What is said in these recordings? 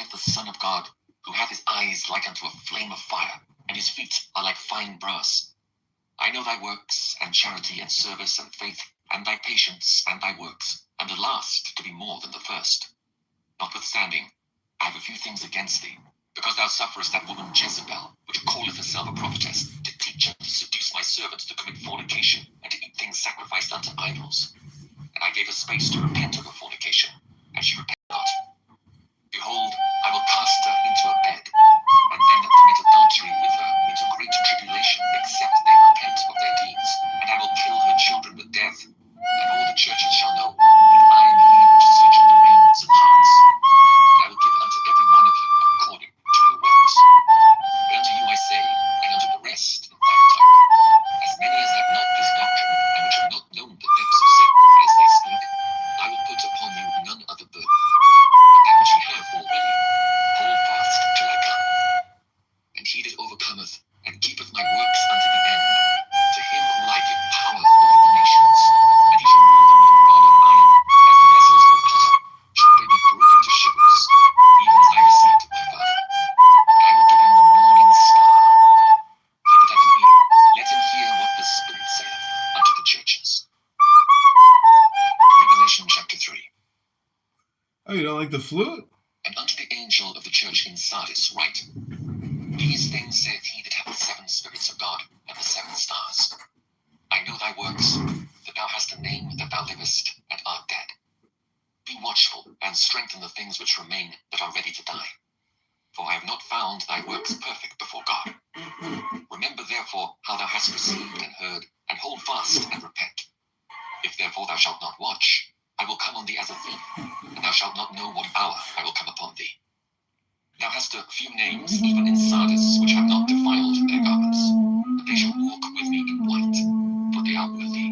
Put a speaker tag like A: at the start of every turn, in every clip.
A: saith the Son of God, who hath his eyes like unto a flame of fire, and his feet are like fine brass. I know thy works, and charity, and service, and faith, and thy patience, and thy works, and the last to be more than the first. Notwithstanding, I have a few things against thee, because thou sufferest that woman Jezebel, which calleth herself a prophetess, to teach and to seduce my servants to commit fornication, and to eat things sacrificed unto idols. And I gave her space to repent of her fornication, and she repented not. Behold, I will cast her into a bed, and them that commit adultery with her into great tribulation, except they repent of their deeds. And I will kill her children with death, and all the churches shall know that I am he which searcheth the reins and hearts. And I will give unto every one of you according to your works. But unto you I say, and unto the rest in Thyatira, as many as have not this doctrine, and which have not known the depths of Satan as they speak, I will put upon you none other burden, but that which ye have already. Hold fast till I come. And he that overcometh, and keepeth my works unto the end, to him will I give power over the nations, and he shall rule them with a rod of iron, as the vessels of a potter shall they be broken to shivers, even as I received of my Father. And I will give him the morning star. He that hath an ear, let him hear what the Spirit saith unto the churches. Revelation chapter 3.
B: Oh, you don't like the flute?
A: And unto the angel of the church in Sardis write, These things saith he that hath the 7 spirits of God and the 7 stars. I know thy works, that thou hast a name, that thou livest, and art dead. Be watchful, and strengthen the things which remain that are ready to die. For I have not found thy works perfect before God. Remember therefore how thou hast received and heard, and hold fast and repent. If therefore thou shalt not watch, I will come on thee as a thief, and thou shalt not know what hour I will come upon thee. Thou hast a few names, even in Sardis, which have not defiled their garments, but they shall walk with me in white, for they are worthy.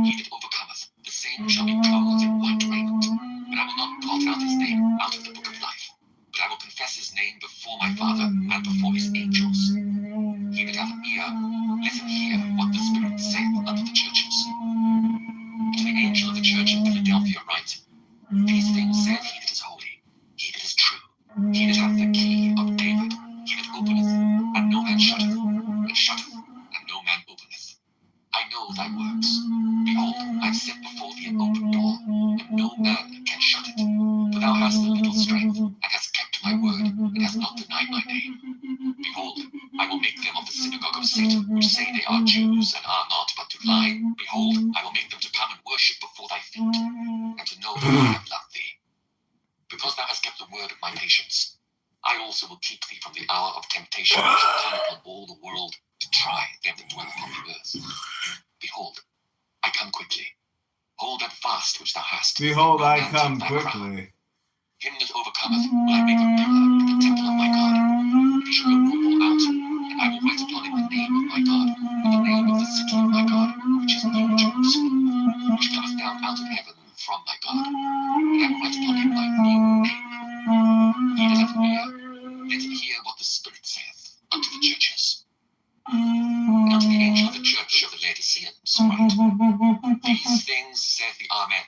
A: He that overcometh, the same shall be clothed in white raiment, and I will not blot out his name out of the book of life, but I will confess his name before my Father and before his angels. He that hath an ear, let him hear what the Spirit saith unto the churches. To the angel of the church in Philadelphia write, These things saith he that is holy, he that is true, he that hath the key of David, he that openeth, and no man shutteth, and shutteth, and no man openeth. I know thy works. Behold, I have set before thee an open door, and no man can shut it. For thou hast a little strength, and hast kept my word, and hast not denied my name. Behold, I will make them of the synagogue of Satan, which say they are Jews, and are not, but do lie. Behold, I will make them to come and worship before thy feet, and to know that I have loved thee. Because thou hast kept the word of my patience, I also will keep thee from the hour of temptation which shall come upon all the world to try them that dwell upon the earth. Behold, I come quickly. Hold that fast which thou hast.
B: Behold,
A: No
B: I
A: man
B: come
A: take thy crown.
B: quickly.
A: Him that overcometh will I make a pillar in the temple of my God. He shall go no more out, and I will write upon him the name of my God, and the name of the city of my God, which is New Jerusalem, which cometh down out of heaven from my God. And I will write upon him my new name. He that hath an ear, let him hear what the Spirit saith unto the churches. And unto the angel of the church of the Laodiceans write, These things saith the Amen,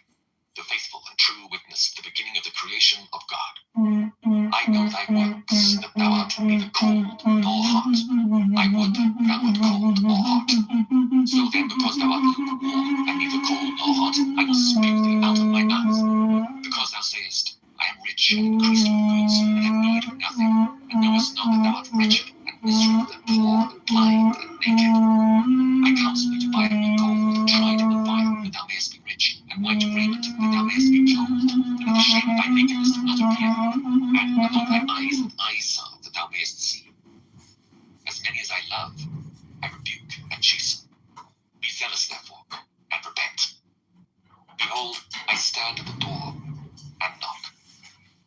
A: the faithful and true witness, the beginning of the creation of God. I know thy works, that thou art neither cold nor hot. I would thou wert cold or hot. So then, because thou art lukewarm, and neither cold nor hot, I will spew thee out of my mouth. Because thou sayest, I am rich and increased with goods, and have need of nothing, and knowest not that thou art wretched, and miserable, and poor, and blind, and naked. I counsel thee to buy of me gold tried in the fire, that thou mayest be rich, and white raiment, that thou mayest be clothed, and that the shame of thy nakedness do not appear, and anoint thy eyes with eye salve, that thou mayest see. As many as I love, I rebuke and chasten. Be zealous therefore, and repent. Behold, I stand at the door and knock.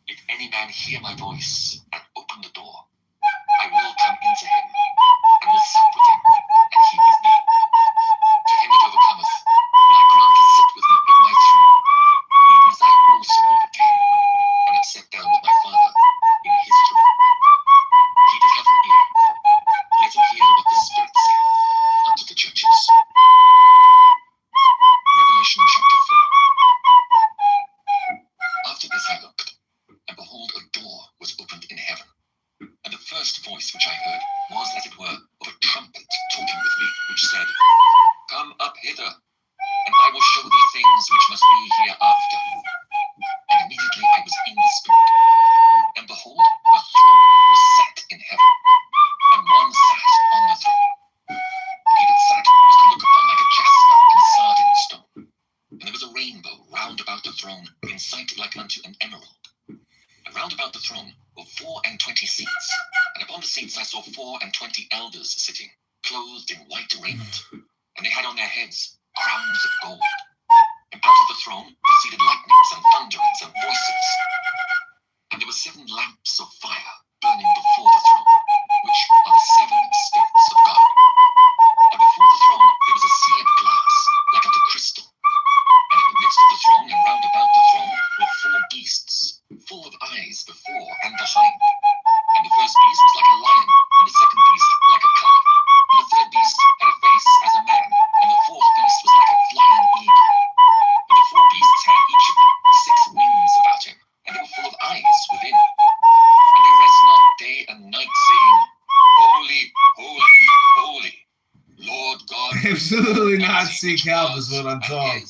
A: If any man hear my voice, and open the door, I will come into him, and will sup with him, and he with me. To him that overcometh, will I grant to sit with me in my throne, even as I also overcame, and am set down with my Father in his throne. He that hath an ear, let him hear what the Spirit saith unto the churches. Revelation chapter 4. After this I looked, and behold, a door was opened in heaven. And the first voice which I heard was, as it were, of a trumpet talking with me, which said, Come up hither, and I will show thee things which must be hereafter. And immediately I was in the Spirit, and behold, a throne was set in heaven, and one sat on the throne. And he that sat was to look upon like a jasper and a sardine stone. And there was a rainbow round about the throne, in sight like unto an emerald. And round about the throne were 24 seats, and upon the seats I saw 24 elders sitting, clothed in white raiment, and they had on their heads crowns of gold. And out of the throne proceeded lightnings and thunderings and voices. And there were 7 lamps of fire burning before the throne, which are the 7 spirits of God. And before the throne there was a sea of glass, like unto crystal. And in the midst of the throne and round about the throne were 4 beasts, full of eyes before and behind. And the first beast was like a lion, and the second beast like a calf. And the third beast had a face as a man, and the fourth beast was like a flying eagle. And the 4 beasts had each of them 6 wings about him, and they were full of eyes within. And they rest not day and night, saying, Holy, holy, holy, Lord God.
B: Absolutely not seek help is what I'm told.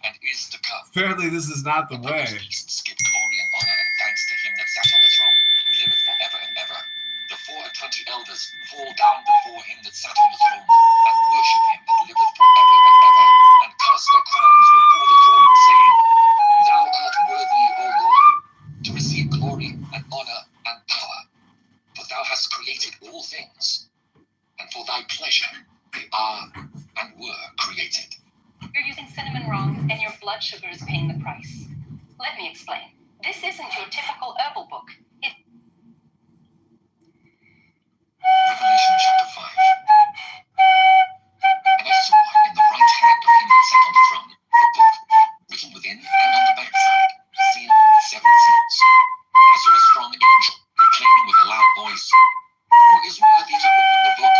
A: And is to come.
B: Apparently this is not the way.
A: Those beasts give glory and honor and thanks to him that sat on the throne, who liveth forever and ever. The 24 elders fall down before him that sat on the throne, and worship him that liveth forever and ever, and cast their crowns before the throne, saying, Thou art worthy, O Lord, to receive glory and honor and power, for thou hast created all things, and for thy pleasure they are and were created.
C: You're using cinnamon wrong, and your blood sugar is paying the price. Let me explain. This isn't your typical herbal book.
A: Revelation chapter 5. And I saw in the right hand of him that sat on the throne a book, written within and on the backside, sealed with 7 seals. I saw a strong angel proclaiming with a loud voice, Who is worthy to open the book,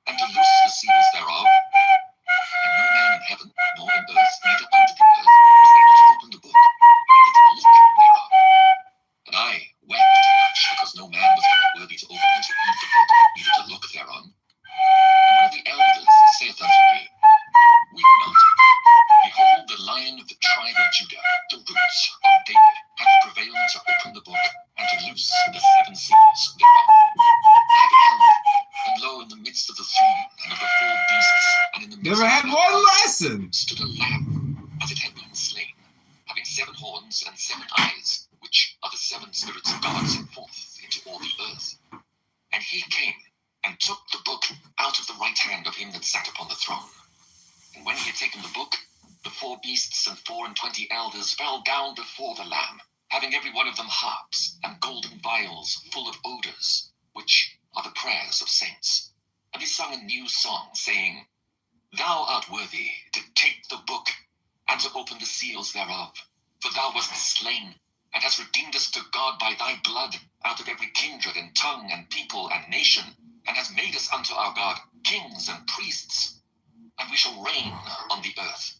A: and to loose the seals thereof? And no man in heaven, nor in earth, neither under the earth, was able to open the book, neither to look thereof. And I wept much, because no man was found worthy to open and to read the book, neither to look thereon. And one of the elders saith unto me, Weep not. Behold, the Lion of the tribe of Judah, the roots of David, hath prevailed to open the book, and to loose the 7 seals thereof. I beheld, and lo, in the midst of the throne, and of the 4 beasts, and in the midst
B: Never
A: of
B: had
A: the
B: one
A: elders,
B: lesson.
A: stood a lamb, as it had been slain, having 7 horns and 7 eyes, which are the 7 spirits of God sent forth into all the earth. And he came, and took the book out of the right hand of him that sat upon the throne. And when he had taken the book, the 4 beasts and 24 elders fell down before the Lamb, having every one of them harps and golden vials full of odors, which are the prayers of saints. And they sung a new song, saying, Thou art worthy to take the book, and to open the seals thereof. For thou wast slain, and hast redeemed us to God by thy blood, out of every kindred and tongue and people and nation, and hast made us unto our God kings and priests, and we shall reign on the earth.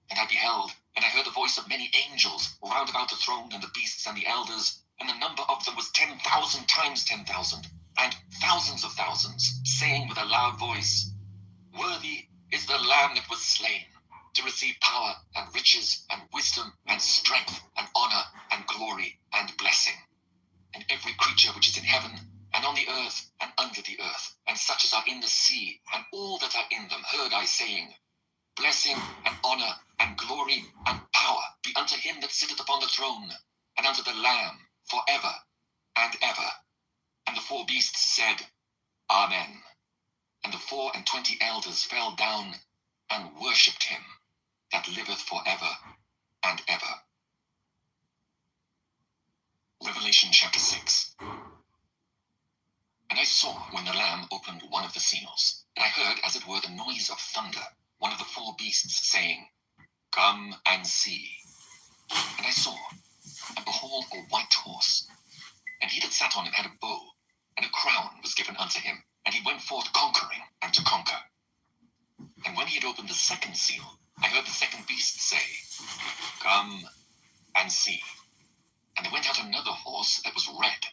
A: And I beheld, and I heard the voice of many angels round about the throne and the beasts and the elders, and the number of them was 10,000 times 10,000, and thousands of thousands, saying with a loud voice, Worthy is the Lamb that was slain, to receive power and riches and wisdom and strength and honor and glory and blessing. And every creature which is in heaven and on the earth and under the earth, and such as are in the sea, and all that are in them, heard I saying, Blessing and honor and glory and power be unto him that sitteth upon the throne, and unto the Lamb forever and ever. And the 4 beasts said, Amen. And the 24 elders fell down and worshipped him that liveth forever and ever. Revelation chapter 6. And I saw when the Lamb opened one of the seals, and I heard as it were the noise of thunder, one of the 4 beasts saying, Come and see. And I saw, and behold, a white horse, and he that sat on him had a bow, and a crown was given unto him, and he went forth conquering and to conquer. And when he had opened the 2nd seal, I heard the 2nd beast say, Come and see. And there went out another horse that was red,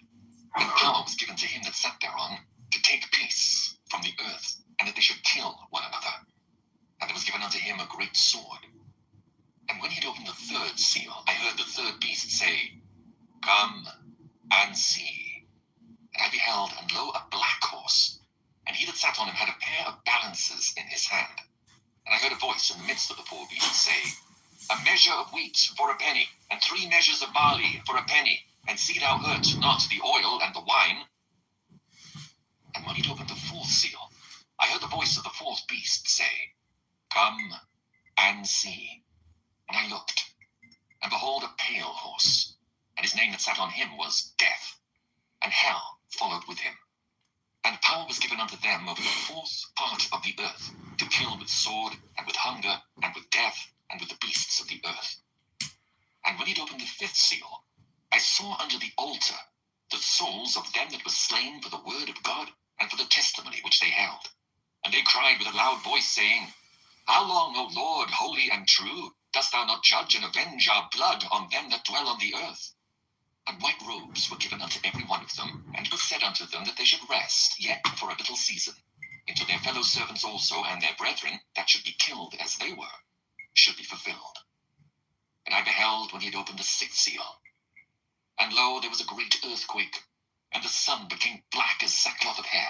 A: sat thereon to take peace from the earth, and that they should kill one another. And there was given unto him a great sword. And when he had opened the third seal, I heard the third beast say, Come and see. And I beheld, and lo, a black horse, and he that sat on him had a pair of balances in his hand. And I heard a voice in the midst of the four beasts say, A measure of wheat for a penny, and 3 measures of barley for a penny, and see thou hurt not the oil and the wine. And when he had opened the fourth seal, I heard the voice of the fourth beast say, Come and see. And I looked, and behold, a pale horse, and his name that sat on him was Death, and hell followed with him. And power was given unto them over the fourth part of the earth, to kill with sword, and with hunger, and with death, and with the beasts of the earth. And when he had opened the fifth seal, I saw under the altar the souls of them that were slain for the word of God, and for the testimony which they held. And they cried with a loud voice, saying, How long, O Lord, holy and true, dost thou not judge and avenge our blood on them that dwell on the earth? And white robes were given unto every one of them, and it was said unto them that they should rest yet for a little season, until their fellow servants also and their brethren that should be killed as they were should be fulfilled. And I beheld when he had opened the sixth seal, and lo, there was a great earthquake, and the sun became black as sackcloth of hair,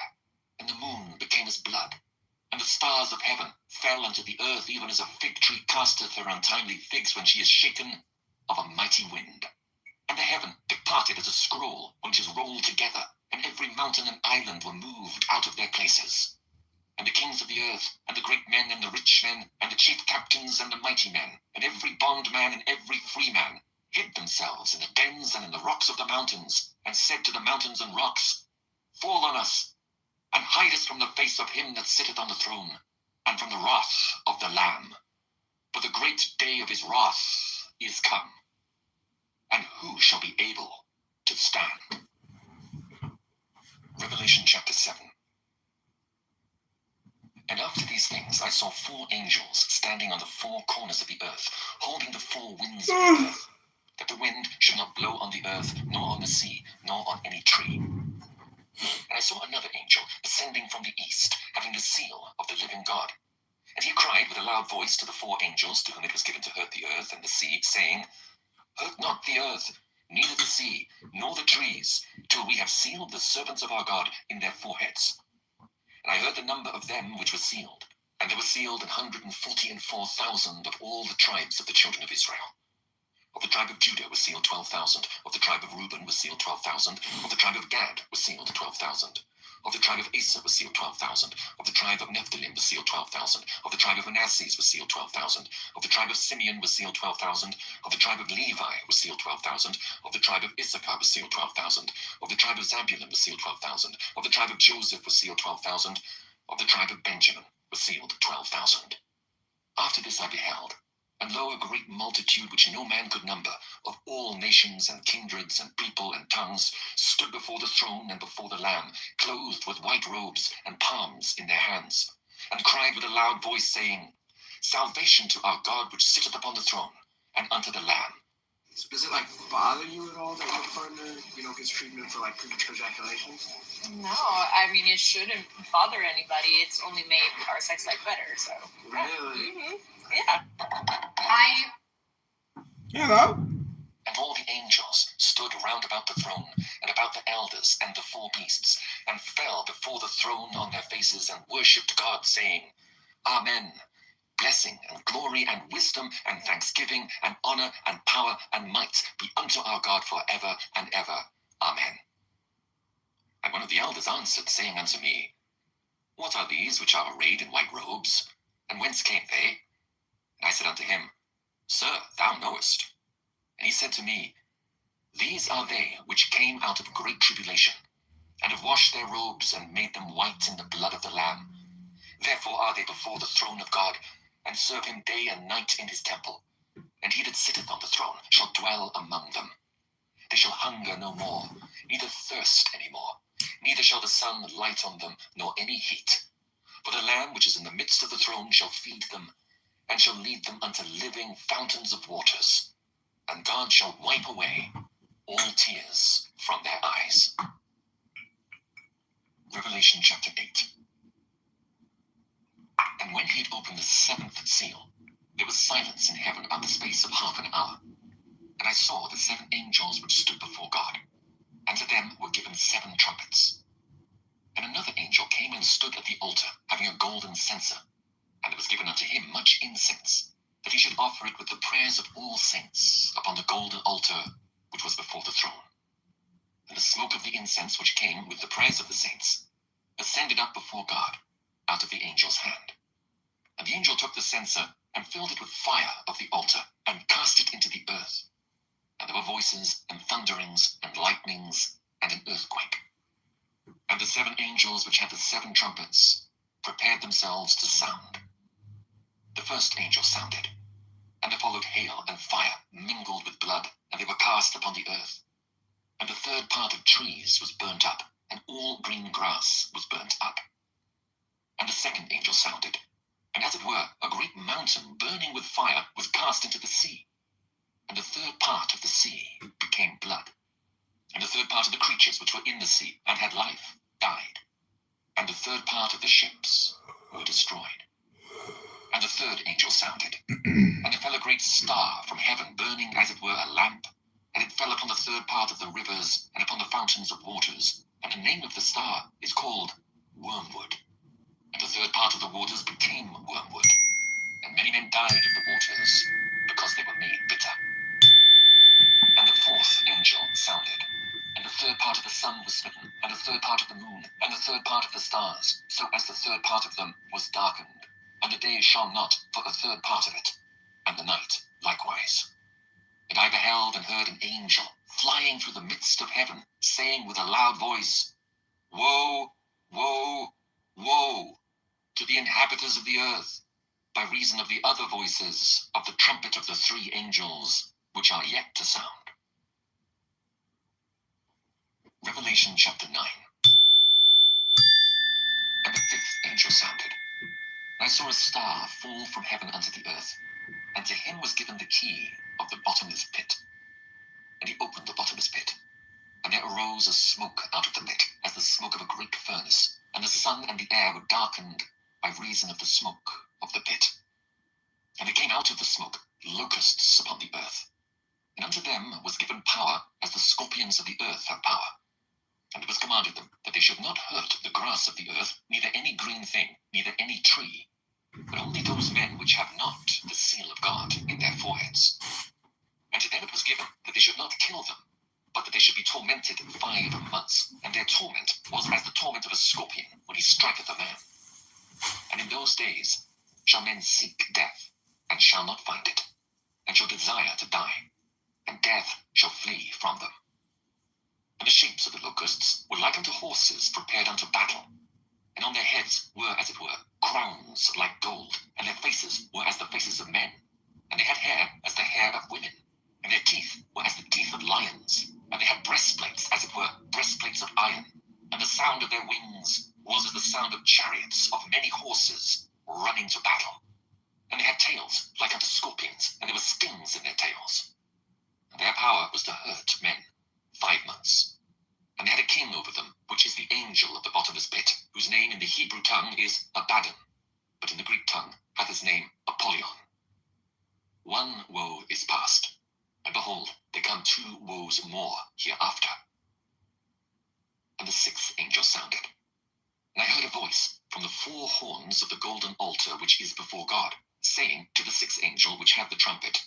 A: and the moon became as blood, and the stars of heaven fell unto the earth, even as a fig tree casteth her untimely figs when she is shaken of a mighty wind. And the heaven departed as a scroll when it is rolled together, and every mountain and island were moved out of their places. And the kings of the earth, and the great men, and the rich men, and the chief captains, and the mighty men, and every bondman, and every free man, hid themselves in the dens and in the rocks of the mountains, and said to the mountains and rocks, Fall on us, and hide us from the face of him that sitteth on the throne, and from the wrath of the Lamb. For the great day of his wrath is come. And who shall be able to stand? Revelation chapter 7. And after these things I saw 4 angels standing on the 4 corners of the earth, holding the 4 winds of the earth, that the wind should not blow on the earth, nor on the sea, nor on any tree. And I saw another angel ascending from the east, having the seal of the living God. And he cried with a loud voice to the 4 angels to whom it was given to hurt the earth and the sea, saying, Hurt not the earth, neither the sea, nor the trees, till we have sealed the servants of our God in their foreheads. And I heard the number of them which were sealed, and there were sealed 144,000 of all the tribes of the children of Israel. Of the tribe of Judah was sealed 12,000. Of the tribe of Reuben was sealed 12,000. Of the tribe of Gad was sealed 12,000. Of the tribe of Asher was sealed 12,000. Of the tribe of Nephthalim was sealed 12,000. Of the tribe of Manasseh was sealed 12,000. Of the tribe of Simeon was sealed 12,000. Of the tribe of Levi was sealed 12,000. Of the tribe of Issachar was sealed 12,000. Of the tribe of Zabulon was sealed 12,000. Of the tribe of Joseph was sealed 12,000. Of the tribe of Benjamin was sealed 12,000. After this I beheld, and lo, a great multitude which no man could number, of all nations and kindreds and people and tongues, stood before the throne and before the Lamb, clothed with white robes and palms in their hands, and cried with a loud voice, saying, Salvation to our God which sitteth upon the throne, and unto the Lamb.
D: So does it bother you at all that your partner, gets treatment for premature ejaculation?
E: No, I mean it shouldn't bother anybody. It's only made our sex life better. So
D: Really?
E: Mm-hmm. Yeah.
B: Hello.
A: And all the angels stood round about the throne, and about the elders and the 4 beasts, and fell before the throne on their faces, and worshipped God, saying, Amen. Blessing and glory and wisdom and thanksgiving and honor and power and might be unto our God for ever and ever. Amen. And one of the elders answered, saying unto me, What are these which are arrayed in white robes? And whence came they? And I said unto him, Sir, thou knowest. And he said to me, These are they which came out of great tribulation, and have washed their robes and made them white in the blood of the Lamb. Therefore are they before the throne of God, and serve him day and night in his temple. And he that sitteth on the throne shall dwell among them. They shall hunger no more, neither thirst any more, neither shall the sun light on them, nor any heat. For the Lamb which is in the midst of the throne shall feed them, and shall lead them unto living fountains of waters. And God shall wipe away all tears from their eyes. Revelation chapter 8. And when he had opened the seventh seal, there was silence in heaven about the space of half an hour. And I saw the seven angels which stood before God, and to them were given seven trumpets. And another angel came and stood at the altar, having a golden censer, and it was given unto him much incense, that he should offer it with the prayers of all saints upon the golden altar which was before the throne. And the smoke of the incense which came with the prayers of the saints ascended up before God out of the angel's hand. And the angel took the censer and filled it with fire of the altar and cast it into the earth. And there were voices and thunderings and lightnings and an earthquake. And the seven angels which had the seven trumpets prepared themselves to sound. The first angel sounded, and there followed hail and fire mingled with blood, and they were cast upon the earth. And the third part of trees was burnt up, and all green grass was burnt up. And the second angel sounded, and as it were, a great mountain burning with fire was cast into the sea. And the third part of the sea became blood. And the third part of the creatures which were in the sea and had life died. And the third part of the ships were destroyed. And the third angel sounded, and there fell a great star from heaven, burning as it were a lamp, and it fell upon the third part of the rivers and upon the fountains of waters. And the name of the star is called Wormwood. And the third part of the waters became wormwood, and many men died of the waters, because they were made bitter. And the fourth angel sounded, and the third part of the sun was smitten, and the third part of the moon, and the third part of the stars, so as the third part of them was darkened. And the day shone not for a third part of it, and the night likewise. And I beheld and heard an angel flying through the midst of heaven, saying with a loud voice, Woe, woe, woe to the inhabitants of the earth, by reason of the other voices of the trumpet of the three angels, which are yet to sound. Revelation chapter 9. And the fifth angel sounded, and I saw a star fall from heaven unto the earth, and to him was given the key of the bottomless pit. And he opened the bottomless pit, and there arose a smoke out of the pit, as the smoke of a great furnace, and the sun and the air were darkened by reason of the smoke of the pit. And there came out of the smoke locusts upon the earth, and unto them was given power, as the scorpions of the earth have power. And it was commanded them that they should not hurt the grass of the earth, neither any green thing, neither any tree, but only those men which have not the seal of God in their foreheads. And to them it was given that they should not kill them, but that they should be tormented 5 months. And their torment was as the torment of a scorpion when he striketh a man. And in those days shall men seek death, and shall not find it, and shall desire to die, and death shall flee from them. And the shapes of the locusts were like unto horses prepared unto battle, and on their heads were, as it were, crowns like gold, and their faces were as the faces of men, and they had hair as the hair of women, and their teeth were as the teeth of lions, and they had breastplates, as it were, breastplates of iron, and the sound of their wings was as the sound of chariots of many horses running to battle. And they had tails like unto scorpions, and there were stings in their tails. And their power was to hurt men 5 months. And they had a king over them, which is the angel of the bottomless pit, whose name in the Hebrew tongue is Abaddon, but in the Greek tongue hath his name Apollyon. One woe is past, and behold, there come 2 woes more hereafter. And the sixth angel sounded, and I heard a voice from the 4 horns of the golden altar which is before God, saying to the 6th angel which had the trumpet,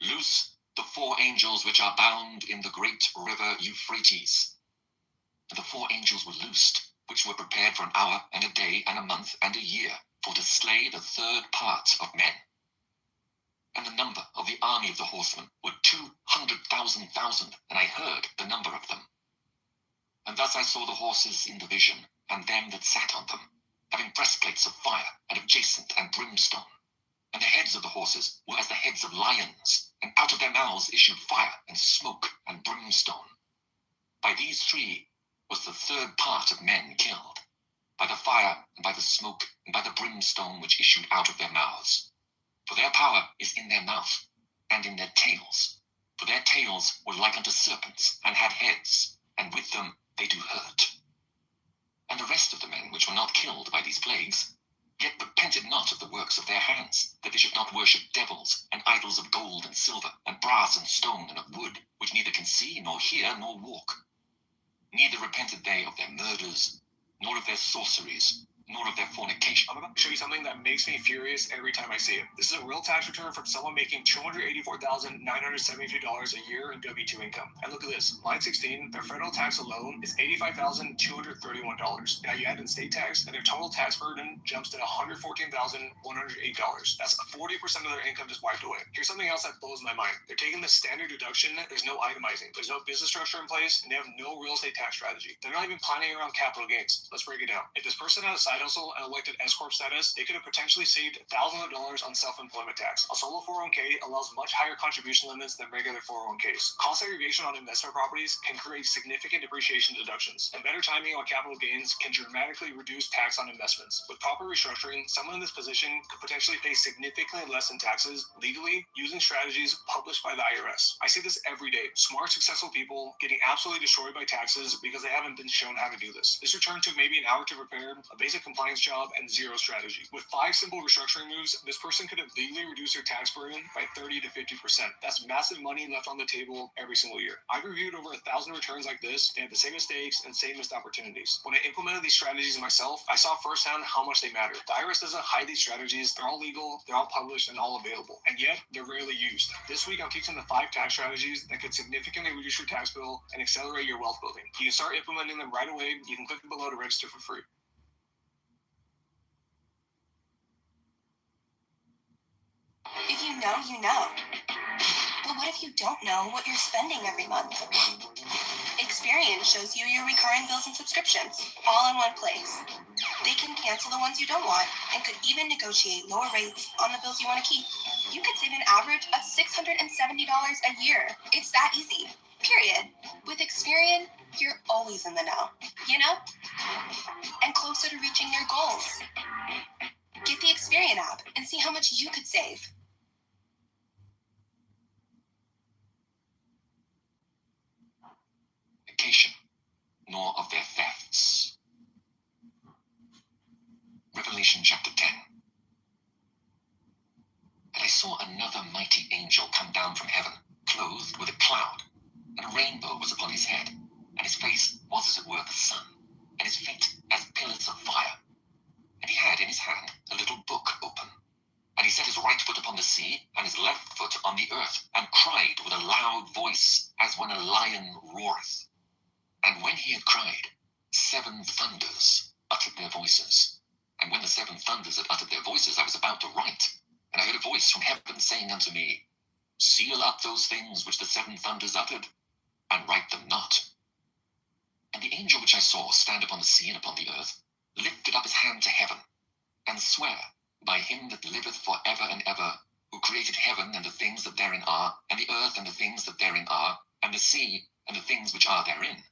A: Loose the 4 angels which are bound in the great river Euphrates. And the 4 angels were loosed, which were prepared for an hour and a day and a month and a year, for to slay the third part of men. And the number of the army of the horsemen were 200,000, and I heard the number of them. And thus I saw the horses in the vision, and them that sat on them, having breastplates of fire, and of jacinth and brimstone. And the heads of the horses were as the heads of lions, and out of their mouths issued fire, and smoke, and brimstone. By these 3 was the third part of men killed, by the fire, and by the smoke, and by the brimstone which issued out of their mouths. For their power is in their mouth, and in their tails. For their tails were like unto serpents, and had heads, and with them they do hurt. And and the rest of the men which were not killed by these plagues, yet repented not of the works of their hands, that they should not worship devils, and idols of gold and silver, and brass and stone, and of wood, which neither can see, nor hear, nor walk. Neither repented they of their murders, nor of their sorceries, nor of their fornication.
D: I'm about to show you something that makes me furious every time I see it. This is a real tax return from someone making $284,973 a year in W-2 income. And look at this. Line 16, their federal tax alone is $85,231. Now you add in state tax, and their total tax burden jumps to $114,108. That's 40% of their income just wiped away. Here's something else that blows my mind. They're taking the standard deduction. There's no itemizing. There's no business structure in place, and they have no real estate tax strategy. They're not even planning around capital gains. Let's break it down. If this person had a side hustle and elected S-Corp status, they could have potentially saved thousands of dollars on self-employment tax. A solo 401k allows much higher contribution limits than regular 401ks. Cost segregation on investment properties can create significant depreciation deductions, and better timing on capital gains can dramatically reduce tax on investments. With proper restructuring, someone in this position could potentially pay significantly less in taxes legally using strategies published by the IRS. I see this every day. Smart, successful people getting absolutely destroyed by taxes because they haven't been shown how to do this. This return took maybe an hour to prepare, a basic compliance job, and zero strategy. With 5 simple restructuring moves, this person could have legally reduced their tax burden by 30 to 50%. That's massive money left on the table every single year. I've reviewed over 1,000 returns like this. They had the same mistakes and same missed opportunities. When I implemented these strategies myself, I saw firsthand how much they matter. The IRS doesn't hide these strategies. They're all legal, they're all published, and all available. And yet, they're rarely used. This week, I'm teaching the 5 tax strategies that could significantly reduce your tax bill and accelerate your wealth building. You can start implementing them right away. You can click below to register for free.
F: If you know, you know. But what if you don't know what you're spending every month? Experian shows you your recurring bills and subscriptions, all in one place. They can cancel the ones you don't want and could even negotiate lower rates on the bills you want to keep. You could save an average of $670 a year. It's that easy, period. With Experian, you're always in the know, you know? And closer to reaching your goals. Get the Experian app and see how much you could save.
A: Nor of their thefts. Revelation chapter 10. And I saw another mighty angel come down from heaven, clothed with a cloud, and a rainbow was upon his head, and his face was as it were the sun, and his feet as pillars of fire. And he had in his hand a little book open. And he set his right foot upon the sea, and his left foot on the earth, and cried with a loud voice, as when a lion roareth. And when he had cried, 7 thunders uttered their voices. And when the 7 thunders had uttered their voices, I was about to write. And I heard a voice from heaven saying unto me, Seal up those things which the 7 thunders uttered, and write them not. And the angel which I saw stand upon the sea and upon the earth lifted up his hand to heaven, and sware by him that liveth for ever and ever, who created heaven and the things that therein are, and the earth and the things that therein are, and the sea and the things which are therein,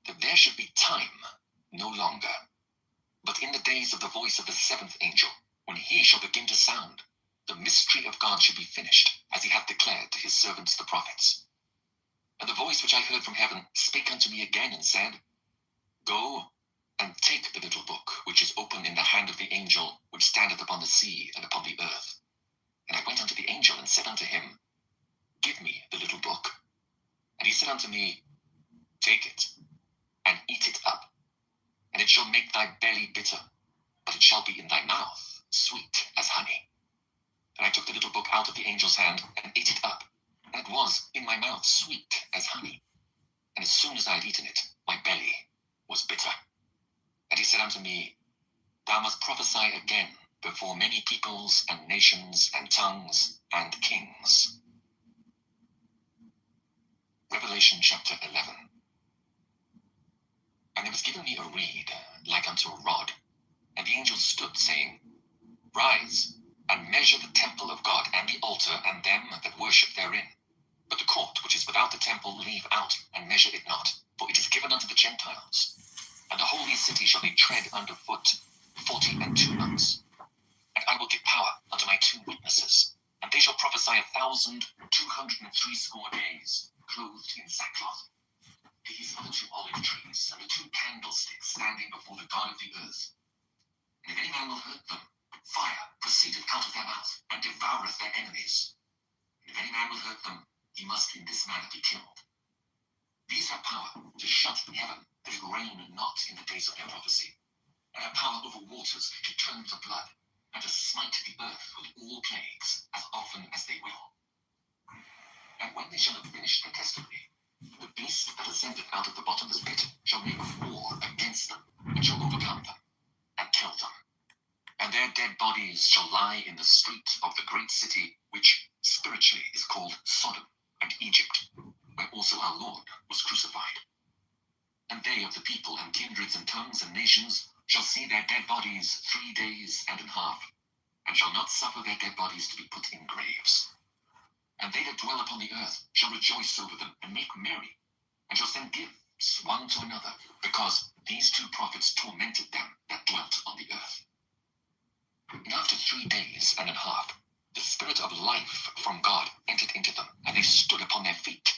A: that there should be time no longer. But in the days of the voice of the 7th angel, when he shall begin to sound, the mystery of God should be finished, as he hath declared to his servants the prophets. And the voice which I heard from heaven spake unto me again, and said, Go and take the little book which is open in the hand of the angel which standeth upon the sea and upon the earth. And I went unto the angel, and said unto him, Give me the little book. And he said unto me, Take it, and eat it up, and it shall make thy belly bitter, but it shall be in thy mouth sweet as honey. And I took the little book out of the angel's hand, and ate it up, and it was in my mouth sweet as honey. And as soon as I had eaten it, my belly was bitter. And he said unto me, Thou must prophesy again before many peoples and nations and tongues and kings. Revelation chapter 11. And there was given me a reed like unto a rod, and the angel stood, saying, Rise, and measure the temple of God, and the altar, and them that worship therein. But the court which is without the temple leave out, and measure it not, for it is given unto the Gentiles. And the holy city shall be tread under foot 42 months. And I will give power unto my 2 witnesses, and they shall prophesy 1,260 days, clothed in sackcloth. These are the 2 olive trees, and the 2 candlesticks standing before the God man will hurt them, fire proceedeth out of their mouth, and devoureth their enemies. And if any man will hurt them, he must in this manner be killed. These have power to shut heaven, that it rain not in the days of their prophecy, and have power over waters to turn to blood, and to smite the earth with all plagues, as often as they will. And when they shall have finished their testimony, the beast that ascendeth out of the bottomless pit shall make war against them, and shall overcome them, and kill them. And their dead bodies shall lie in the street of the great city, which spiritually is called Sodom and Egypt, where also our Lord was crucified. And they of the people and kindreds and tongues and nations shall see their dead bodies 3 days and an half, and shall not suffer their dead bodies to be put in graves. And they that dwell upon the earth shall rejoice over them, and make merry, and shall send gifts one to another, because these 2 prophets tormented them that dwelt on the earth. And after 3 days and an half, the Spirit of life from God entered into them, and they stood upon their feet.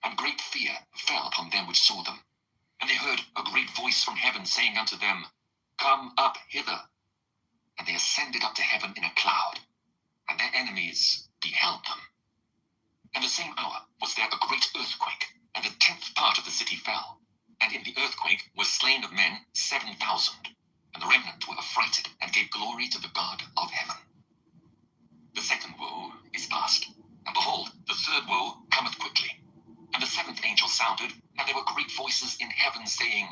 A: And great fear fell upon them which saw them. And they heard a great voice from heaven saying unto them, Come up hither. And they ascended up to heaven in a cloud, and their enemies beheld them. And the same hour was there a great earthquake, and the 10th part of the city fell. And in the earthquake were slain of men 7,000, and the remnant were affrighted, and gave glory to the God of heaven. The second woe is past, and behold, the third woe cometh quickly. And the 7th angel sounded, and there were great voices in heaven, saying,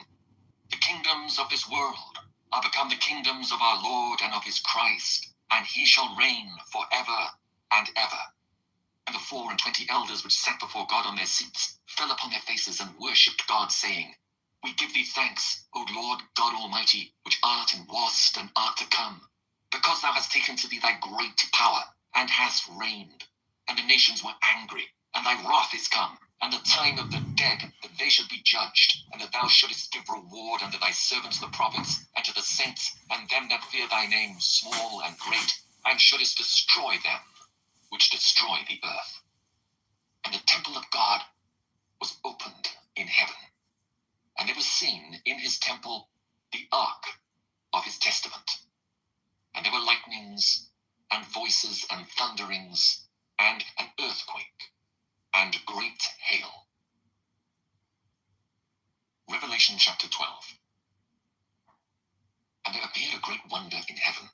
A: The kingdoms of this world are become the kingdoms of our Lord and of his Christ, and he shall reign for ever and ever. And the 24 elders which sat before God on their seats fell upon their faces and worshipped God, saying, We give thee thanks, O Lord God Almighty, which art and wast and art to come, because thou hast taken to thee thy great power, and hast reigned. And the nations were angry, and thy wrath is come, and the time of the dead, that they should be judged, and that thou shouldest give reward unto thy servants the prophets, and to the saints, and them that fear thy name, small and great, and shouldest destroy them which destroy the earth. And the temple of God was opened in heaven, and there was seen in his temple the ark of his testament. And there were lightnings, and voices, and thunderings, and an earthquake, and great hail. Revelation chapter 12. And there appeared a great wonder in heaven,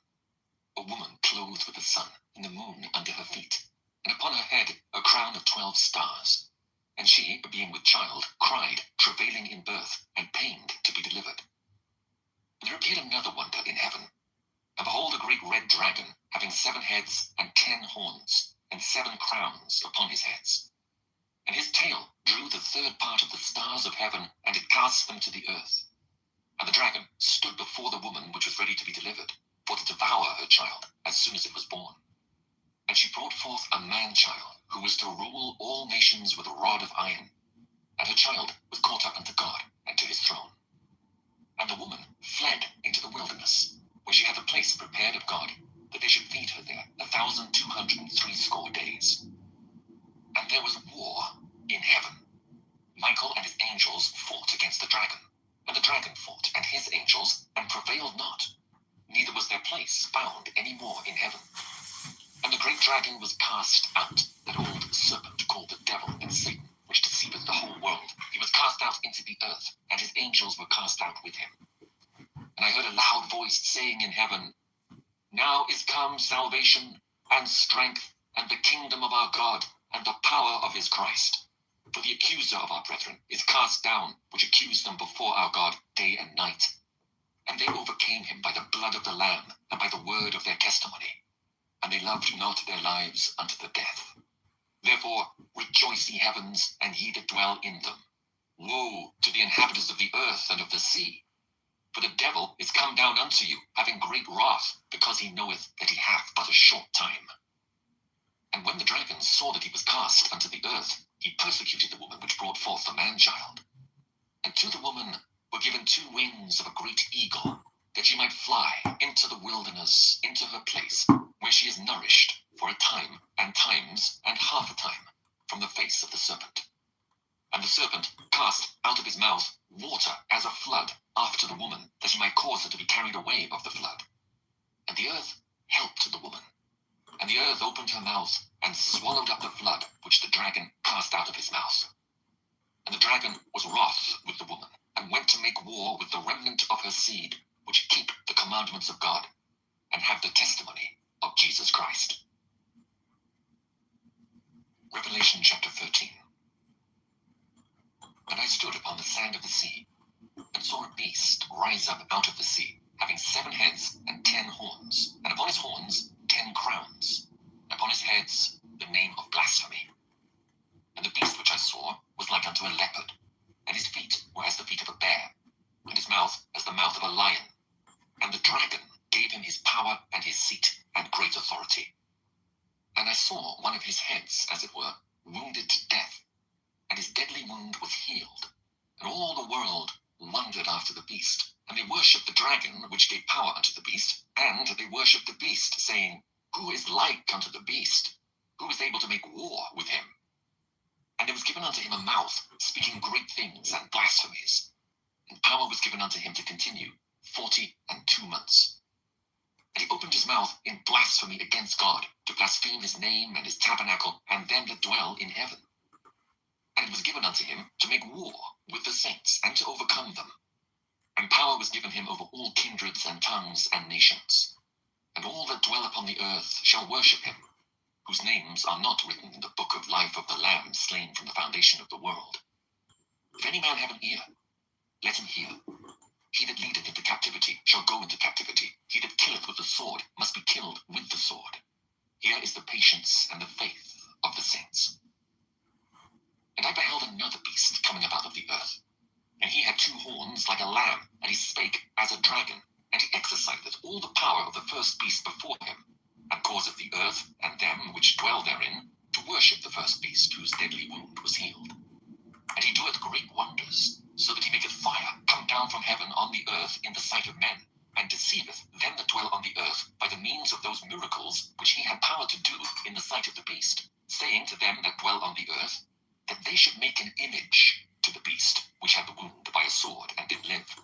A: a woman clothed with the sun, and the moon under her feet, and upon her head a crown of 12 stars. And she, being with child, cried, travailing in birth, and pained to be delivered. And there appeared another wonder in heaven, and behold, a great red dragon, having 7 heads and 10 horns, and 7 crowns upon his heads. And his tail drew the 3rd part of the stars of heaven, and it cast them to the earth. And the dragon stood before the woman which was ready to be delivered, for to devour her child as soon as it was born. And she brought forth a man-child, who was to rule all nations with a rod of iron. And her child was caught up unto God, and to his throne. And the woman fled into the wilderness, where she had a place prepared of God, that they should feed her there 1,260 days. And there was war in heaven. Michael and his angels fought against the dragon. And the dragon fought, and his angels, and prevailed not. Neither was their place found any more in heaven. And the great dragon was cast out, that old serpent called the devil and Satan, which deceiveth the whole world. He was cast out into the earth, and his angels were cast out with him. And I heard a loud voice saying in heaven, Now is come salvation, and strength, and the kingdom of our God, and the power of his Christ. For the accuser of our brethren is cast down, which accused them before our God day and night. And they overcame him by the blood of the Lamb, and by the word of their testimony. And they loved not their lives unto the death. Therefore rejoice, ye heavens, and ye that dwell in them. Woe to the inhabitants of the earth and of the sea. For the devil is come down unto you, having great wrath, because he knoweth that he hath but a short time. And when the dragon saw that he was cast unto the earth, he persecuted the woman which brought forth the man-child. And to the woman were given 2 wings of a great eagle, that she might fly into the wilderness, into her place, where she is nourished for a time, and times, and half a time, from the face of the serpent. And the serpent cast out of his mouth water as a flood after the woman, that he might cause her to be carried away of the flood. And the earth helped the woman. And the earth opened her mouth and swallowed up the flood which the dragon cast out of his mouth. And the dragon was wroth with the woman, and went to make war with the remnant of her seed, which keep the commandments of God, and have the testimony of Jesus Christ. Revelation chapter 13. And I stood upon the sand of the sea, and saw a beast rise up out of the sea, having 7 heads and 10 horns, and upon his horns 10 crowns, and upon his heads the name of blasphemy. And the beast which I saw was like unto a leopard, and his feet were as the feet of a bear, and his mouth as the mouth of a lion. And the dragon gave him his power and his seat and great authority. And I saw one of his heads, as it were, wounded to death, and his deadly wound was healed. And all the world wondered after the beast, and they worshipped the dragon which gave power unto the beast, and they worshipped the beast, saying, Who is like unto the beast? Who is able to make war with him? And there was given unto him a mouth, speaking great things and blasphemies. And power was given unto him to continue 42 months. And he opened his mouth in blasphemy against God, to blaspheme his name and his tabernacle, and them that dwell in heaven. And it was given unto him to make war with the saints, and to overcome them. And power was given him over all kindreds and tongues and nations. And all that dwell upon the earth shall worship him, whose names are not written in the book of life of the Lamb slain from the foundation of the world. If any man have an ear, let him hear. He that leadeth into captivity shall go into captivity. He that killeth with the sword must be killed with the sword. Here is the patience and the faith of the saints. And I beheld another beast coming up out of the earth. And he had 2 horns like a lamb, and he spake as a dragon, and he exerciseth all the power of the first beast before him, and causeth the earth and them which dwell therein to worship the first beast, whose deadly wound was healed. And he doeth great wonders, so that he maketh fire come down from heaven on the earth in the sight of men, and deceiveth them that dwell on the earth by the means of those miracles which he had power to do in the sight of the beast, saying to them that dwell on the earth, that they should make an image to the beast, which had the wound by a sword, and did live.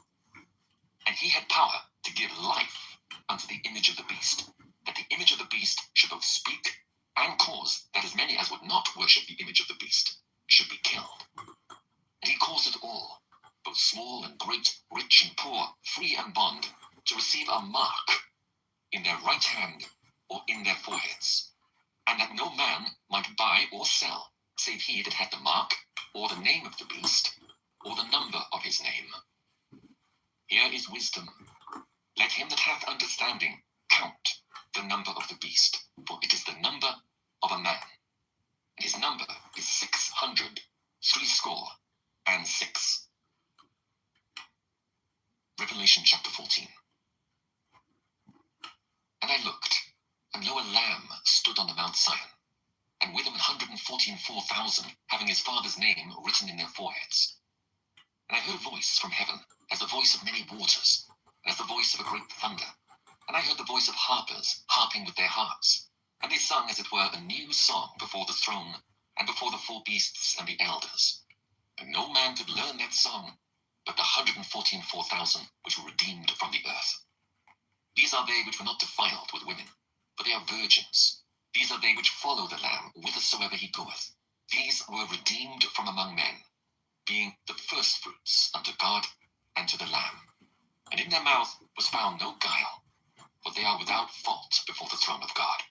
A: And he had power to give life unto the image of the beast, that the image of the beast should both speak, and cause that as many as would not worship the image of the beast should be killed. And he causeth all, both small and great, rich and poor, free and bond, to receive a mark in their right hand or in their foreheads, and that no man might buy or sell, save he that had the mark, or the name of the beast, or the number of his name. Here is wisdom. Let him that hath understanding count the number of the beast, for it is the number of a man, and his number is 666. Revelation chapter 14. And I looked, and lo, a lamb stood on the Mount Zion, and with him 144,000, having his father's name written in their foreheads. And I heard a voice from heaven, as the voice of many waters, and as the voice of a great thunder. And I heard the voice of harpers harping with their harps. And they sung, as it were, a new song before the throne, and before the 4 beasts and the elders. And no man could learn that song, but the 144,000 which were redeemed from the earth. These are they which were not defiled with women, for they are virgins. These are they which follow the Lamb whithersoever he goeth. These were redeemed from among men, being the firstfruits unto God and to the Lamb. And in their mouth was found no guile, for they are without fault before the throne of God.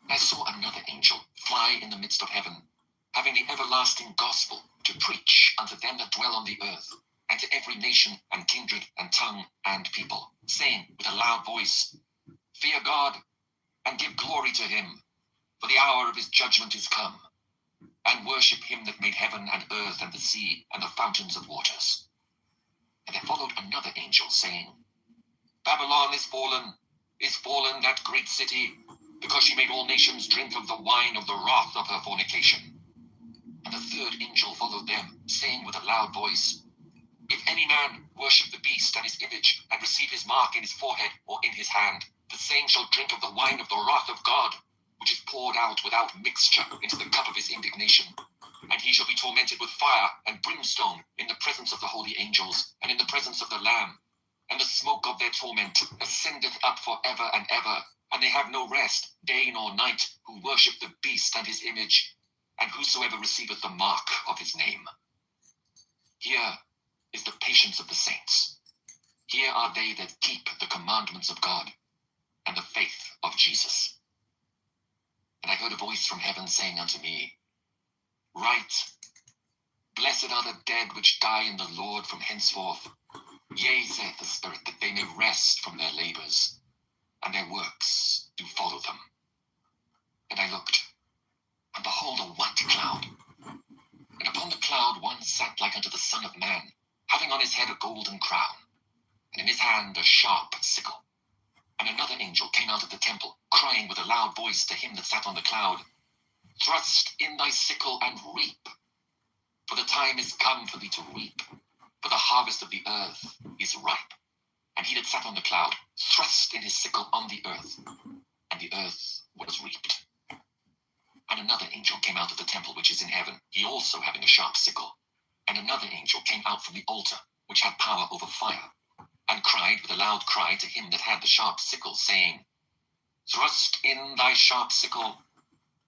A: And I saw another angel fly in the midst of heaven, having the everlasting gospel to preach unto them that dwell on the earth, and to every nation and kindred and tongue and people, saying with a loud voice, Fear God, and give glory to him, for the hour of his judgment is come, and worship him that made heaven and earth and the sea and the fountains of waters. And there followed another angel, saying, Babylon is fallen that great city, because she made all nations drink of the wine of the wrath of her fornication. And the third angel followed them, saying with a loud voice, If any man worship the beast and his image, and receive his mark in his forehead or in his hand, the same shall drink of the wine of the wrath of God, which is poured out without mixture into the cup of his indignation. And he shall be tormented with fire and brimstone in the presence of the holy angels, and in the presence of the Lamb. and the smoke of their torment ascendeth up for ever and ever, and they have no rest, day nor night, who worship the beast and his image, and whosoever receiveth the mark of his name. Here is the patience of the saints. Here are they that keep the commandments of God, and the faith of Jesus. And I heard a voice from heaven saying unto me, Write, Blessed are the dead which die in the Lord from henceforth. Yea, saith the Spirit, that they may rest from their labors, and their works do follow them. And I looked, and behold a white cloud. And upon the cloud one sat like unto the Son of Man, having on his head a golden crown, and in his hand a sharp sickle. And another angel came out of the temple, crying with a loud voice to him that sat on the cloud, Thrust in thy sickle and reap, for the time is come for thee to reap, for the harvest of the earth is ripe. And he that sat on the cloud thrust in his sickle on the earth, and the earth was reaped. And another angel came out of the temple which is in heaven, he also having a sharp sickle. And another angel came out from the altar, which had power over fire, and cried with a loud cry to him that had the sharp sickle, saying, Thrust in thy sharp sickle,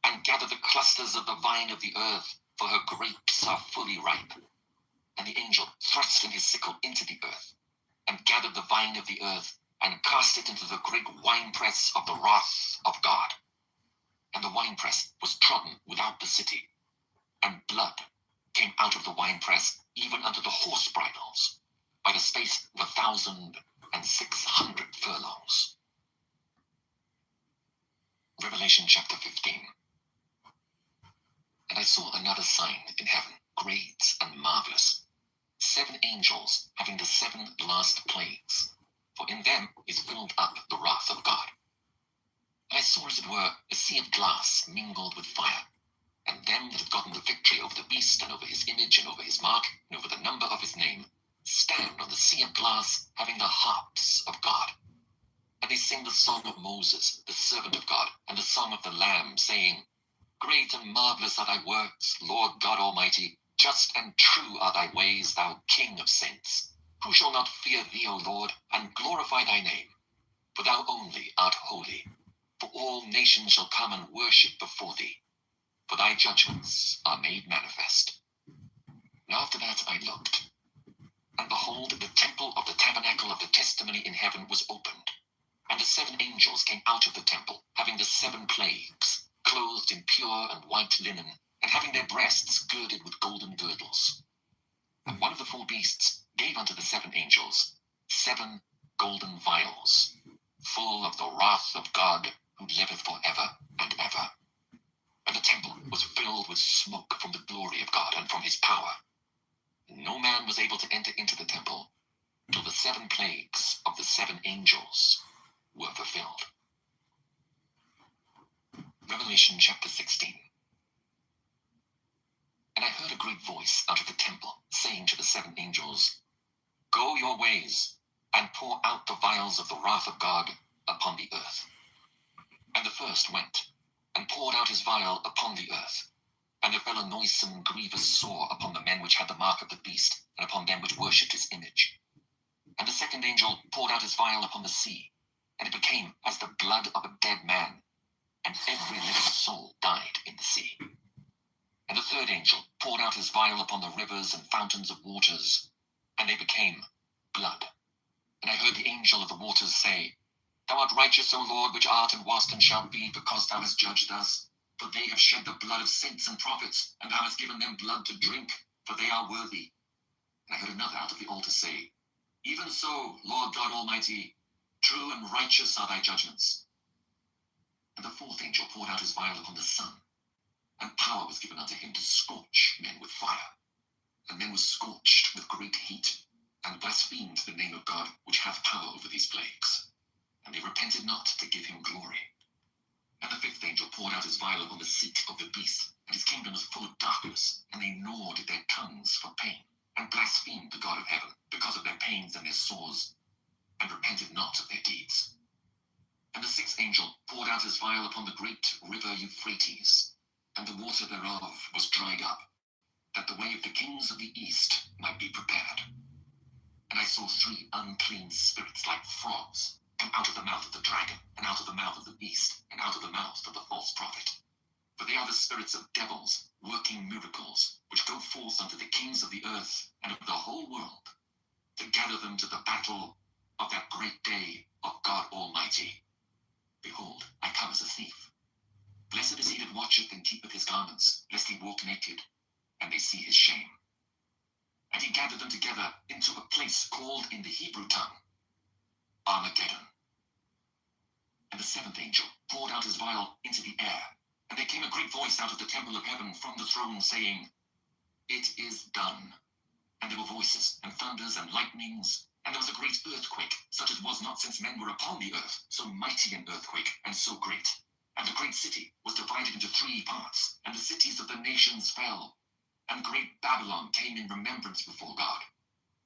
A: and gather the clusters of the vine of the earth, for her grapes are fully ripe. And the angel thrust in his sickle into the earth, and gathered the vine of the earth, and cast it into the great winepress of the wrath of God. And the winepress was trodden without the city, and blood came out of the winepress, even unto the horse bridles, by the space of 1,600 furlongs. Revelation chapter 15. And I saw another sign in heaven, great and marvelous, 7 angels having the 7 last plagues, for in them is filled up the wrath of God. And I saw, as it were, a sea of glass mingled with fire, and them that had gotten the victory over the beast, and over his image, and over his mark, and over the number of his name, stand on the sea of glass, having the harps of God. And they sing the song of Moses, the servant of God, and the song of the Lamb, saying, Great and marvelous are thy works, Lord God Almighty. Just and true are thy ways, thou King of saints. Who shall not fear thee, O Lord, and glorify thy name? For thou only art holy. For all nations shall come and worship before thee. For thy judgments are made manifest. And after that I looked, and behold, the temple of the tabernacle of the testimony in heaven was opened. And the 7 angels came out of the temple, having the 7 plagues, clothed in pure and white linen, and having their breasts girded with golden girdles. And one of the 4 beasts gave unto the 7 angels 7 golden vials, full of the wrath of God, who liveth for ever and ever. And the temple was filled with smoke from the glory of God and from his power. And no man was able to enter into the temple till the 7 plagues of the 7 angels were fulfilled. Revelation chapter 16. And I heard a great voice out of the temple, saying to the 7 angels, Go your ways, and pour out the vials of the wrath of God upon the earth. And the first went, and poured out his vial upon the earth. And there fell a noisome, grievous sore upon the men which had the mark of the beast, and upon them which worshipped his image. And the second angel poured out his vial upon the sea, and it became as the blood of a dead man, and every living soul died in the sea. And the third angel poured out his vial upon the rivers and fountains of waters, and they became blood. And I heard the angel of the waters say, Thou art righteous, O Lord, which art and wast and shalt be, because thou hast judged us. For they have shed the blood of saints and prophets, and thou hast given them blood to drink, for they are worthy. And I heard another out of the altar say, Even so, Lord God Almighty, true and righteous are thy judgments. And the fourth angel poured out his vial upon the sun, and power was given unto him to scorch men with fire. And men were scorched with great heat, and blasphemed the name of God, which hath power over these plagues. And they repented not to give him glory. And the fifth angel poured out his vial upon the seat of the beast, and his kingdom was full of darkness, and they gnawed their tongues for pain, and blasphemed the God of heaven, because of their pains and their sores, and repented not of their deeds. And the sixth angel poured out his vial upon the great river Euphrates, and the water thereof was dried up, that the way of the kings of the east might be prepared. And I saw 3 unclean spirits like frogs come out of the mouth of the dragon, and out of the mouth of the beast, and out of the mouth of the false prophet. For they are the spirits of devils, working miracles, which go forth unto the kings of the earth and of the whole world, to gather them to the battle of that great day of God Almighty. Behold, I come as a thief. Blessed is he that watcheth and keepeth his garments, lest he walk naked, and they see his shame. And he gathered them together into a place called in the Hebrew tongue Armageddon. And the 7th angel poured out his vial into the air, and there came a great voice out of the temple of heaven from the throne, saying, It is done. And there were voices, and thunders, and lightnings, and there was a great earthquake, such as was not since men were upon the earth, so mighty an earthquake, and so great. And the great city was divided into 3 parts, and the cities of the nations fell. And great Babylon came in remembrance before God,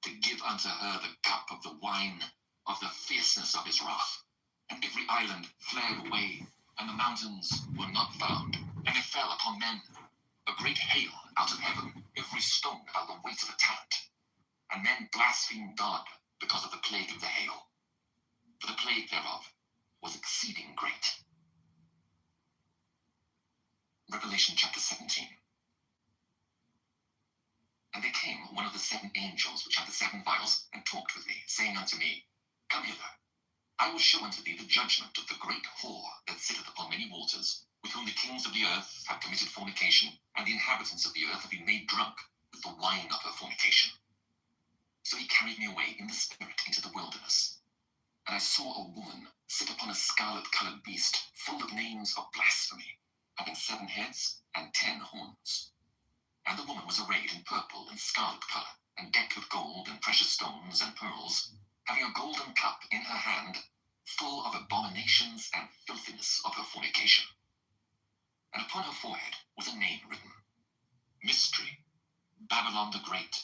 A: to give unto her the cup of the wine of the fierceness of his wrath. And every island fled away, and the mountains were not found. And there fell upon men a great hail out of heaven, every stone about the weight of a talent. And men blasphemed God because of the plague of the hail. For the plague thereof was exceeding great. Revelation chapter 17. And there came one of the 7 angels which had the 7 vials, and talked with me, saying unto me, Come hither, I will show unto thee the judgment of the great whore that sitteth upon many waters, with whom the kings of the earth have committed fornication, and the inhabitants of the earth have been made drunk with the wine of her fornication. So he carried me away in the spirit into the wilderness. And I saw a woman sit upon a scarlet-coloured beast, full of names of blasphemy, having 7 heads and 10 horns. And the woman was arrayed in purple and scarlet colour, and decked with gold and precious stones and pearls, having a golden cup in her hand, full of abominations and filthiness of her fornication. And upon her forehead was a name written, Mystery, Babylon the Great,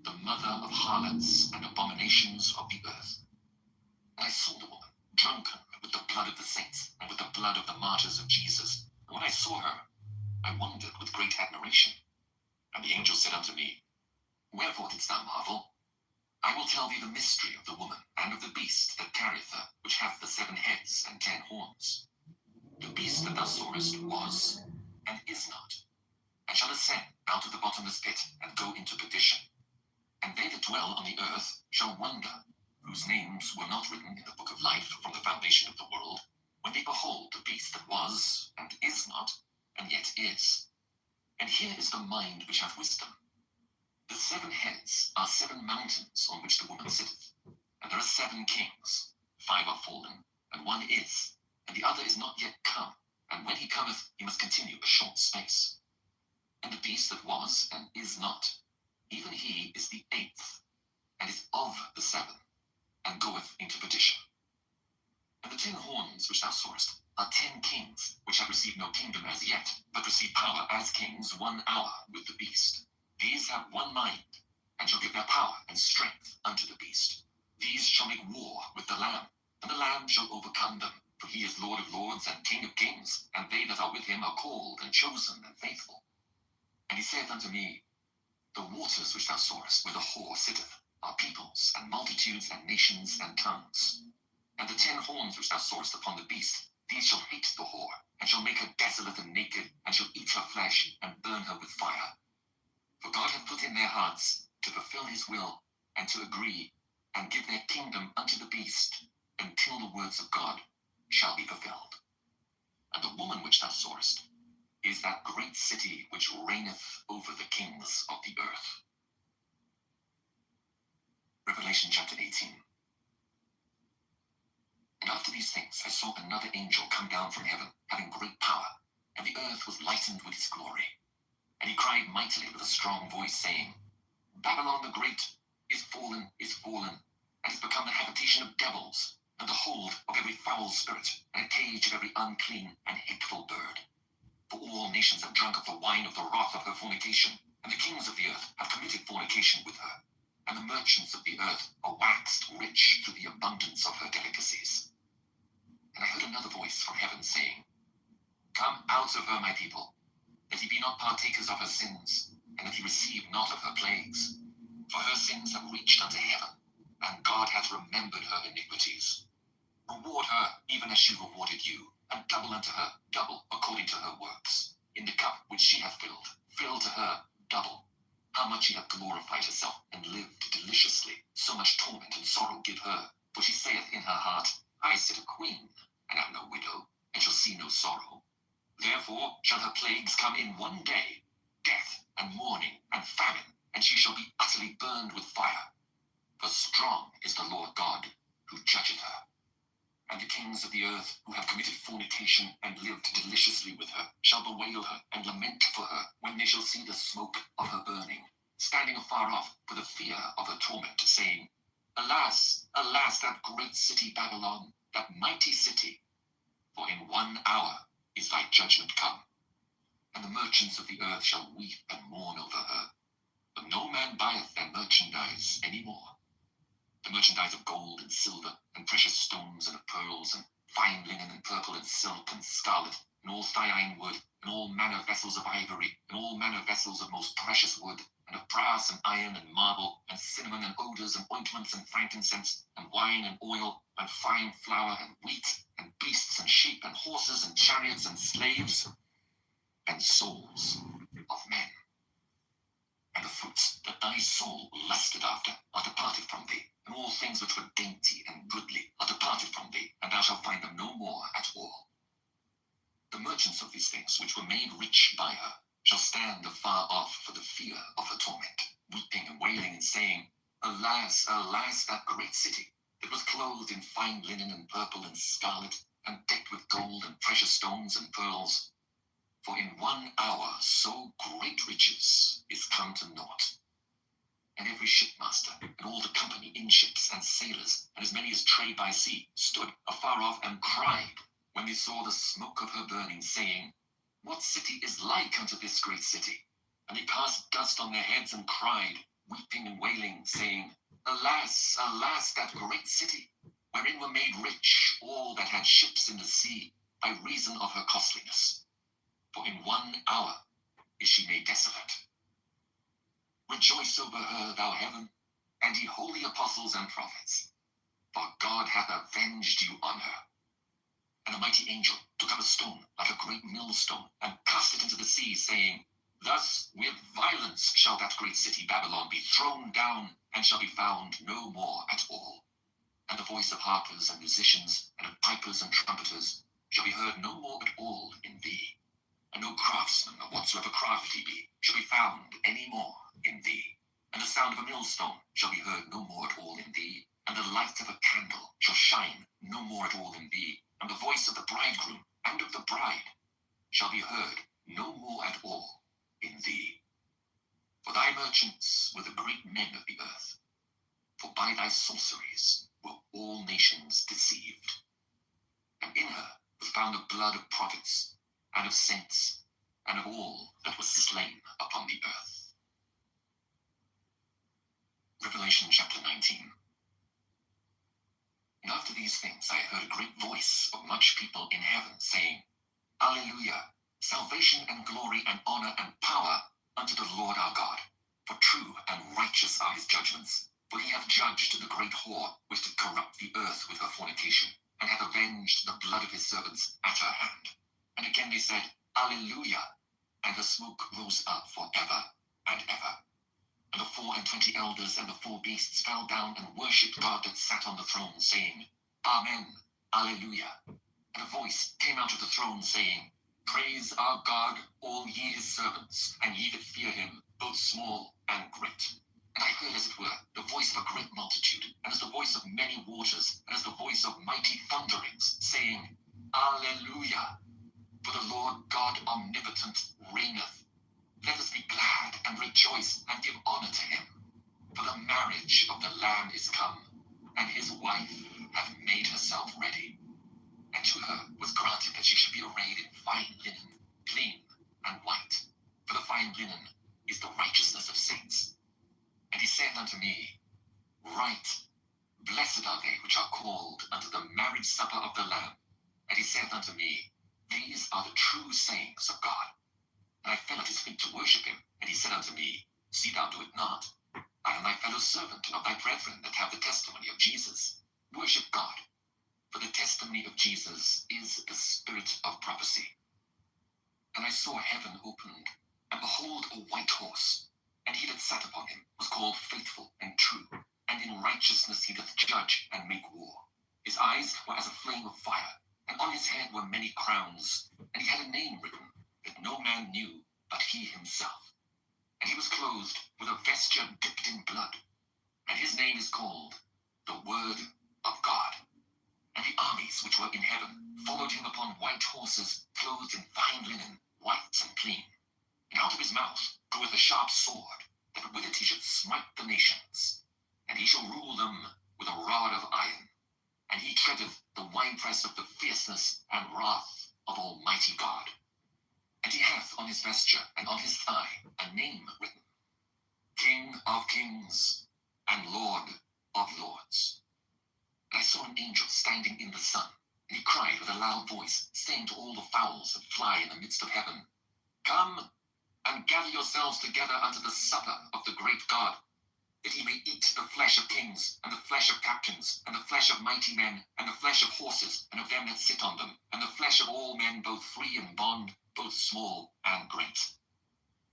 A: the mother of harlots and abominations of the earth. And I saw the woman drunken with the blood of the saints, and with the blood of the martyrs of Jesus. And when I saw her, I wondered with great admiration. And the angel said unto me, Wherefore didst thou marvel? I will tell thee the mystery of the woman, and of the beast that carrieth her, which hath the 7 heads and 10 horns. The beast that thou sawest was, and is not, and shall ascend out of the bottomless pit, and go into perdition. And they that dwell on the earth shall wonder, whose names were not written in the book of life from the foundation of the world, when they behold the beast that was, and is not, and yet is. And here is the mind which hath wisdom. The 7 heads are 7 mountains on which the woman sitteth, and there are 7 kings. 5 are fallen, and 1 is, and the other is not yet come, and when he cometh, he must continue a short space. And the beast that was, and is not, even he is the 8th, and is of the 7, and goeth into perdition. And the 10 horns which thou sawest are 10 kings, which have received no kingdom as yet, but receive power as kings 1 hour with the beast. These have 1 mind, and shall give their power and strength unto the beast. These shall make war with the Lamb, and the Lamb shall overcome them. For he is Lord of lords and King of kings, and they that are with him are called and chosen and faithful. And he saith unto me, The waters which thou sawest, where the whore sitteth, are peoples, and multitudes, and nations, and tongues. And the 10 horns which thou sawest upon the beast, these shall hate the whore, and shall make her desolate and naked, and shall eat her flesh, and burn her with fire. For God hath put in their hearts to fulfill his will, and to agree, and give their kingdom unto the beast, until the words of God shall be fulfilled. And the woman which thou sawest is that great city which reigneth over the kings of the earth. Revelation chapter 18. And after these things I saw another angel come down from heaven, having great power, and the earth was lightened with his glory. And he cried mightily with a strong voice, saying, Babylon the Great is fallen, and is become the habitation of devils, and the hold of every foul spirit, and a cage of every unclean and hateful bird. For all nations have drunk of the wine of the wrath of her fornication, and the kings of the earth have committed fornication with her, and the merchants of the earth are waxed rich through the abundance of her delicacies. And I heard another voice from heaven saying, Come out of her, my people, that ye be not partakers of her sins, and that ye receive not of her plagues. For her sins have reached unto heaven, and God hath remembered her iniquities. Reward her even as she rewarded you, and double unto her, double according to her works. In the cup which she hath filled, fill to her double. How much she hath glorified herself, and lived deliciously, so much torment and sorrow give her. For she saith in her heart, I sit a queen, and am no widow, and shall see no sorrow. Therefore shall her plagues come in one day, death, and mourning, and famine, and she shall be utterly burned with fire. For strong is the Lord God, who judgeth her. And the kings of the earth, who have committed fornication, and lived deliciously with her, shall bewail her, and lament for her, when they shall see the smoke of her burning, standing afar off for the fear of her torment, saying, Alas, alas, that great city Babylon, that mighty city! For in 1 hour is thy judgment come. And the merchants of the earth shall weep and mourn over her. But no man buyeth their merchandise any more. The merchandise of gold and silver, and precious stones, and of pearls, and fine linen, and purple, and silk, and scarlet, and all thine wood, and all manner vessels of ivory, and all manner vessels of most precious wood, and of brass, and iron, and marble, and cinnamon, and odors, and ointments, and frankincense, and wine, and oil, and fine flour, and wheat, and beasts, and sheep, and horses, and chariots, and slaves, and souls of men. And the fruits that thy soul lusted after are departed from thee, and all things which were dainty and goodly are departed from thee, and thou shalt find them no more at all. The merchants of these things, which were made rich by her, shall stand afar off for the fear of her torment, weeping and wailing, and saying, Alas, alas, that great city, that was clothed in fine linen, and purple, and scarlet, and decked with gold, and precious stones, and pearls. For in 1 hour so great riches is come to naught. And every shipmaster, and all the company in ships, and sailors, and as many as trade by sea, stood afar off, and cried, when they saw the smoke of her burning, saying, What city is like unto this great city? And they cast dust on their heads, and cried, weeping and wailing, saying, Alas, alas, that great city, wherein were made rich all that had ships in the sea, by reason of her costliness. For in 1 hour is she made desolate. Rejoice over her, thou heaven, and ye holy apostles and prophets, for God hath avenged you on her. And a mighty angel took up a stone like a great millstone, and cast it into the sea, saying, Thus with violence shall that great city Babylon be thrown down, and shall be found no more at all. And the voice of harpers and musicians, and of pipers and trumpeters, shall be heard no more at all in thee. And no craftsman, or whatsoever craft he be, shall be found any more in thee. And the sound of a millstone shall be heard no more at all in thee. And the light of a candle shall shine no more at all in thee. And the voice of the bridegroom and of the bride shall be heard no more at all in thee. For thy merchants were the great men of the earth. For by thy sorceries were all nations deceived. And in her was found the blood of prophets, and of saints, and of all that was slain upon the earth. Revelation chapter 19. And after these things I heard a great voice of much people in heaven, saying, Alleluia! Salvation and glory and honor and power unto the Lord our God. For true and righteous are his judgments. For he hath judged the great whore, which did corrupt the earth with her fornication, and hath avenged the blood of his servants at her hand. And again they said, Alleluia! And the smoke rose up for ever and ever. And the 24 elders and the 4 beasts fell down and worshipped God that sat on the throne, saying, Amen, Alleluia. And a voice came out of the throne, saying, Praise our God, all ye his servants, and ye that fear him, both small and great. And I heard, as it were, the voice of a great multitude, and as the voice of many waters, and as the voice of mighty thunderings, saying, Alleluia! For the Lord God omnipotent reigneth. Let us be glad and rejoice and give honor to him. For the marriage of the Lamb is come, and his wife hath made herself ready. And to her was granted that she should be arrayed in fine linen, clean and white. For the fine linen is the righteousness of saints. And he saith unto me, Write, Blessed are they which are called unto the marriage supper of the Lamb. And he saith unto me, These are the true sayings of God. And I fell at his feet to worship him. And he said unto me, See thou do it not. I am thy fellow servant and of thy brethren that have the testimony of Jesus. Worship God, for the testimony of Jesus is the spirit of prophecy. And I saw heaven opened, and behold, a white horse, and he that sat upon him was called Faithful and True, and in righteousness he doth judge and make war. His eyes were as a flame of fire, and on his head were many crowns, and he had a name written that no man knew but he himself. And he was clothed with a vesture dipped in blood, and his name is called the Word of God. And the armies which were in heaven followed him upon white horses, clothed in fine linen, white and clean. And out of his mouth goeth a sharp sword, that with it he should smite the nations. And he shall rule them with a rod of iron. And he treadeth the winepress of the fierceness and wrath of Almighty God. And he hath on his vesture and on his thigh a name written, King of Kings and Lord of Lords. And I saw an angel standing in the sun, and he cried with a loud voice, saying to all the fowls that fly in the midst of heaven, Come and gather yourselves together unto the supper of the great God, that he may eat the flesh of kings, and the flesh of captains, and the flesh of mighty men, and the flesh of horses, and of them that sit on them, and the flesh of all men, both free and bond, both small and great.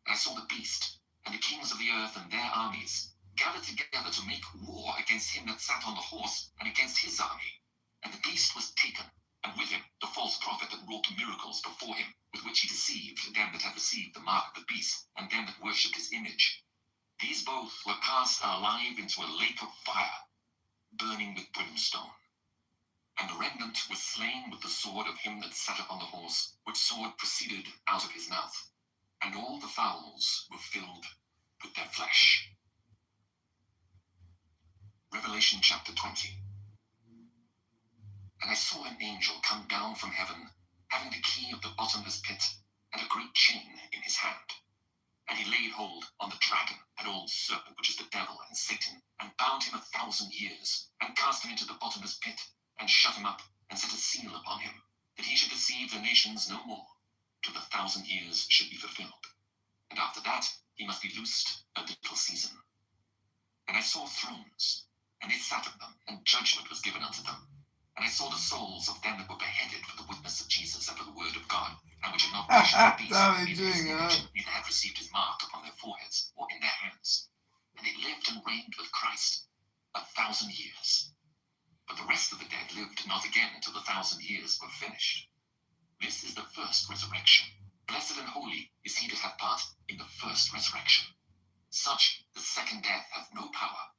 A: And I saw the beast, and the kings of the earth and their armies, gathered together to make war against him that sat on the horse, and against his army. And the beast was taken, and with him the false prophet that wrought miracles before him, with which he deceived them that had received the mark of the beast, and them that worshipped his image. These both were cast alive into a lake of fire, burning with brimstone. And the remnant was slain with the sword of him that sat upon the horse, which sword proceeded out of his mouth. And all the fowls were filled with their flesh. Revelation chapter 20. And I saw an angel come down from heaven, having the key of the bottomless pit, and a great chain in his hand. And he laid hold on the dragon, that old serpent which is the devil and Satan, and bound him 1,000 years, and cast him into the bottomless pit, and shut him up, and set a seal upon him, that he should deceive the nations no more, till the 1,000 years should be fulfilled. And after that he must be loosed a little season. And I saw thrones, and they sat on them, and judgment was given unto them. And I saw the souls of them that were beheaded for the witness of Jesus and for the word of God, and which had not worshipped the beast, neither his image, neither had received his mark upon their foreheads or in their hands. And they lived and reigned with Christ 1,000 years. But the rest of the dead lived not again until the 1,000 years were finished. This is the first resurrection. Blessed and holy is he that hath part in the first resurrection. Such the second death hath no power,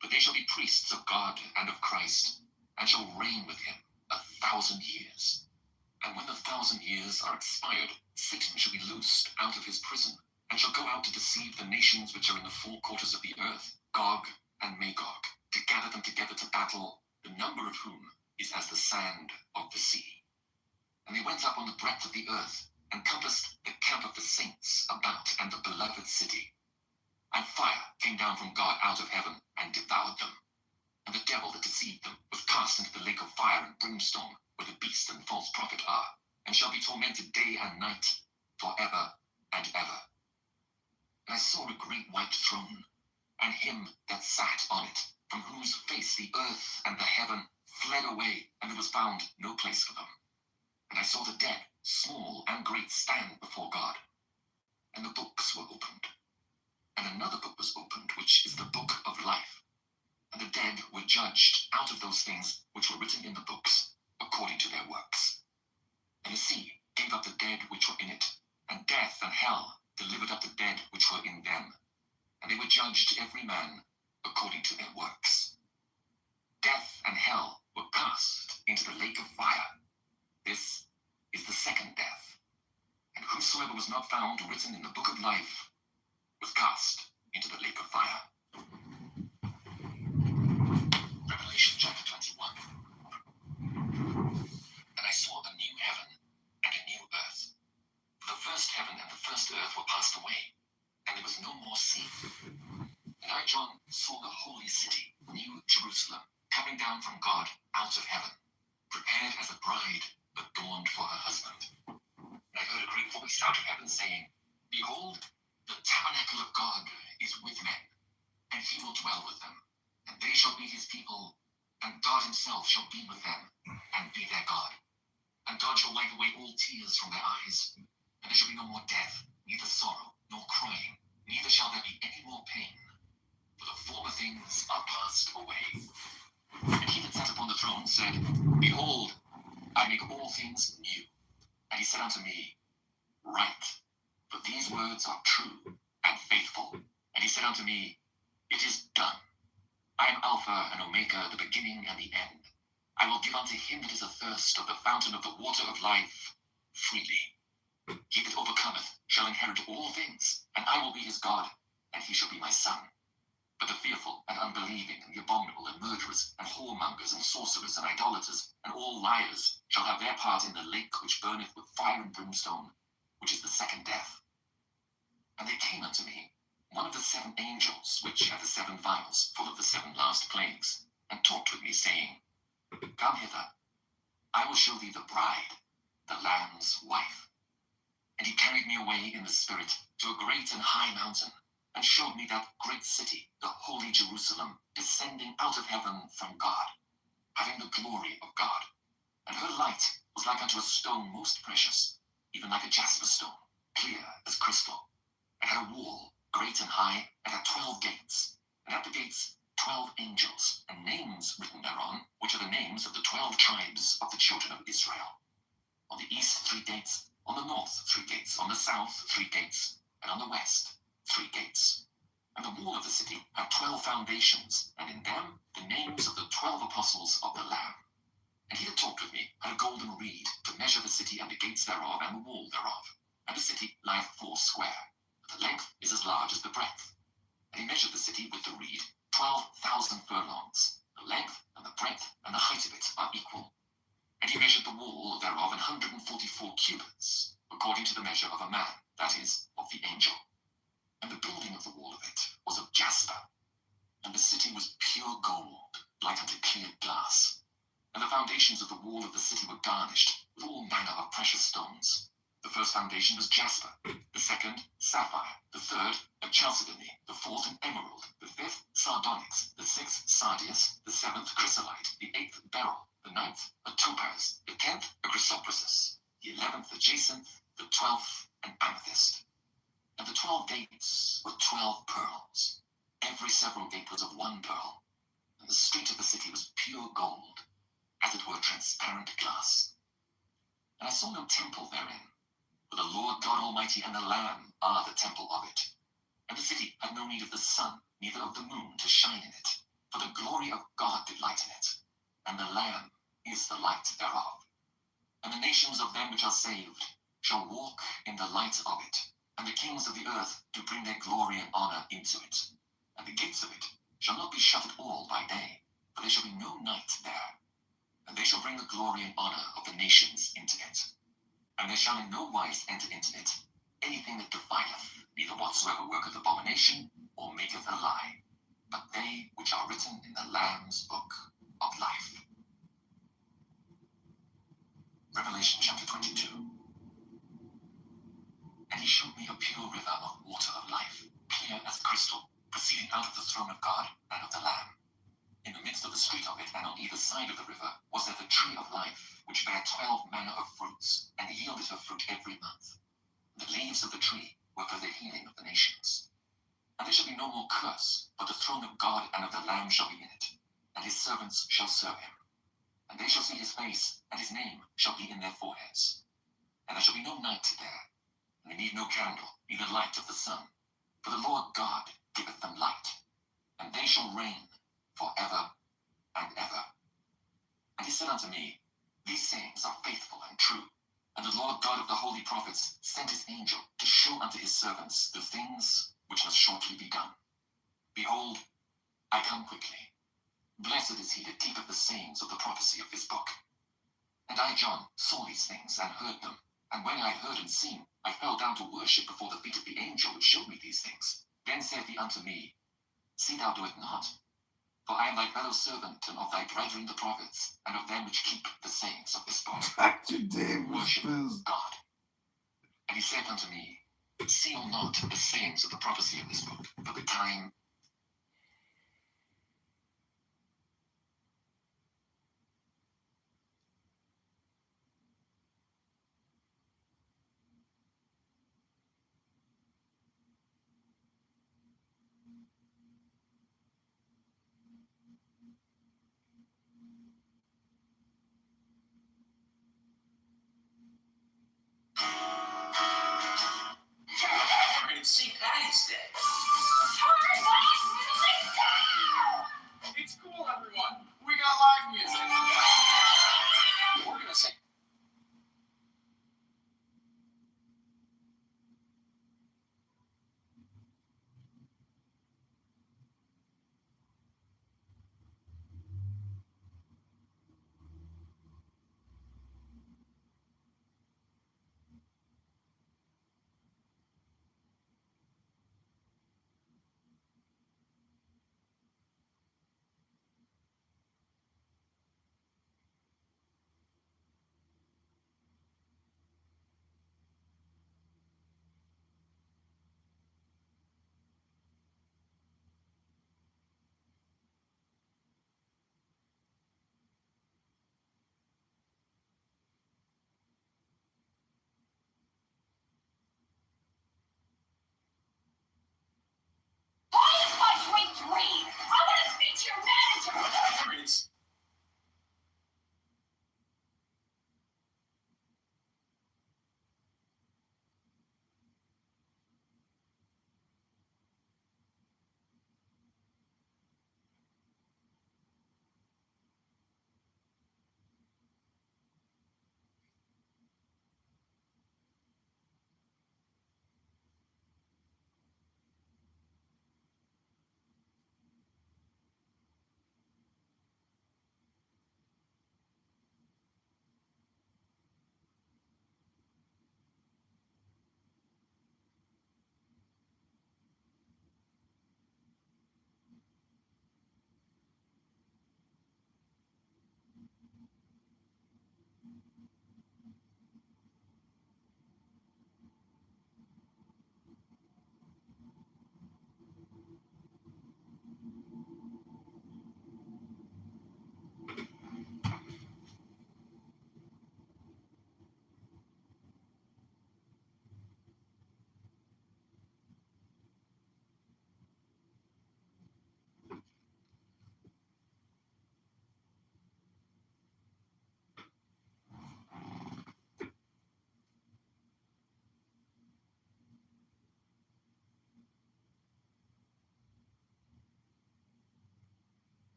A: but they shall be priests of God and of Christ, and shall reign with him 1,000 years. And when the 1,000 years are expired, Satan shall be loosed out of his prison, and shall go out to deceive the nations which are in the four quarters of the earth, Gog and Magog, to gather them together to battle, the number of whom is as the sand of the sea. And they went up on the breadth of the earth, and compassed the camp of the saints about, and the beloved city. And fire came down from God out of heaven, and devoured them. And the devil that deceived them was cast into the lake of fire and brimstone, where the beast and false prophet are, and shall be tormented day and night, forever and ever. And I saw a great white throne, and him that sat on it, from whose face the earth and the heaven fled away, and there was found no place for them. And I saw the dead, small and great, stand before God. And the books were opened. And another book was opened, which is the book of life. And the dead were judged out of those things which were written in the books, according to their works. And the sea gave up the dead which were in it, and death and hell delivered up the dead which were in them. And they were judged every man according to their works. Death and hell were cast into the lake of fire. This is the second death. And whosoever was not found written in the book of life was cast into the lake of fire. Revelation chapter 21. And I saw a new heaven and a new earth. For the first heaven and the first earth were passed away, and there was no more sea. And I, John, saw the holy city, New Jerusalem, coming down from God out of heaven, prepared as a bride adorned for her husband. And I heard a great voice out of heaven saying, Behold, the tabernacle of God is with men, and he will dwell with them, and they shall be his people, and God himself shall be with them, and be their God. And God shall wipe away all tears from their eyes, and there shall be no more death, neither sorrow, nor crying, neither shall there be any more pain, for the former things are passed away. And he that sat upon the throne said, Behold, I make all things new. And he said unto me, Write, for these words are true and faithful. And he said unto me, It is done. I am Alpha and Omega, the beginning and the end. I will give unto him that is athirst of the fountain of the water of life freely. He that overcometh shall inherit all things, and I will be his God, and he shall be my son. But the fearful and unbelieving and the abominable and murderers and whoremongers and sorcerers and idolaters and all liars shall have their part in the lake which burneth with fire and brimstone, which is the second death. And there came unto me one of the 7 angels, which had the 7 vials full of the 7 last plagues, and talked with me, saying, Come hither, I will show thee the bride, the Lamb's wife. And he carried me away in the spirit to a great and high mountain, and showed me that great city, the holy Jerusalem, descending out of heaven from God, having the glory of God. And her light was like unto a stone most precious, even like a jasper stone, clear as crystal, and had a wall great and high, and had 12 gates, and at the gates 12 angels, and names written thereon, which are the names of the 12 tribes of the children of Israel. On the east 3 gates, on the north 3 gates, on the south 3 gates, and on the west 3 gates. And the wall of the city had 12 foundations, and in them the names of the 12 apostles of the Lamb. And he that talked with me had a golden reed to measure the city and the gates thereof and the wall thereof. And the city lieth 4 square, but the length is as large as the breadth. And he measured the city with the reed 12,000 furlongs. The length and the breadth and the height of it are equal. And he measured the wall thereof 144 cubits, according to the measure of a man, that is, of the angel. And the building of the wall of it was of jasper, and the city was pure gold, like unto clear glass. And the foundations of the wall of the city were garnished with all manner of precious stones. The first foundation was jasper, the second sapphire, the third a chalcedony, the fourth an emerald, the fifth sardonyx, the sixth sardius, the seventh chrysolite, the eighth beryl, the ninth a topaz, the 10th a chrysoprasus, the 11th a jacinth, the 12th an amethyst. And the 12 gates were 12 pearls. Every several gate was of 1 pearl. And the street of the city was pure gold, as it were transparent glass. And I saw no temple therein, for the Lord God Almighty and the Lamb are the temple of it. And the city had no need of the sun, neither of the moon to shine in it, for the glory of God did lighten it, and the Lamb is the light thereof. And the nations of them which are saved shall walk in the light of it, and the kings of the earth do bring their glory and honor into it. And the gates of it shall not be shut at all by day, for there shall be no night there. And they shall bring the glory and honor of the nations into it. And there shall in no wise enter into it anything that defileth, neither whatsoever worketh abomination, or maketh a lie, but they which are written in the Lamb's book of life. Revelation chapter 22. And he showed me a pure river of water of life, clear as crystal, proceeding out of the throne of God and of the Lamb. In the midst of the street of it, and on either side of the river, was there the tree of life, which bare 12 manner of fruits, and yielded her fruit every month. The leaves of the tree were for the healing of the nations. And there shall be no more curse, but the throne of God and of the Lamb shall be in it, and his servants shall serve him. And they shall see his face, and his name shall be in their foreheads. And there shall be no night there, and they need no candle, neither light of the sun, for the Lord God giveth them light, and they shall reign forever and ever. And he said unto me, These sayings are faithful and true. And the Lord God of the holy prophets sent his angel to show unto his servants the things which must shortly be done. Behold, I come quickly. Blessed is he that keepeth the sayings of the prophecy of this book. And I, John, saw these things and heard them. And when I had heard and seen, I fell down to worship before the feet of the angel which showed me these things. Then said he unto me, See thou do it not. For I am thy fellow servant, and of thy brethren the prophets, and of them which keep the sayings of this book.
B: Dr. Davis.
A: Worship God. And he said unto me, Seal not the sayings of the prophecy of this book, for the time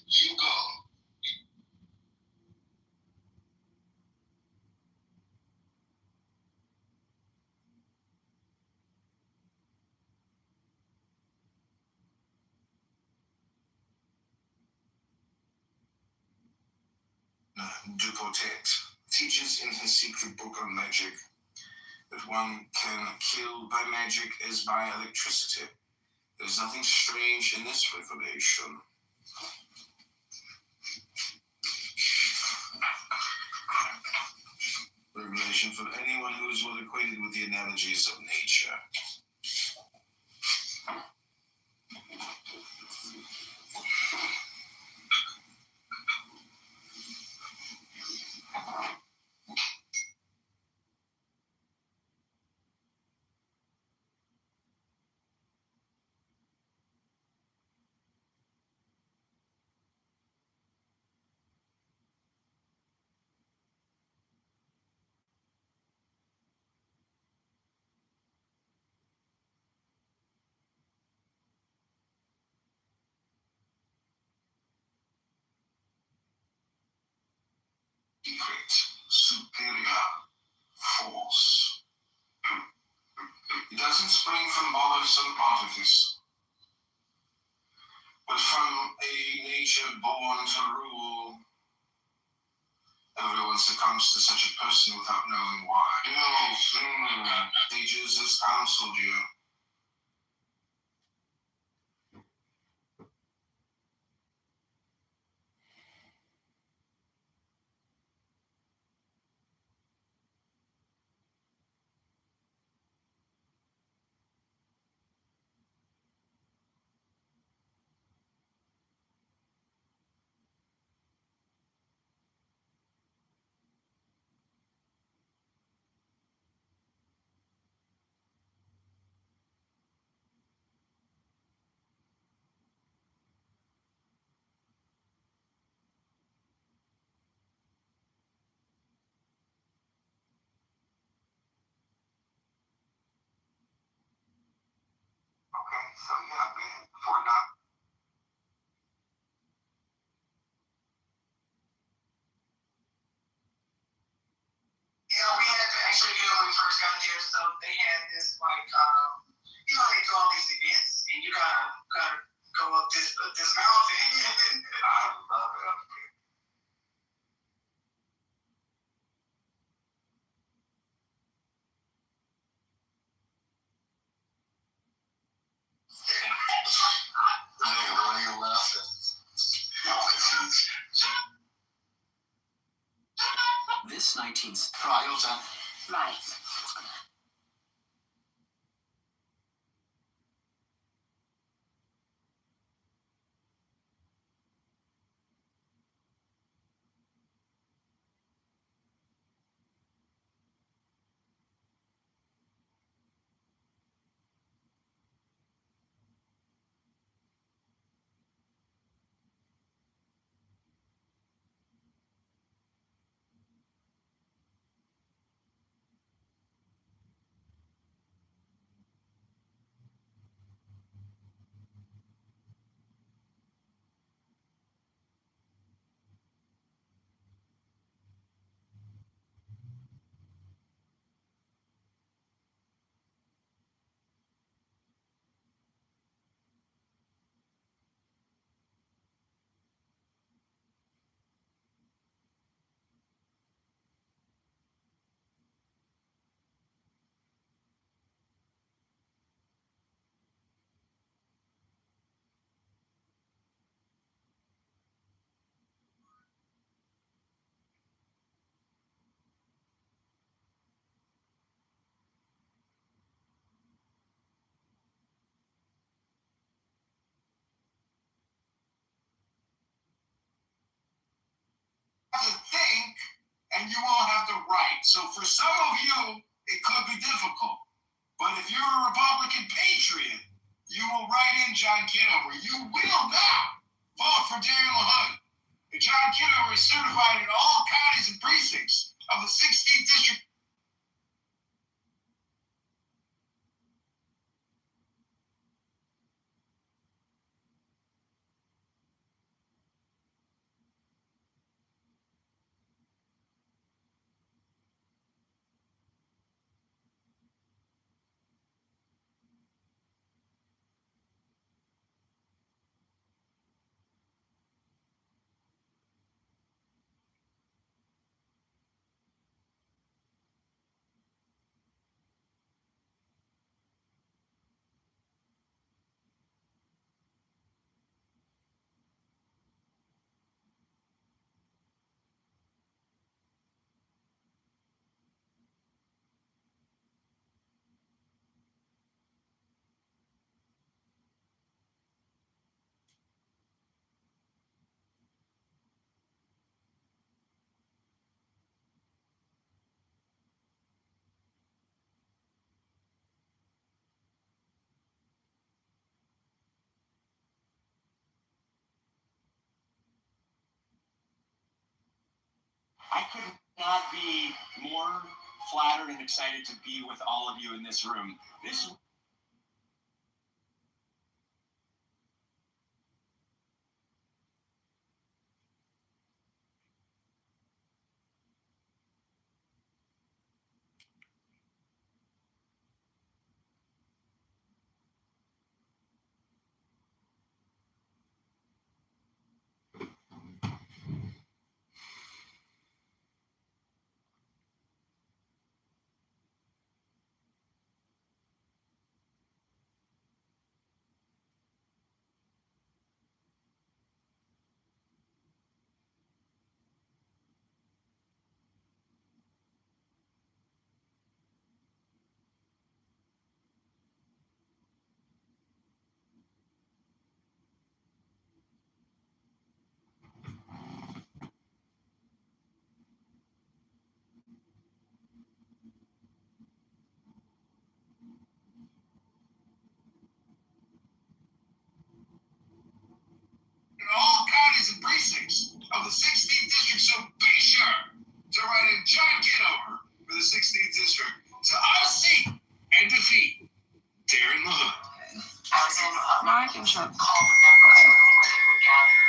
G: You go. Ducotet teaches in his secret book on magic that one can kill by magic as by electricity. There's nothing strange in this revelation. Revelation for anyone who is well acquainted with the analogies of nature. Secret, superior force. It doesn't spring from bothersome artifice, but from a nature born to rule. Everyone succumbs to such a person without knowing why. No, ages has counseled you. Okay, so yeah, man, for now. Yeah, we had to actually do it when we first got there. So they had this like, they do all these events, and you gotta go up this mountain. I love it. Why you laughing? This 19th Ryota.
C: Right.
G: To think, and you all have to write. So for some of you,
H: it could be difficult. But if you're a Republican patriot, you will write in John Kitover. You will now vote for Darren LaHood. And John Kitover is certified in all counties and precincts of the 16th district.
I: I could not be more flattered and excited to be with all of you in this room. This
H: in all counties and precincts of the 16th district, so be sure to write in John Kitover for the 16th district to unseat and defeat Darren LaHood.
G: I was in
E: Now I can shut.
G: call the members room where they would gather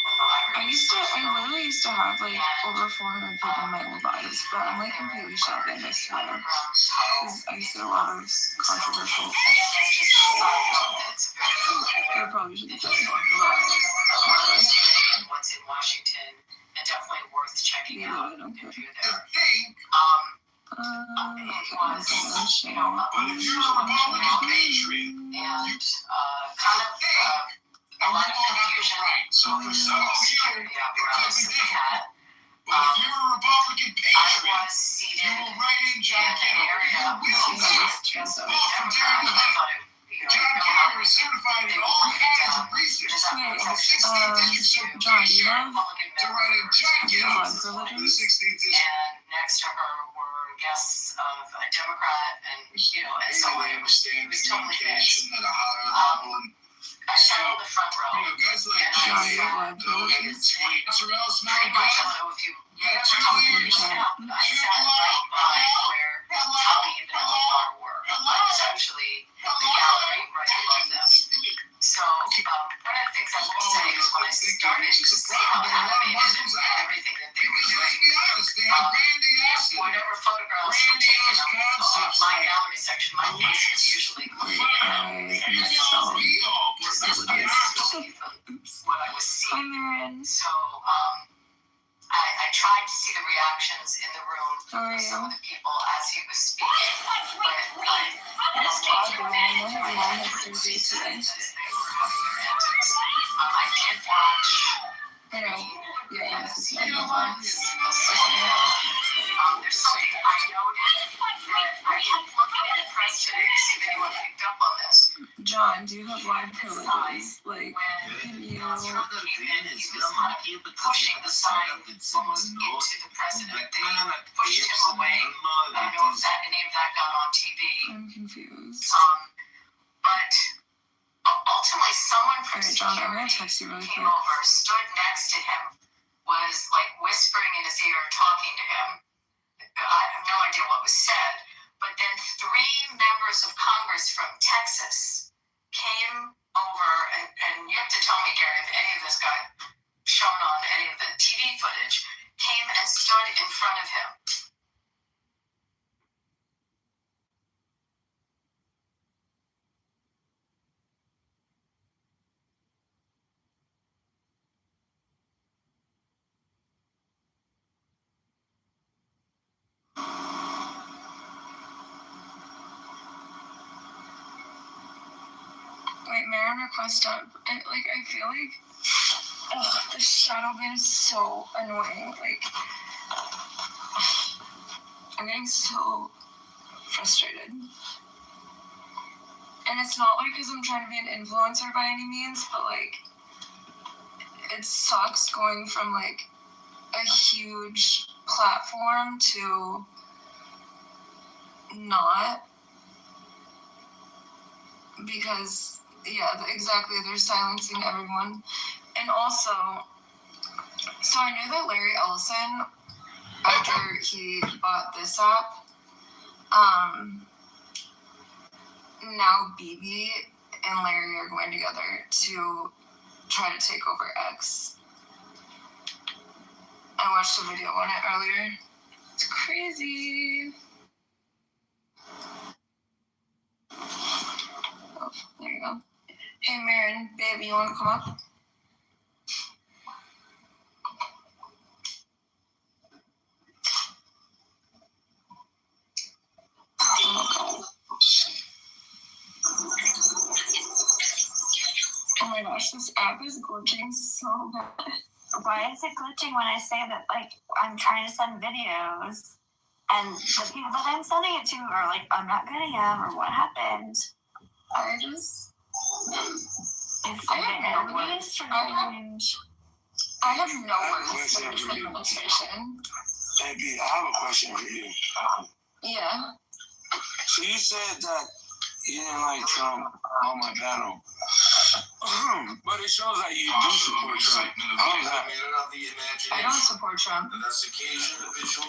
G: when the library
E: I literally used to have like over 400 people in my old lives, but I'm like completely shut in this year. Because I used to do a lot of controversial I probably shouldn't say.
G: what's in Washington, and definitely worth checking
E: Yeah,
G: out
E: I don't care.
G: if you're
H: To
G: there.
H: think,
G: It was,
E: Share.
H: but if you're a Republican patriot,
G: and kind of a
H: and
G: lot
H: we
G: of
H: all have to
G: confusion.
H: write. So for some of you,
G: Security
H: it could be
G: apparatus that we had.
H: difficult. But if you're a Republican
G: I
H: patriot,
G: was
H: you
G: seated
H: will write in John
G: in an
H: Kitover.
G: area
H: You will
E: See how
H: now
E: this turns out.
H: vote for Darren LaHood. John Kitover is certified in all counties and precincts of the 16th district, so
E: John,
H: be
E: do you
H: sure
E: have
H: to write in John Kitover
E: blood
H: for the
E: privileges?
H: 16th district.
G: And next to her were guests of a Democrat, and and so
H: Maybe they
G: on.
H: understand
G: It was totally
H: communication at a higher level. And
G: I sat on the front row.
H: guys like
E: John,
H: Jay,
E: you have blood
H: and
E: privileges?
H: Mozzarella smell
G: Pretty much, I
H: good.
G: don't know if you
H: Yeah,
G: ever
H: 2
G: talked to
H: years.
G: yourself. I sat right by where Tommy and Billy Barr were. I was actually the gallery right above them. So one of the things I will say is when I started to see how animated and everything that they were
H: Because let's
G: doing,
H: be honest, they have grandiose.
G: whatever photographs were taken of my gallery section, my piece is usually what I was
E: Hi,
G: seeing.
E: Marin.
G: So I tried to see the reactions in the room
E: How are
G: of some of
E: you?
G: the people as he was speaking, but
E: That's Todd doing. I know his mom had surgery today.
G: I did watch.
E: I know. Yeah, this is my
G: There's
E: mom.
G: something I noted that I had looked at the press today to see if anyone picked up on this.
E: John, do you have live privileges? Like, can you?
G: Pushing the sign almost into the president. They pushed him away. I don't know if that
E: text you really
J: came
E: quick.
J: over, stood next to him, was like whispering in his ear, talking to him. I have no idea what was said, but then 3 members of Congress from Texas came over, and you have to tell me, Gary, if any of this got shown on any of the TV footage, came and stood in front of him.
E: Wait, Marin request up. I feel like, the shadow ban is so annoying. Like, I'm getting so frustrated. And it's not like because I'm trying to be an influencer by any means, but like, it sucks going from like a huge platform to not, because yeah, exactly, they're silencing everyone. And also, so I knew that Larry Ellison, after he bought this app, now BB and Larry are going together to try to take over X. I watched a video on it earlier. It's crazy. Oh, there you go. Hey, Marin, baby, you want to come up? Oh my gosh, this app is glitching so bad.
K: Why is it glitching when I say that, like, I'm trying to send videos and the people that I'm sending it to are like, I'm not getting them, or what happened?
E: I just...
K: It's
E: I have no
K: really
E: words.
K: strange.
E: I have no words for this conversation.
H: Hey, B, I have a question for you.
E: Yeah.
H: So you said that you didn't like Trump on my panel. But it shows that you do support Trump. How is that?
E: I don't support Trump.
H: Investigation official.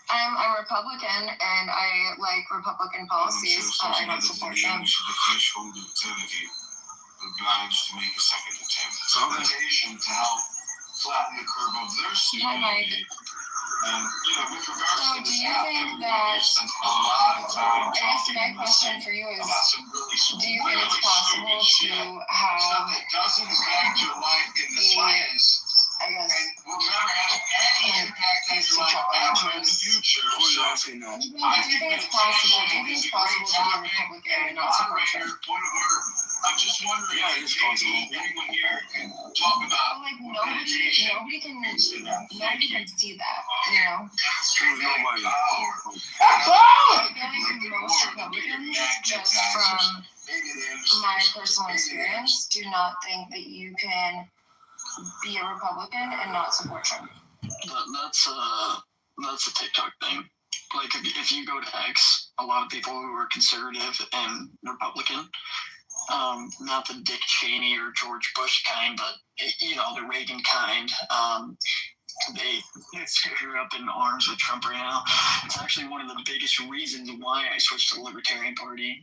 E: I'm a Republican and I like Republican policies, but I don't support Trump.
H: Threshold of eternity, obliged to make a second attempt. Invitation to help flatten the curve of their stupidity. And with regards
E: So
H: to
E: do
H: this
E: you
H: app,
E: think that,
H: spent a lot of time
E: I guess my
H: talking
E: question for you is,
H: about some
E: do you think it's possible to have,
H: stuff that doesn't affect your life in the slightest,
E: I guess,
H: and will never have any impact on your life ever in the future? Who's asking that?
E: do you think it's possible to be a Republican and not support Trump?
H: I'm just wondering if anyone here can talk about.
E: But like nobody can see that, you know?
H: Nobody.
E: I feel like most Republicans, just from my personal experience, do not think that you can be a Republican and not support Trump.
L: That's a TikTok thing. Like if you go to X, a lot of people who are conservative and Republican, not the Dick Cheney or George Bush kind, but the Reagan kind. They are up in arms with Trump right now. It's actually one of the biggest reasons why I switched to the Libertarian Party.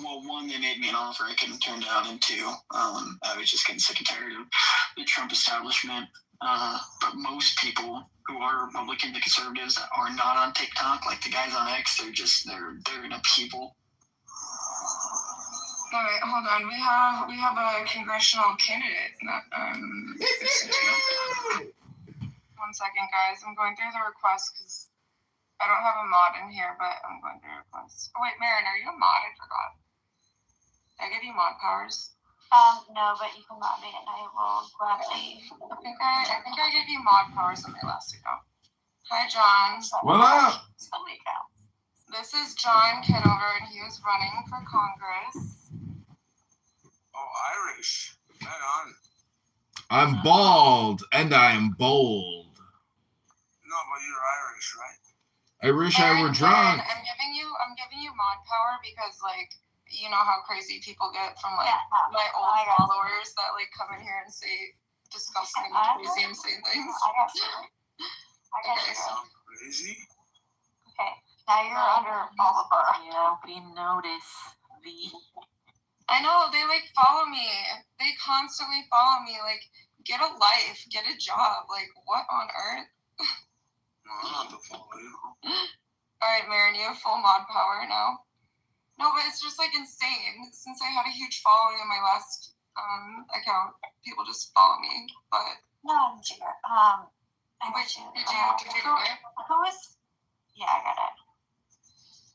L: Well, one, they made me an offer I couldn't turn down, and two, I was just getting sick and tired of the Trump establishment. But most people who are Republican to conservatives that are not on TikTok, like the guys on X, they're in upheaval.
E: All right, hold on. We have a congressional candidate. One second, guys. I'm going through the request because I don't have a mod in here, but I'm going through requests. Oh wait, Marin, are you a mod? I forgot. Did I give you mod powers?
K: No, but you can mod me and I will gladly.
E: I think I gave you mod powers on my last account. Hi, John.
B: What up?
K: Somebody counts.
E: This is John Kitover, and he was running for Congress.
H: Oh, Irish. Right on.
B: I'm bald and I am bold.
H: No, but you're Irish, right?
B: I wish I were drunk.
E: I'm giving you mod power because like you know how crazy people get from like my old followers that like come in here and say disgusting, crazy, insane things.
K: I got you.
E: Okay, so
H: Crazy.
K: Okay, now you're under all of our.
M: Yeah, we notice the.
E: I know they like follow me. They constantly follow me. Like, get a life, get a job. Like, what on earth?
H: No, I'm not the follow you.
E: All right, Marin, you have full mod power now. No, but it's just like insane. Since I had a huge following on my last account, people just follow me. But
K: No, I didn't do it. I got
E: wait,
K: you.
E: did you do it?
K: Who is? Yeah, I got it.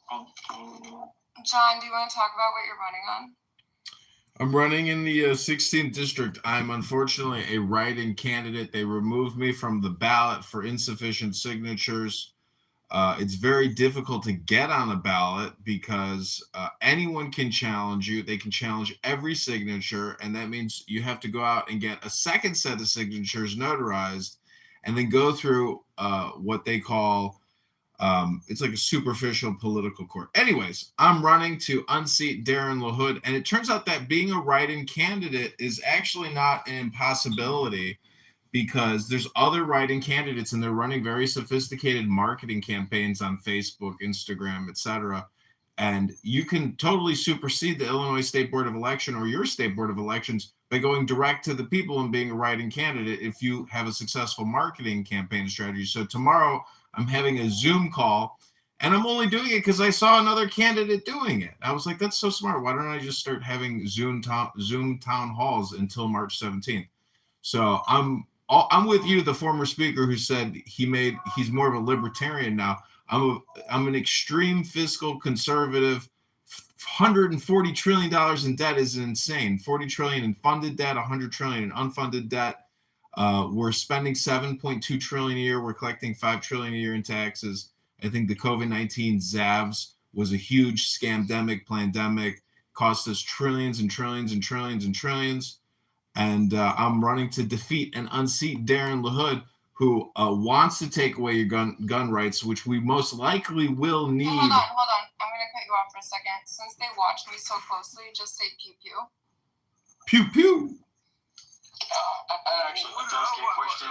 K: Thank you.
E: John, do you want to talk about what you're running on?
B: I'm running in the 16th district. I'm unfortunately a write-in candidate. They removed me from the ballot for insufficient signatures. It's very difficult to get on a ballot because anyone can challenge you. They can challenge every signature, and that means you have to go out and get a second set of signatures notarized and then go through what they call it's like a superficial political court. Anyways, I'm running to unseat Darren LaHood, and it turns out that being a write-in candidate is actually not an impossibility because there's other write-in candidates and they're running very sophisticated marketing campaigns on Facebook, Instagram, etc. And you can totally supersede the Illinois State Board of Election or your state board of elections by going direct to the people and being a write-in candidate if you have a successful marketing campaign strategy. So tomorrow I'm having a Zoom call, and I'm only doing it because I saw another candidate doing it. I was like, that's so smart. Why don't I just start having Zoom town halls until March 17th? So I'm with you, the former speaker who said he's more of a libertarian now. I'm an extreme fiscal conservative. $140 trillion in debt is insane. 40 trillion in funded debt, 100 trillion in unfunded debt. We're spending 7.2 trillion a year. We're collecting 5 trillion a year in taxes. I think the COVID-19 ZAVs was a huge scamdemic, pandemic, cost us trillions and trillions and trillions and trillions. And I'm running to defeat and unseat Darren LaHood, who wants to take away your gun rights, which we most likely will need.
E: Hold on. I'm going to cut you off for a second. Since they watch me so closely, just say pew pew.
B: Pew pew.
L: I actually want to ask you a question.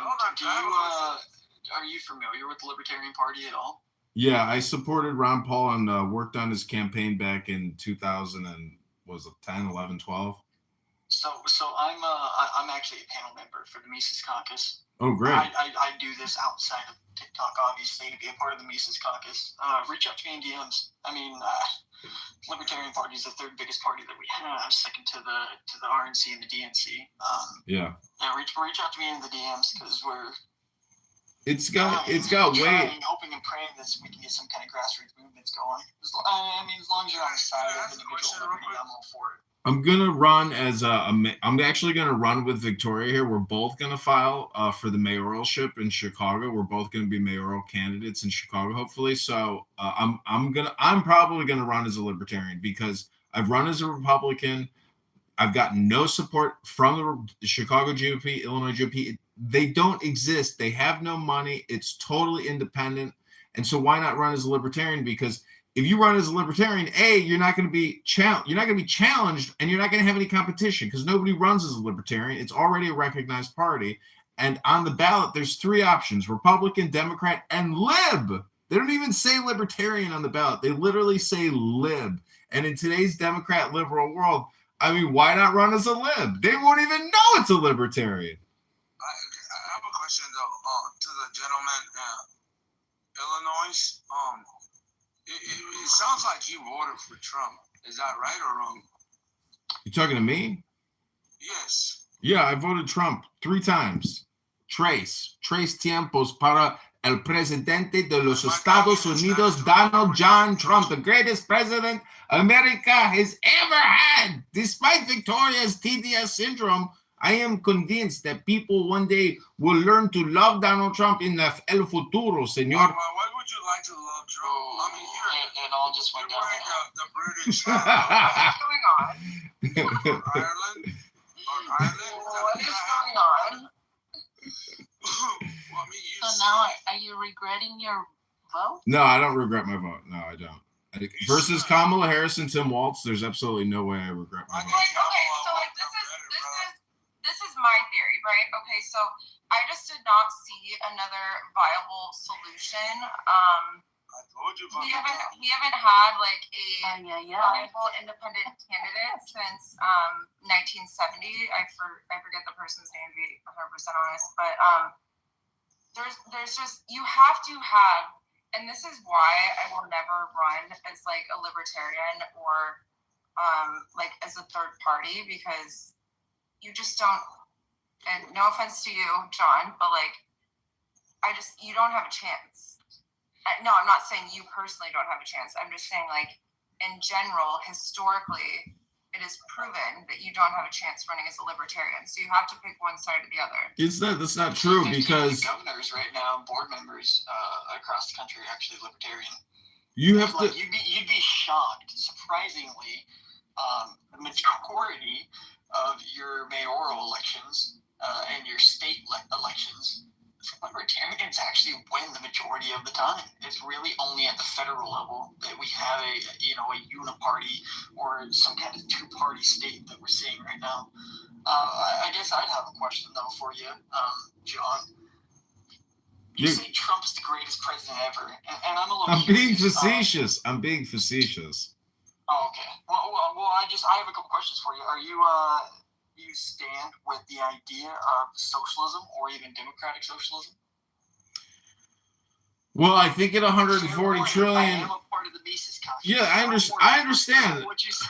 L: Are you familiar with the Libertarian Party at all?
B: Yeah, I supported Ron Paul and worked on his campaign back in 2000 and was it 10, 11, 12?
L: So I'm actually a panel member for the Mises Caucus.
B: Oh, great.
L: I do this outside of TikTok, obviously, to be a part of the Mises Caucus. Reach out to me in DMs. I mean, Libertarian Party is the third biggest party that we have, second to the RNC and the DNC.
B: Yeah.
L: Reach out to me in the DMs because we're.
B: It's got weight.
L: Hoping and praying that we can get some kind of grassroots movements going. I mean, as long as you're on the side of individual liberty, I'm all for it.
B: I'm gonna run I'm actually gonna run with Victoria here. We're both gonna file for the mayoralship in Chicago. We're both gonna be mayoral candidates in Chicago, hopefully. So I'm probably gonna run as a libertarian because I've run as a Republican. I've gotten no support from the Chicago GOP, Illinois GOP. They don't exist. They have no money. It's totally independent. And so why not run as a libertarian? Because if you run as a libertarian, you're not going to be challenged. You're not going to be challenged, and you're not going to have any competition because nobody runs as a libertarian. It's already a recognized party. And on the ballot, there's 3 options: Republican, Democrat, and Lib. They don't even say libertarian on the ballot. They literally say Lib. And in today's Democrat liberal world, I mean, why not run as a Lib? They won't even know it's a libertarian.
H: I have a question though to the gentleman, Illinois. It sounds like you voted for Trump. Is that right or wrong?
B: You talking to me?
H: Yes.
B: Yeah, I voted Trump 3 times. Tres tiempos para el presidente de los Estados Unidos, Donald John Trump, the greatest president America has ever had. Despite Victoria's TDS syndrome, I am convinced that people one day will learn to love Donald Trump in el futuro, señor.
H: Why would you like to love Trump? I mean,
L: it all just went down.
H: The British.
E: What's going on?
H: Ireland?
E: What is going on?
M: So now, are you regretting your vote?
B: No, I don't regret my vote. No, I don't. Versus Kamala Harris and Tim Walz, there's absolutely no way I regret my vote.
E: Okay, so like this is my theory, right? Okay, so I just did not see another viable solution.
H: I told you.
E: We haven't had like a viable independent candidate since 1970. I forget the person's name to be 100% honest, but there's just, you have to have, and this is why I will never run as like a libertarian or like as a third party, because you just don't, and no offense to you, John, but like you don't have a chance. No, I'm not saying you personally don't have a chance. I'm just saying, like, in general, historically, it is proven that you don't have a chance running as a libertarian. So you have to pick one side or the other.
B: That's not true, because
L: governors right now, board members across the country are actually libertarian.
B: You have to.
L: You'd be shocked. Surprisingly, the majority of your mayoral elections and your state elections, libertarians actually win the majority of the time. It's really only at the federal level that we have a uniparty or some kind of two-party state that we're seeing right now. I guess I'd have a question though for you, John. You say Trump is the greatest president ever, and I'm a little.
B: I'm being facetious. I'm being facetious.
L: Oh, okay. Well, I have a couple questions for you. Are you stand with the idea of socialism or even democratic socialism?
B: Well, I think at 140 trillion.
L: I am a part of the Mises Conscience.
B: Yeah, I understand.
L: What you say.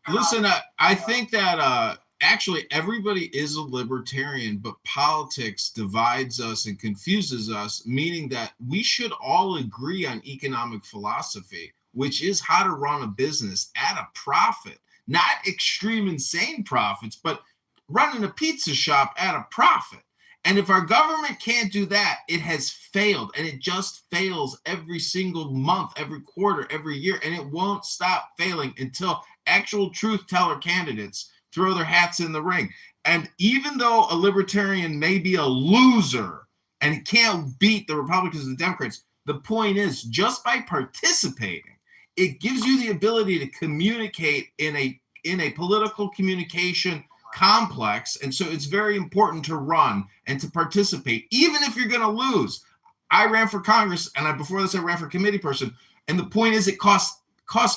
B: Listen, I think that actually everybody is a libertarian, but politics divides us and confuses us, meaning that we should all agree on economic philosophy, which is how to run a business at a profit. Not extreme insane profits, but running a pizza shop at a profit. And if our government can't do that, it has failed. And it just fails every single month, every quarter, every year. And it won't stop failing until actual truth teller candidates throw their hats in the ring. And even though a libertarian may be a loser and can't beat the Republicans and the Democrats, the point is, just by participating, it gives you the ability to communicate in a political communication complex. And so it's very important to run and to participate, even if you're going to lose. I ran for Congress, and before this I ran for committee person. And the point is, it cost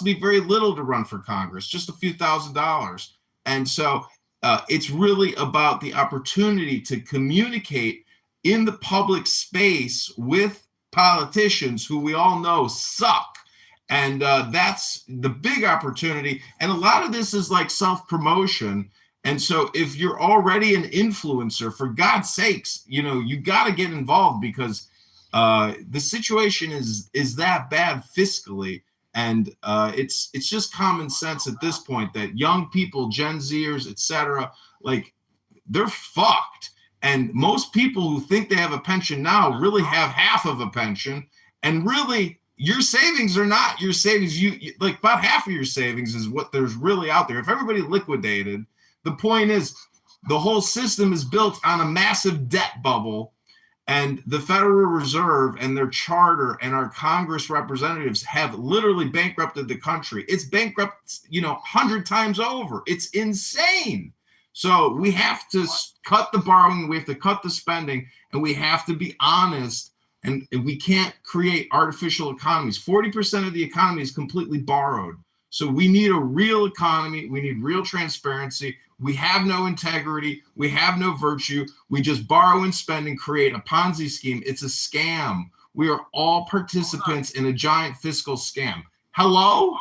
B: me very little to run for Congress, just a few $1,000s. And so it's really about the opportunity to communicate in the public space with politicians who we all know suck. And that's the big opportunity. And a lot of this is like self-promotion. And so if you're already an influencer, for God's sakes, you got to get involved, because the situation is that bad fiscally. And it's just common sense at this point that young people, Gen Zers, etc., like, they're fucked. And most people who think they have a pension now really have half of a pension. And really, your savings are not your savings. You like about half of your savings is what there's really out there. If everybody liquidated, the point is the whole system is built on a massive debt bubble, and the Federal Reserve and their charter and our Congress representatives have literally bankrupted the country. It's bankrupt, 100 times over. It's insane. So we have to cut the borrowing, we have to cut the spending, and we have to be honest. And we can't create artificial economies. 40% of the economy is completely borrowed. So we need a real economy. We need real transparency. We have no integrity. We have no virtue. We just borrow and spend and create a Ponzi scheme. It's a scam. We are all participants in a giant fiscal scam. Hello?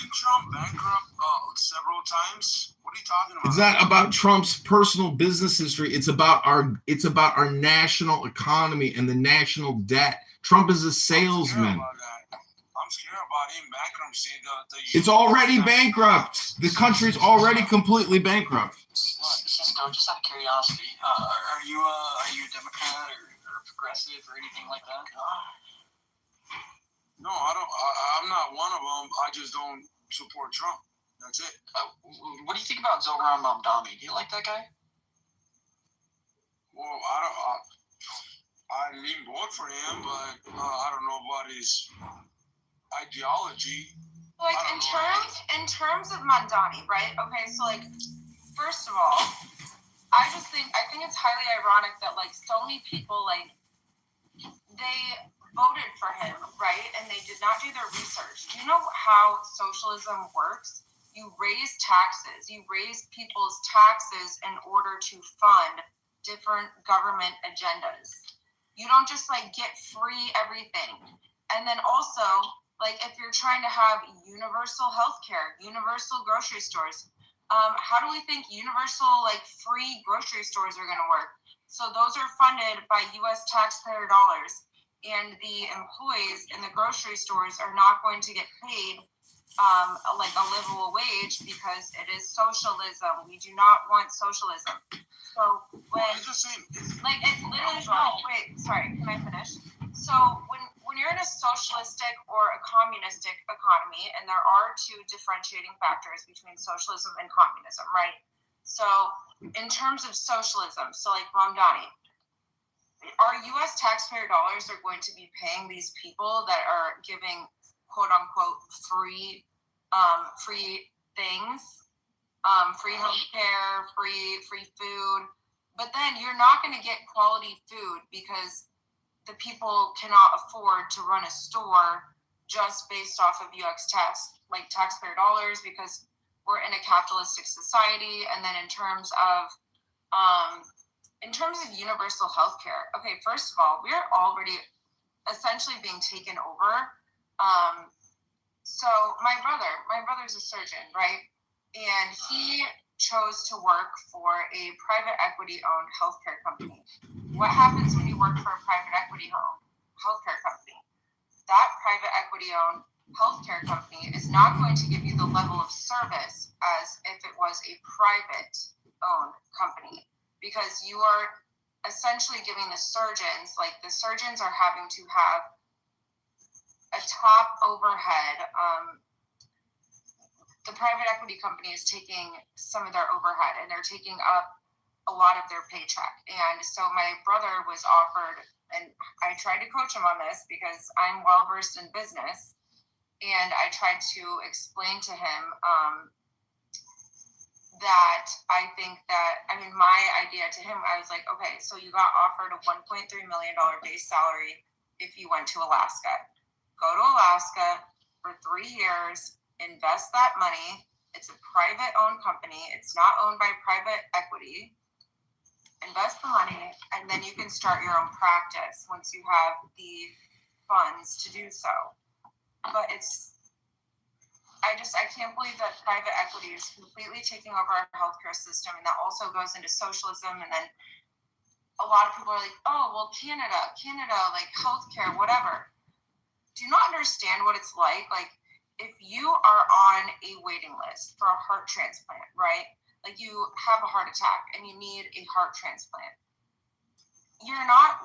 H: Didn't Trump bankrupt several times? What are you talking about?
B: It's not about Trump's personal business history. It's about our national economy and the national debt. Trump is a salesman.
H: I'm scared about him bankruptcy.
B: It's already bankrupt. The country's already completely bankrupt.
L: Cisco, just out of curiosity, are you a Democrat or progressive or anything like that?
H: No, I don't. I'm not one of them. I just don't support Trump. That's it.
L: What do you think about Zohran Mamdani? Do you like that guy?
H: Well, I didn't vote for him, but I don't know about his ideology.
E: Like in terms of Mamdani, right? Okay, so like first of all, I think it's highly ironic that like so many people like they voted for him, right? And they did not do their research. Do you know how socialism works? You raise taxes. You raise people's taxes in order to fund different government agendas. You don't just like get free everything. And then also, like if you're trying to have universal healthcare, universal grocery stores, how do we think universal like free grocery stores are going to work? So those are funded by U.S. taxpayer dollars, and the employees in the grocery stores are not going to get paid like a livable wage because it is socialism. We do not want socialism. So when like it's literally wait, sorry, can I finish? So when you're in a socialistic or a communistic economy, and there are two differentiating factors between socialism and communism, right? So in terms of socialism, so like Mamdani, our U.S. taxpayer dollars are going to be paying these people that are giving quote unquote free things, free healthcare, free food, but then you're not going to get quality food because the people cannot afford to run a store just based off of U.S. taxpayer dollars, because we're in a capitalistic society. And then in terms of universal healthcare, okay, first of all, we're already essentially being taken over. So my brother's a surgeon, right? And he chose to work for a private equity owned healthcare company. What happens when you work for a private equity owned healthcare company? That private equity owned healthcare company is not going to give you the level of service as if it was a private owned company, because you are essentially giving the surgeons, like the surgeons are having to have a top overhead. The private equity company is taking some of their overhead, and they're taking up a lot of their paycheck. And so my brother was offered, and I tried to coach him on this because I'm well versed in business, and I tried to explain to him that I think that, I mean, my idea to him, I was like, okay, so you got offered a $1.3 million base salary if you went to Alaska. Go to Alaska for 3 years, invest that money. It's a private owned company. It's not owned by private equity. Invest the money, and then you can start your own practice once you have the funds to do so. But I can't believe that private equity is completely taking over our healthcare system, and that also goes into socialism. And then a lot of people are like, oh, well, Canada, like healthcare, whatever. Do you not understand what it's like? Like, if you are on a waiting list for a heart transplant, right? Like you have a heart attack and you need a heart transplant. You're not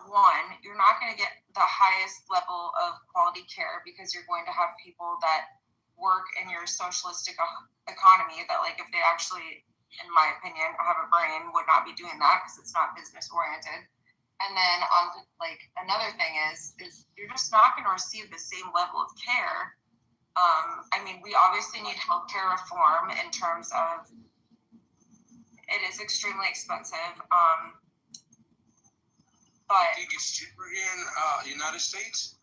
E: going to get the highest level of quality care, because you're going to have people that work in your socialistic economy that, like, if they actually, in my opinion, have a brain, would not be doing that because it's not business oriented. And then like another thing is you're just not going to receive the same level of care. I mean, we obviously need healthcare reform in terms of it is extremely expensive. But
H: you think it's cheaper here in United States?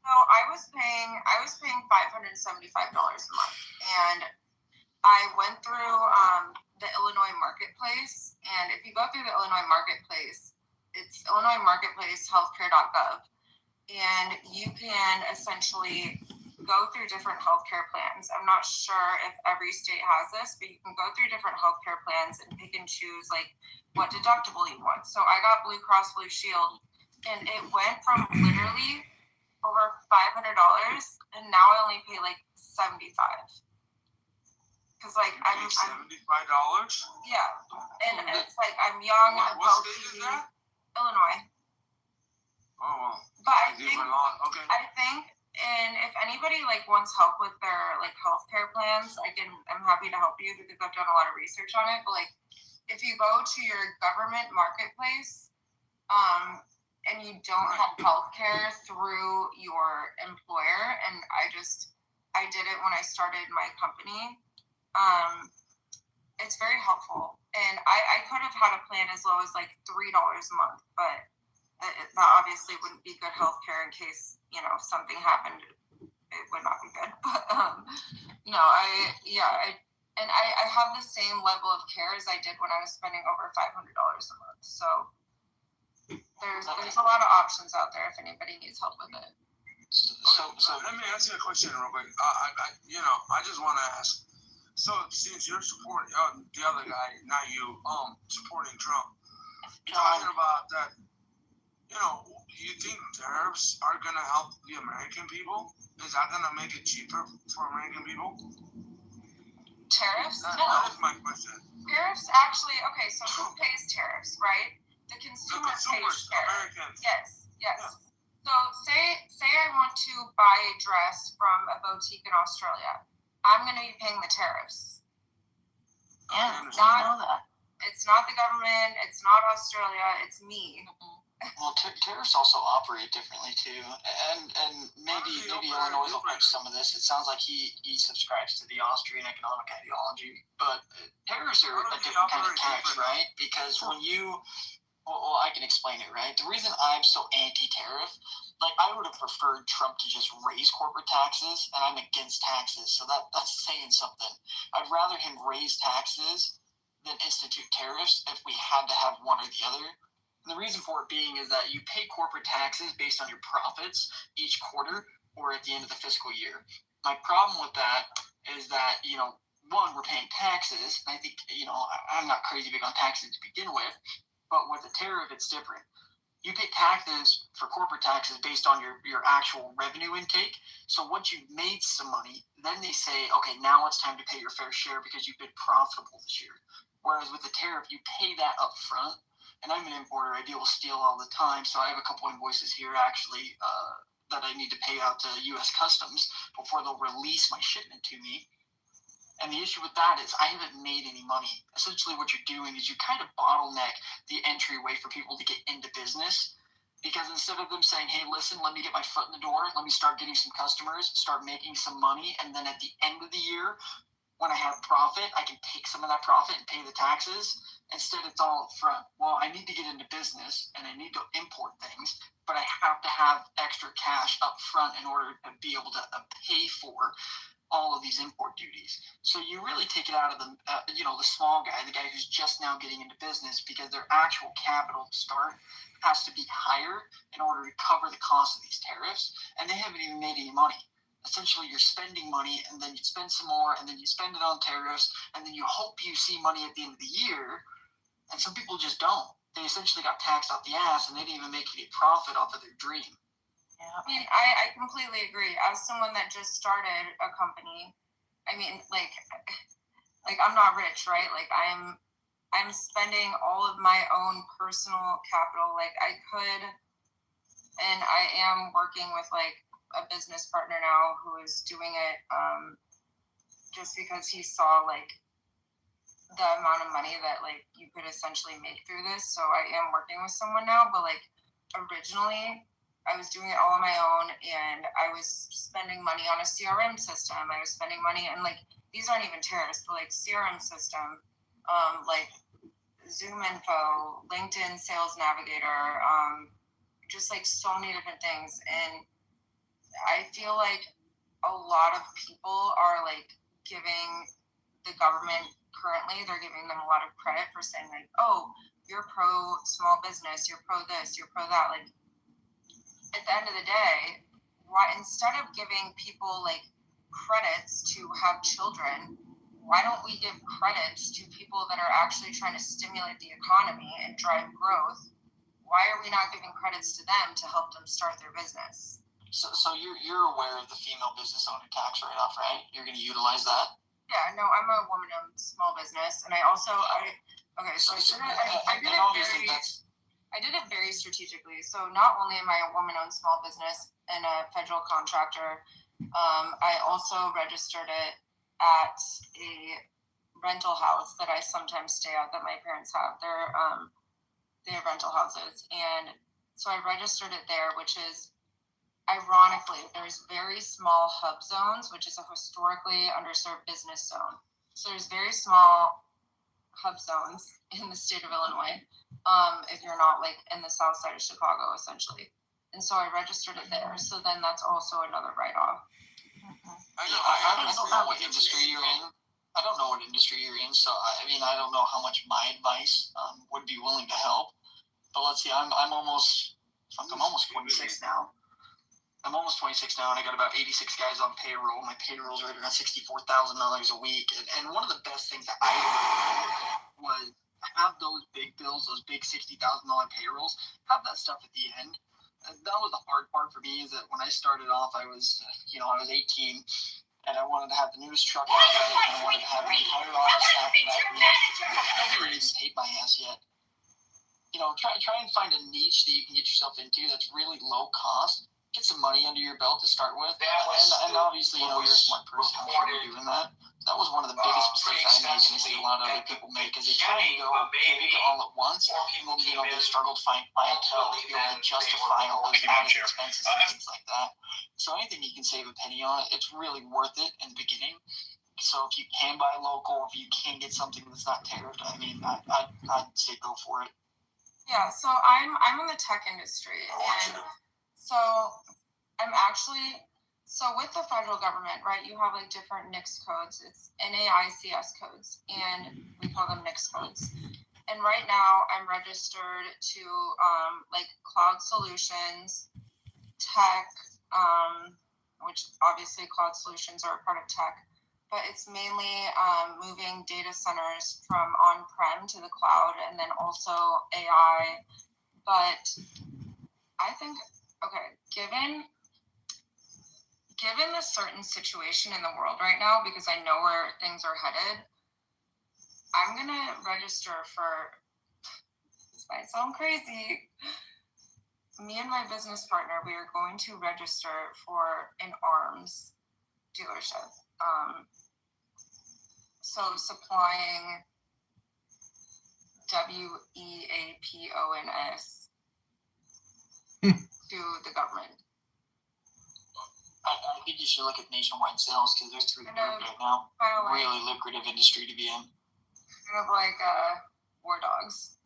E: So I was paying $575 a month, and I went through the Illinois Marketplace. And if you go through the Illinois Marketplace, it's illinoismarketplacehealthcare.gov, and you can essentially go through different healthcare plans. I'm not sure if every state has this, but you can go through different healthcare plans and pick and choose like what deductible you want. So I got Blue Cross Blue Shield, and it went from literally over $500, and now I only pay like $75. Because like I'm
H: $75?
E: Yeah, and it's like I'm young.
H: What state is that?
E: Illinois.
H: Oh,
E: but I think, and if anybody like wants help with their like healthcare plans, I'm happy to help you because I've done a lot of research on it. But like, if you go to your government marketplace, and you don't have health care through your employer, and I did it when I started my company. It's very helpful, and I could have had a plan as low as like $3 a month, but that obviously wouldn't be good health care in case, something happened. It would not be good. But no, I have the same level of care as I did when I was spending over $500 a month. So there's a lot of options out there if anybody needs help with it.
H: So let me ask you a question real quick. I just want to ask. So since you're supporting the other guy, not you, supporting Trump, talking about that, you think tariffs are gonna help the American people? Is that gonna make it cheaper for American people?
E: Tariffs?
H: That
E: No.
H: is my question.
E: Tariffs actually, okay, so who pays tariffs, right? The consumer pays tariffs.
H: Americans.
E: Yes. So say I want to buy a dress from a boutique in Australia. I'm going to be paying the tariffs.
M: Yeah,
E: It's
M: I know that.
E: It's not the government. It's not Australia. It's me.
L: Well, tariffs also operate differently too, and maybe Illinois will catch some of this. It sounds like he subscribes to the Austrian economic ideology, but tariffs are a different kind of tax, right? Because when you, well, I can explain it, right? The reason I'm so anti-tariff, like I would have preferred Trump to just raise corporate taxes, and I'm against taxes, so that's saying something. I'd rather him raise taxes than institute tariffs if we had to have one or the other. And the reason for it being is that you pay corporate taxes based on your profits each quarter or at the end of the fiscal year. My problem with that is that, one, we're paying taxes. And I think, I'm not crazy big on taxes to begin with, but with a tariff, it's different. You pay taxes for corporate taxes based on your actual revenue intake. So once you've made some money, then they say, okay, now it's time to pay your fair share because you've been profitable this year. Whereas with the tariff, you pay that up front. And I'm an importer. I deal with steel all the time. So I have a couple invoices here actually that I need to pay out to U.S. Customs before they'll release my shipment to me. And the issue with that is I haven't made any money. Essentially what you're doing is you kind of bottleneck the entryway for people to get into business. Because instead of them saying, hey, listen, let me get my foot in the door. Let me start getting some customers, start making some money. And then at the end of the year, when I have profit, I can take some of that profit and pay the taxes. Instead, it's all up front. Well, I need to get into business and I need to import things, but I have to have extra cash up front in order to be able to pay for all of these import duties. So you really take it out of the small guy, the guy who's just now getting into business, because their actual capital to start has to be higher in order to cover the cost of these tariffs, and they haven't even made any money. Essentially, you're spending money, and then you spend some more, and then you spend it on tariffs, and then you hope you see money at the end of the year. And some people just don't. They essentially got taxed off the ass, and they didn't even make any profit off of their dream.
E: Yeah. I mean, I completely agree. As someone that just started a company, I mean, like I'm not rich, right? Like I'm spending all of my own personal capital. Like I could, and I am working with like a business partner now who is doing it just because he saw like the amount of money that like you could essentially make through this. So I am working with someone now, but like originally I was doing it all on my own, and I was spending money on a CRM system. I was spending money, and like these aren't even tariffs, but like CRM system, like Zoom Info, LinkedIn Sales Navigator, just like so many different things. And I feel like a lot of people are like giving the government currently, they're giving them a lot of credit for saying like, oh, you're pro small business, you're pro this, you're pro that. Like at the end of the day, why instead of giving people like credits to have children, why don't we give credits to people that are actually trying to stimulate the economy and drive growth? Why are we not giving credits to them to help them start their business?
L: So you're aware of the female business owner tax write-off, right? You're going to utilize that?
E: Yeah, no, I'm a woman-owned small business, and I did it very strategically. So not only am I a woman-owned small business and a federal contractor, I also registered it at a rental house that I sometimes stay at that my parents have. They have rental houses, and So I registered it there, which is, ironically, there's very small hub zones, which is a historically underserved business zone. So there's very small hub zones in the state of Illinois, if you're not like in the south side of Chicago, essentially. And so I registered it there. So then that's also another write-off.
L: I don't know what industry you're in. I don't know what industry you're in, so I mean, I don't know how much my advice would be willing to help. But let's see, I'm almost 26 now. I'm almost 26 now, and I got about 86 guys on payroll. My payroll's right around $64,000 a week. And one of the best things that I did was have those big bills, those big $60,000 payrolls, have that stuff at the end. That was the hard part for me, is that when I started off, I was 18, and I wanted to have the newest truck out there, and I wanted to have the entire office staff that nobody even paid my ass yet. Try and find a niche that you can get yourself into that's really low cost. Get some money under your belt to start with, and obviously, you're a smart person. I'm sure you're doing that. That was one of the biggest mistakes I made, and I see a lot of other people make, is they try to go all at once, and then they struggle to find clientele to be able to justify all those added expenses and things like that. So anything you can save a penny on, it's really worth it in the beginning. So if you can buy local, if you can get something that's not tariffed, I mean, I'd say go for it.
E: Yeah, so I'm in the tech industry, and so with the federal government, right, you have like different NICS codes. It's NAICS codes, and we call them NICS codes. And right now I'm registered to like cloud solutions, tech, which obviously cloud solutions are a part of tech, but it's mainly moving data centers from on-prem to the cloud, and then also AI. But I think, okay, given the certain situation in the world right now, because I know where things are headed, I'm gonna register for, this might sound crazy, me and my business partner, we are going to register for an arms dealership. So supplying WEAPONS to the government.
L: I think you should look at nationwide sales, because there's three right now. Really lucrative industry to be in.
E: Kind of like War Dogs.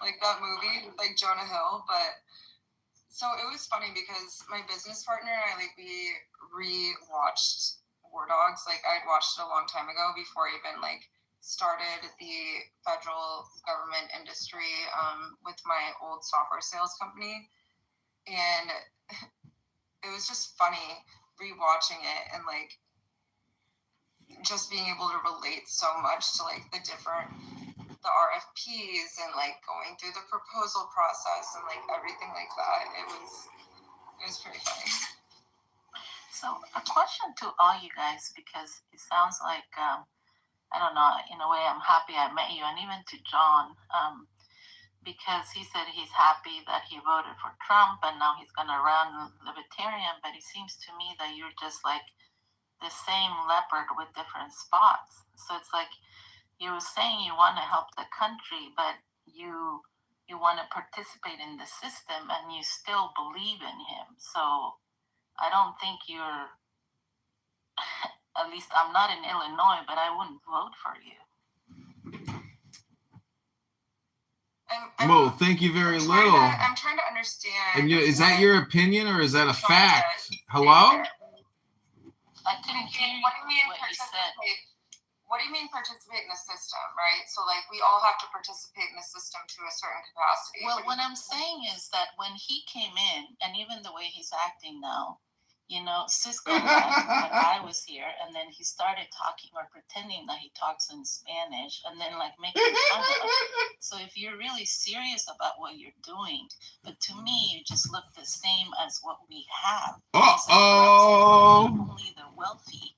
E: Like that movie, like Jonah Hill. But so it was funny because my business partner and I, we re-watched War Dogs. Like I'd watched it a long time ago before I even started the federal government industry with my old software sales company. And it was just funny rewatching it and just being able to relate so much to the RFPs and going through the proposal process and everything like that. It was pretty funny.
M: So a question to all you guys, because it sounds like I don't know, in a way I'm happy I met you, and even to John, because he said he's happy that he voted for Trump and now he's going to run Libertarian, but it seems to me that you're just like the same leopard with different spots. So it's like you were saying you want to help the country, but you want to participate in the system and you still believe in him. So I don't think you're, at least I'm not in Illinois, but I wouldn't vote for you.
B: Well, thank you very little.
E: I'm trying to understand.
B: And is that your opinion or is that a fact? Hello?
M: I couldn't hear what you said.
E: What do you mean participate in the system, right? So we all have to participate in the system to a certain capacity.
M: Well, what I'm saying is that when he came in, and even the way he's acting now, Cisco left when I was here, and then he started talking or pretending that he talks in Spanish, and then making fun of us. So if you're really serious about what you're doing, but to me, you just look the same as what we have. Only the wealthy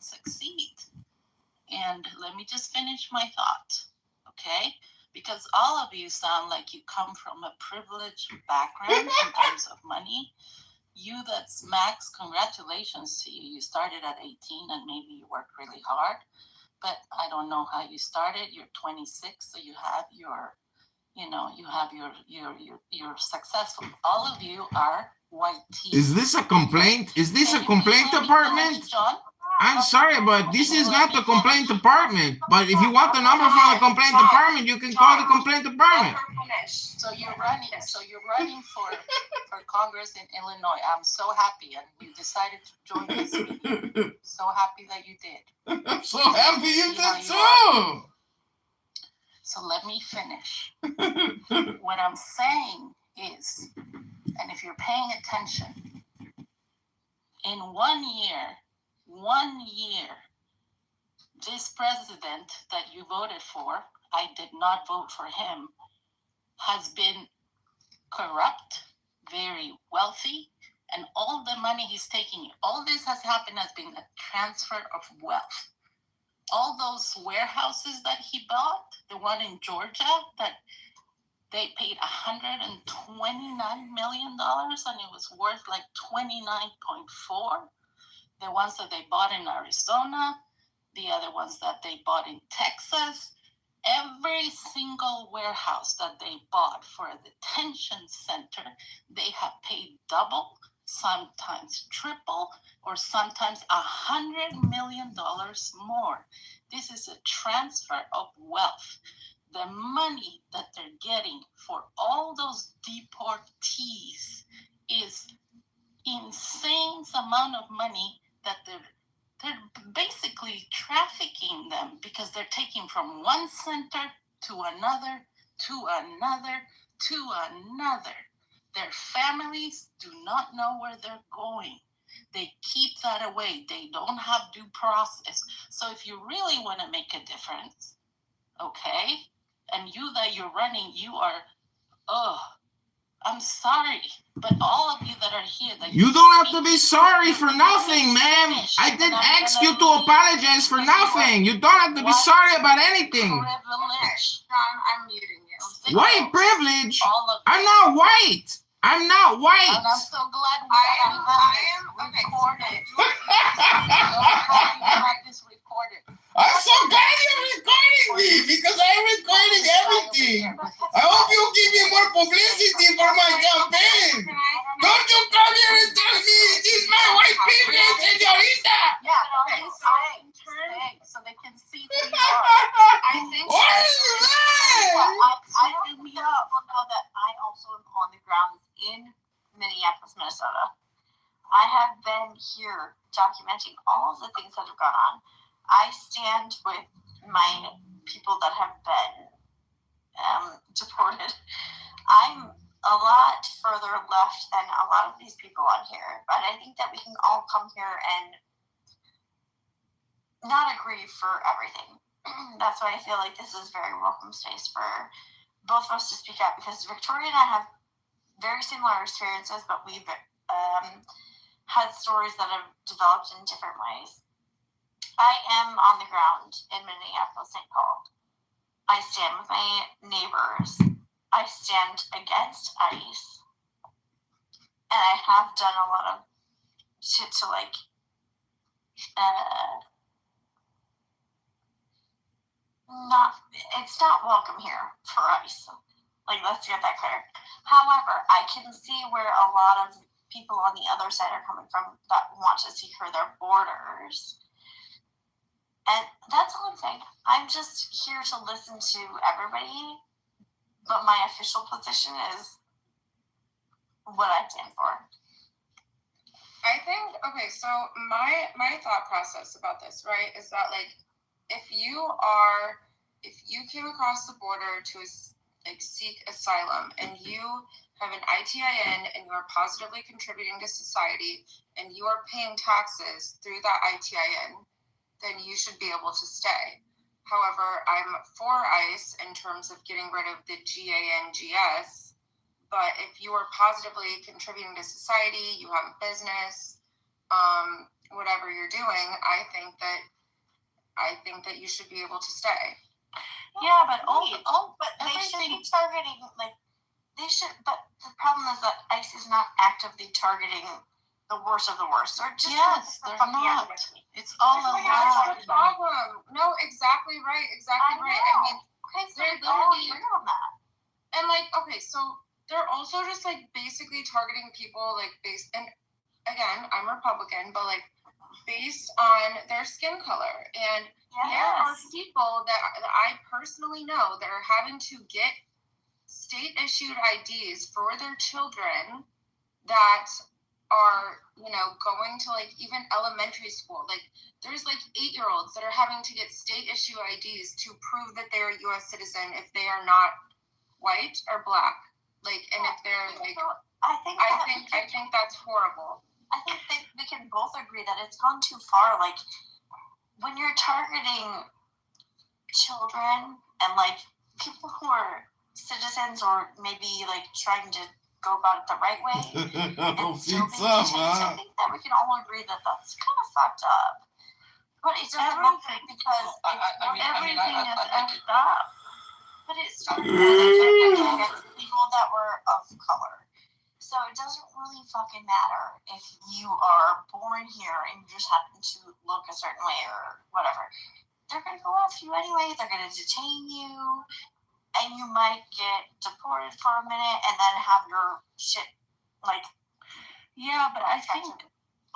M: succeed. And let me just finish my thought, okay? Because all of you sound like you come from a privileged background in terms of money. You, that's Max, congratulations to you. You started at 18 and maybe you worked really hard, but I don't know how you started. You're 26, so you have your, you know, you have you're successful. All of you are white teeth.
B: Is this a complaint? Is this a complaint department?
M: John?
B: I'm sorry, but this is not the complaint department. But if you want the number from the complaint department, you can call the complaint department.
M: So you're running. For Congress in Illinois. I'm so happy, and you decided to join this meeting. So happy that you did.
B: I'm so happy you did too.
M: So let me finish. What I'm saying is, and if you're paying attention, in 1 year, this president that you voted for, I did not vote for him, has been corrupt, very wealthy, and all the money he's taking, all this has happened has been a transfer of wealth. All those warehouses that he bought, the one in Georgia that they paid $129 million and it was worth like 29.4. The ones that they bought in Arizona, the other ones that they bought in Texas, every single warehouse that they bought for a detention center, they have paid double, sometimes triple, or sometimes $100 million more. This is a transfer of wealth. The money that they're getting for all those deportees is insane amount of money that they're basically trafficking them because they're taking from one center to another, to another, to another. Their families do not know where they're going. They keep that away. They don't have due process. So if you really want to make a difference, okay, and you that you're running, you are, I'm sorry, but all of you that are here, that
B: you don't have to be sorry for nothing, ma'am. I didn't ask you to apologize for nothing. You don't have to be sorry about anything.
M: Privilege.
E: I'm muting you.
B: White privilege? I'm not white. I'm not white.
M: And I'm so glad
E: I am
M: recorded. This recorded.
B: I'm so glad you're recording me because I'm recording everything. I hope you give me more publicity for my campaign. Don't you come here and tell me this is my white privilege, señorita.
M: Yeah, stay so they can see who you are.
E: I think
B: what is that?
K: I don't think that people know that I also am on the ground in Minneapolis, Minnesota. I have been here documenting all of the things that have gone on. I stand with my people that have been deported. I'm a lot further left than a lot of these people on here, but I think that we can all come here and not agree for everything. That's why I feel like this is a very welcome space for both of us to speak out, because Victoria and I have very similar experiences, but we've had stories that have developed in different ways. I am on the ground in Minneapolis, St. Paul. I stand with my neighbors. I stand against ICE. And I have done a lot of shit to it's not welcome here for ICE. Let's get that clear. However, I can see where a lot of people on the other side are coming from that want to secure their borders. And that's all I'm saying. I'm just here to listen to everybody, but my official position is what I stand for.
E: I think, okay, so my thought process about this, right, is that if you came across the border to seek asylum and you have an ITIN and you are positively contributing to society and you are paying taxes through that ITIN, then you should be able to stay. However, I'm for ICE in terms of getting rid of the GANGS, but if you are positively contributing to society, you have a business, whatever you're doing, I think that you should be able to stay.
M: Yeah, but
K: but they should be targeting but the problem is that ICE is not actively targeting the worst of the worst. They're just
M: they're not. It's all
E: a lie. That's the problem. No, exactly right. I mean,
K: okay, so they're literally on that.
E: And like, okay, so they're also just like basically targeting people like based, and again, I'm Republican, but like based on their skin color. And there are people that I personally know that are having to get state issued IDs for their children that are, you know, going to like even elementary school. Like there's like 8-year-olds that are having to get state issue IDs to prove that they're a US citizen if they are not white or black. Like, and if they're like, I think that's horrible.
K: I think we can both agree that it's gone too far. Like when you're targeting children and like people who are citizens or maybe like trying to go about it the right way. I think that we can all agree that that's kind of fucked up. But it doesn't matter because everything is effed up. But it started against people that were of color. So it doesn't really fucking matter if you are born here and you just happen to look a certain way or whatever. They're going to go after you anyway. They're going to detain you. And you might get deported for a minute and then have your shit, like...
M: Yeah, but I think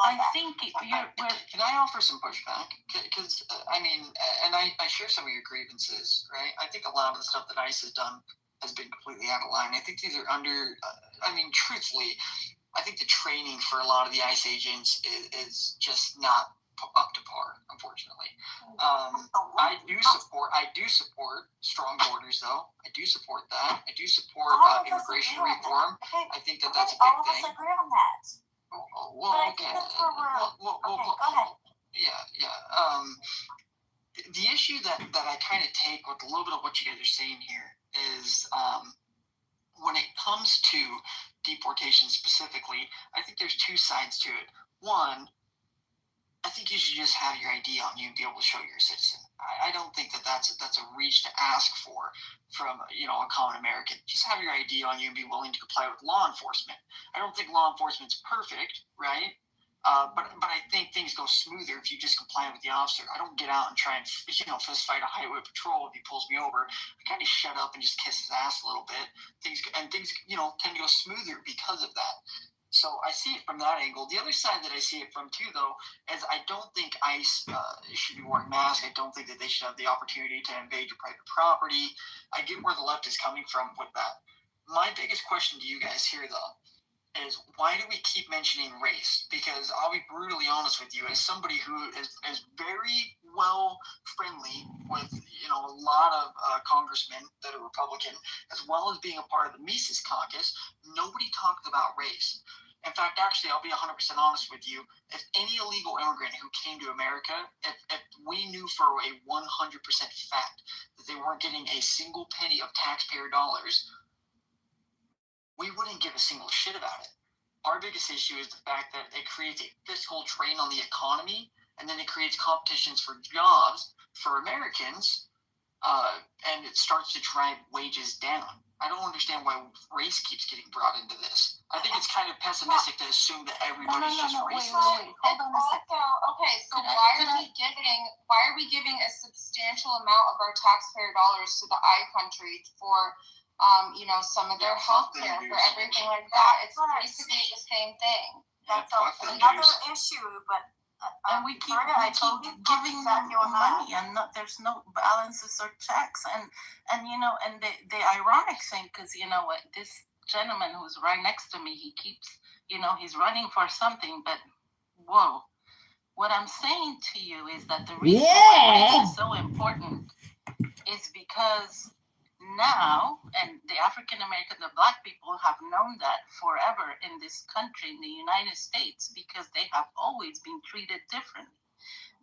L: Can I offer some pushback? Because, I mean, and I share some of your grievances, right? I think a lot of the stuff that ICE has done has been completely out of line. I think these are truthfully, I think the training for a lot of the ICE agents is just not up to par, unfortunately. I do support strong borders, though. I do support that. I do support immigration reform. I think that's a big
K: all of
L: thing.
K: us agree on that.
L: Well, okay.
K: Go ahead.
L: Yeah. The issue that I kind of take with a little bit of what you guys are saying here is when it comes to deportation specifically, I think there's two sides to it. One, I think you should just have your ID on you and be able to show you're a citizen. I don't think that's a reach to ask for from a common American. Just have your ID on you and be willing to comply with law enforcement. I don't think law enforcement's perfect, right? But I think things go smoother if you just comply with the officer. I don't get out and try and fist fight a highway patrol if he pulls me over. I kind of shut up and just kiss his ass a little bit. Things tend to go smoother because of that. So I see it from that angle. The other side that I see it from too, though, is I don't think ICE should be wearing masks. I don't think that they should have the opportunity to invade your private property. I get where the left is coming from with that. My biggest question to you guys here, though, is why do we keep mentioning race? Because I'll be brutally honest with you, as somebody who is very well friendly with a lot of congressmen that are Republican, as well as being a part of the Mises caucus, nobody talked about race. In fact, actually, I'll be 100% honest with you. If any illegal immigrant who came to America, if we knew for a 100% fact that they weren't getting a single penny of taxpayer dollars, we wouldn't give a single shit about it. Our biggest issue is the fact that it creates a fiscal drain on the economy, and then it creates competitions for jobs for Americans, and it starts to drive wages down. I don't understand why race keeps getting brought into this. I think it's kind of pessimistic to assume that everybody's just racist.
K: Wait. Hold on a second.
E: Okay, so why are we giving a substantial amount of our taxpayer dollars to the I country for some of their health care, for everything like that? It's basically the same thing.
K: That's another issue, but
M: and we keep giving them money, and there's no balances or checks, and the ironic thing, because this gentleman who's right next to me, he keeps he's running for something, but whoa, what I'm saying to you is that the reason why this is so important is because now, and the African American, the Black people have known that forever in this country, in the United States, because they have always been treated differently.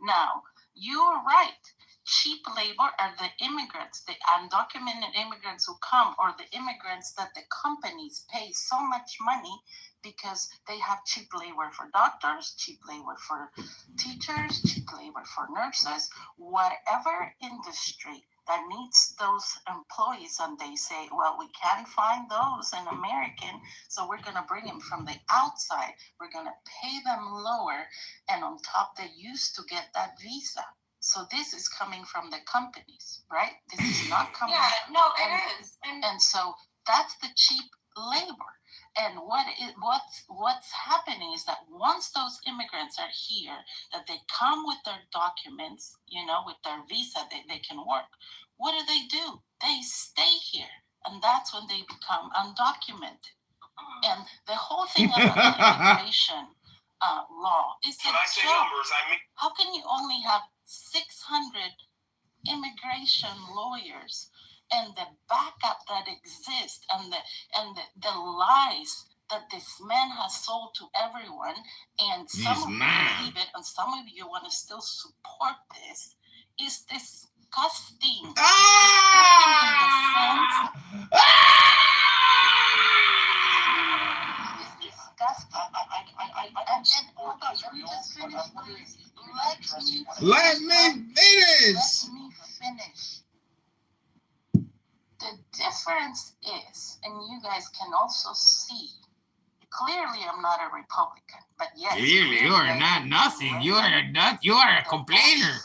M: Now, you're right. Cheap labor are the immigrants, the undocumented immigrants who come, or the immigrants that the companies pay so much money because they have cheap labor for doctors, cheap labor for teachers, cheap labor for nurses, whatever industry that needs those employees, and they say, well, we can't find those in American, so we're going to bring them from the outside. We're going to pay them lower, and on top, they used to get that visa. So this is coming from the companies, right? This is not coming.
E: Yeah, no, it is.
M: And so that's the cheap labor. And what's happening is that once those immigrants are here, that they come with their documents, with their visa, they can work. What do? They stay here, and that's when they become undocumented. And the whole thing about the immigration law is a joke. How can you only have 600 immigration lawyers, and the backup that exists, and the lies that this man has sold to everyone, and some of you believe it, and some of you want to still support this, is disgusting.
B: Let me finish.
M: The difference is, and you guys can also see, clearly I'm not a Republican, but yes.
B: Clearly you are not nothing. You are a complainer.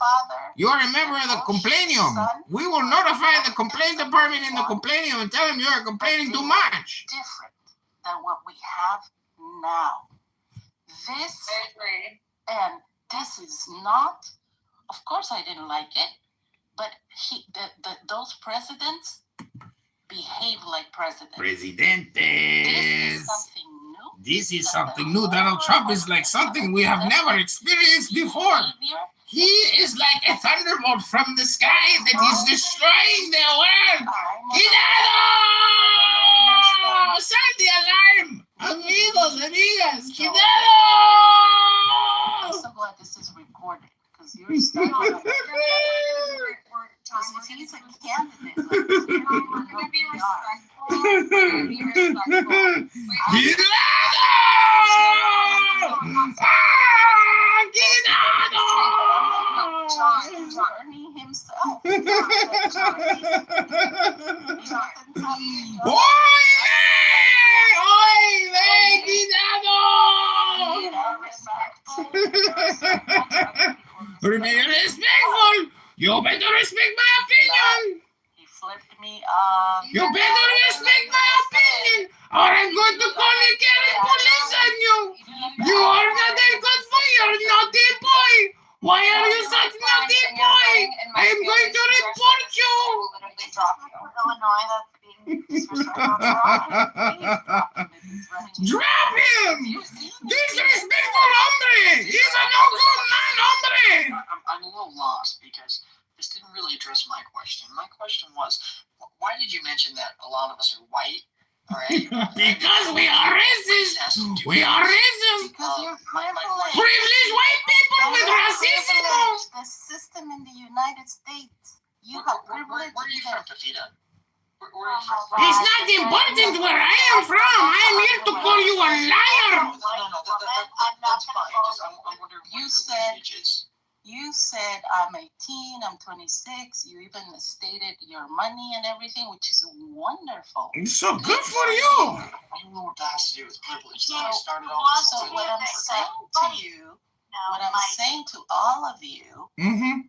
B: You are a member of the complainium. We will notify the complaint department in the complainium and tell them you are complaining too much.
M: Different than what we have now. This is not, of course I didn't like it, but those presidents behave like presidents.
B: Presidentes.
M: This is something new.
B: This is something new. Donald Trump is like something we have never experienced before. He is like a thunderbolt from the sky that is destroying the world. ¡Cuidado! ¡Sound the alarm! Amigos, amigas, ¡cuidado!
M: I'm so glad this is recorded, because you're starting. He's a candidate. We're going to be respectful. Johnny himself.
B: Be respectful. You better respect my opinion.
M: He flipped me off.
B: You better respect my opinion, or I'm going to call the Karen police on you. You are not a good boy. You're a naughty boy. Why are you such a naughty boy? I am going to report you.
K: Illinois, that's being disrespectful.
B: Drop him! Disrespectful hombre! He's a no good man, hombre!
L: I'm a little lost because this didn't really address my question. My question was, why did you mention that a lot of us are white? All right.
B: Because we are racist. We are racist.
M: Because you're privileged.
B: Privileged white people with racism.
M: The system in the United States. You have privilege.
L: Where are you from, Pepita?
B: It's not important where I am from. I am here to call you a liar.
L: No, that's fine. I'm wondering what your age is.
M: You said I'm 18, I'm 26. You even stated your money and everything, which is wonderful.
B: So good for you.
L: I don't know what that has to do with privilege.
M: So what I'm saying to you, what I'm saying to all of you,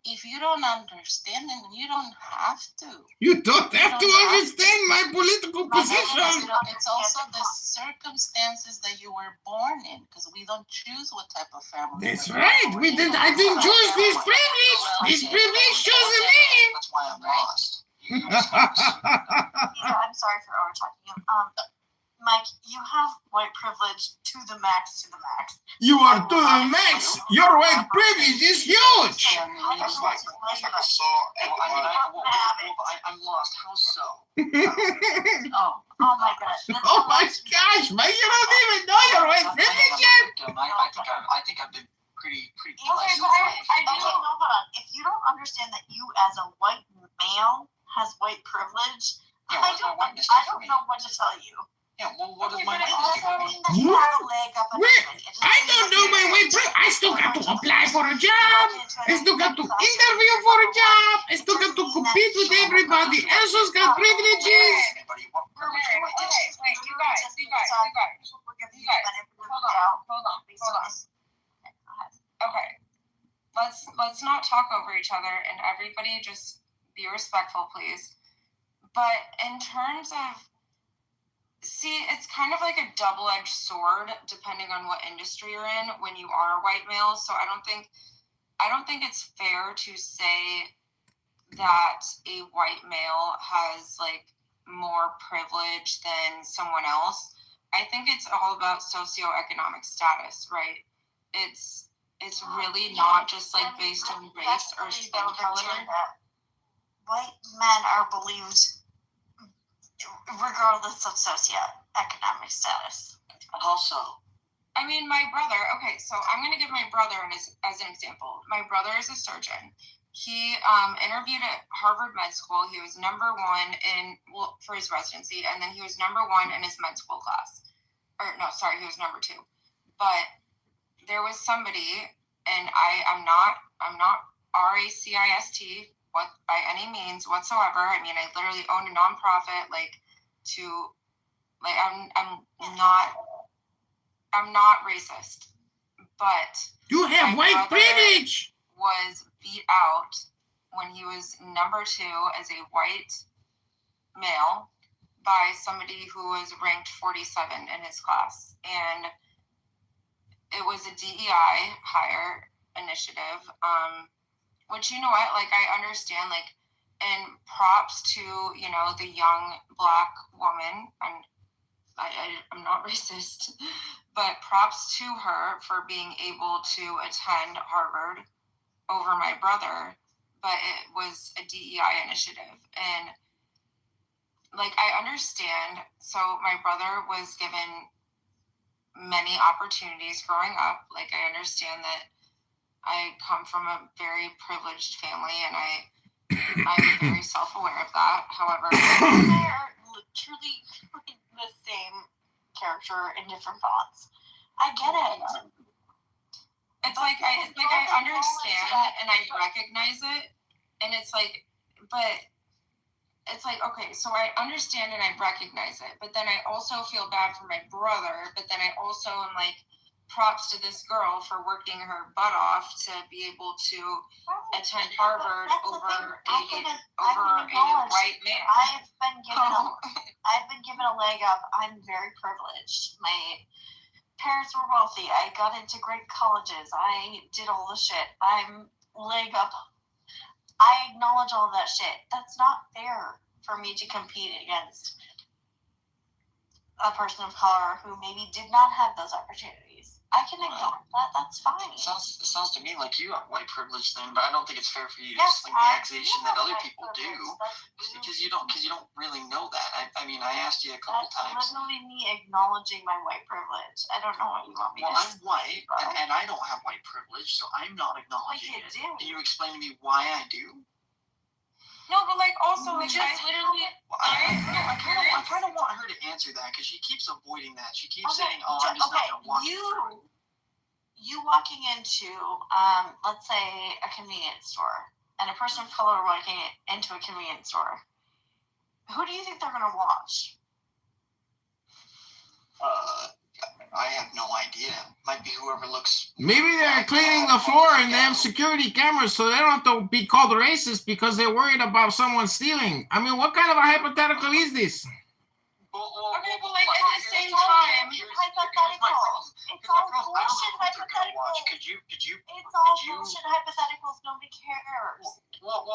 M: if you don't understand, then you don't have to.
B: You don't have to understand my political position.
M: It's also the circumstances that you were born in, because we don't choose what type of family.
B: That's right. I didn't choose this privilege. This privilege chose me.
L: That's why I'm lost.
K: I'm sorry for over talking you. Mike, you have white privilege to the max.
B: You are to the max. Your white privilege is huge.
L: I'm lost. How so?
K: Oh my gosh.
B: Oh my gosh, man, you don't even know your white privilege yet.
L: I think I've been pretty
K: Okay, but I do know that if you don't understand that you as a white male has white privilege, I don't know what to tell you.
L: Yeah, well, what is my
K: white privilege? You have a leg up on
B: I don't know my white privilege. I still got to apply for a job. I still got to interview for a job. I still got to compete with everybody else who's got privileges.
C: Wait, you guys. Hold on. Okay, let's not talk over each other, and everybody just be respectful, please. But in terms of
E: See, it's kind of like a double-edged sword depending on what industry you're in when you are a white male. So I don't think it's fair to say that a white male has like more privilege than someone else. I think it's all about socioeconomic status, right? It's really not just like based on race or skin color.
K: White men are believed regardless of socioeconomic status.
L: Also,
E: I mean, my brother, okay, so I'm going to give my brother as an example. My brother is a surgeon. He interviewed at Harvard Med School. He was #1 for his residency, and then he was #1 in his med school class. Or no, sorry, he was #2. But there was somebody, and I'm not RACIST by any means whatsoever. I mean, I literally own a nonprofit. I'm not racist, but
B: you have white privilege.
E: Was beat out when he was #2 as a white male by somebody who was ranked 47 in his class, and it was a DEI hire initiative. Which, you know what, like, I understand, like, and props to, you know, the young Black woman. I'm not racist, but props to her for being able to attend Harvard over my brother, but it was a DEI initiative. And, like, I understand. So my brother was given many opportunities growing up. Like, I understand that I come from a very privileged family, and I'm very self-aware of that. However,
K: they are truly the same character in different fonts. I get it.
E: It's like I understand and I recognize it, and it's like, but it's like, okay, so I understand and I recognize it, but then I also feel bad for my brother, but then I also am like, props to this girl for working her butt off to be able to attend Harvard over a white man.
K: I've been given a leg up. I'm very privileged. My parents were wealthy. I got into great colleges. I did all the shit. I'm leg up. I acknowledge all that shit. That's not fair for me to compete against a person of color who maybe did not have those opportunities. I can acknowledge that. That's fine.
L: It sounds to me like you have white privilege then, but I don't think it's fair for you to sling the accusation that other people do, because you don't really know that. I mean, I asked you a couple times.
K: That's literally me acknowledging my white privilege. I don't know what you want me to say.
L: Well, I'm white, and I don't have white privilege, so I'm not acknowledging it. Can you explain to me why I do?
E: No, but like also, like, I literally.
L: I kind of want her to answer that because she keeps avoiding that. She keeps saying, "Oh, I'm just not gonna walk you."
K: You walking into, let's say, a convenience store, and a person of color walking into a convenience store. Who do you think they're gonna watch?
L: I have no idea. Might be whoever looks.
B: Maybe they're cleaning the floor and they have security cameras, so they don't have to be called racist because they're worried about someone stealing. I mean, what kind of a hypothetical is this?
E: Okay, but like at the same time,
K: hypotheticals. It's all bullshit hypotheticals. It's all bullshit hypotheticals. Nobody cares.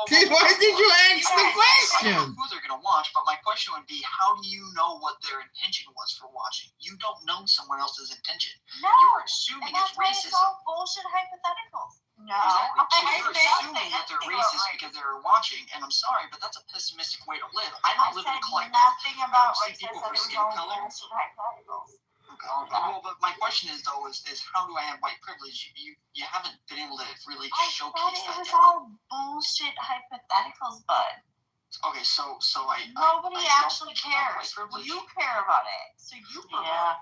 B: See, why did you ask the question?
L: I don't know who they're gonna watch, but my question would be, how do you know what their intention was for watching? You don't know someone else's intention.
K: No,
L: you're assuming
K: and that's
L: it's
K: why
L: racism.
K: it's all bullshit hypotheticals. No,
L: exactly. So you're assuming that they're racist because they're watching, and I'm sorry, but that's a pessimistic way to live. I don't live in a collective.
K: Nothing about
L: I don't see people for skin color. Well, but my question is though, is how do I have white privilege? You haven't been able to really showcase that.
K: It was all bullshit hypotheticals, bud.
L: Okay, so
K: nobody actually cares. You care about it, so you care.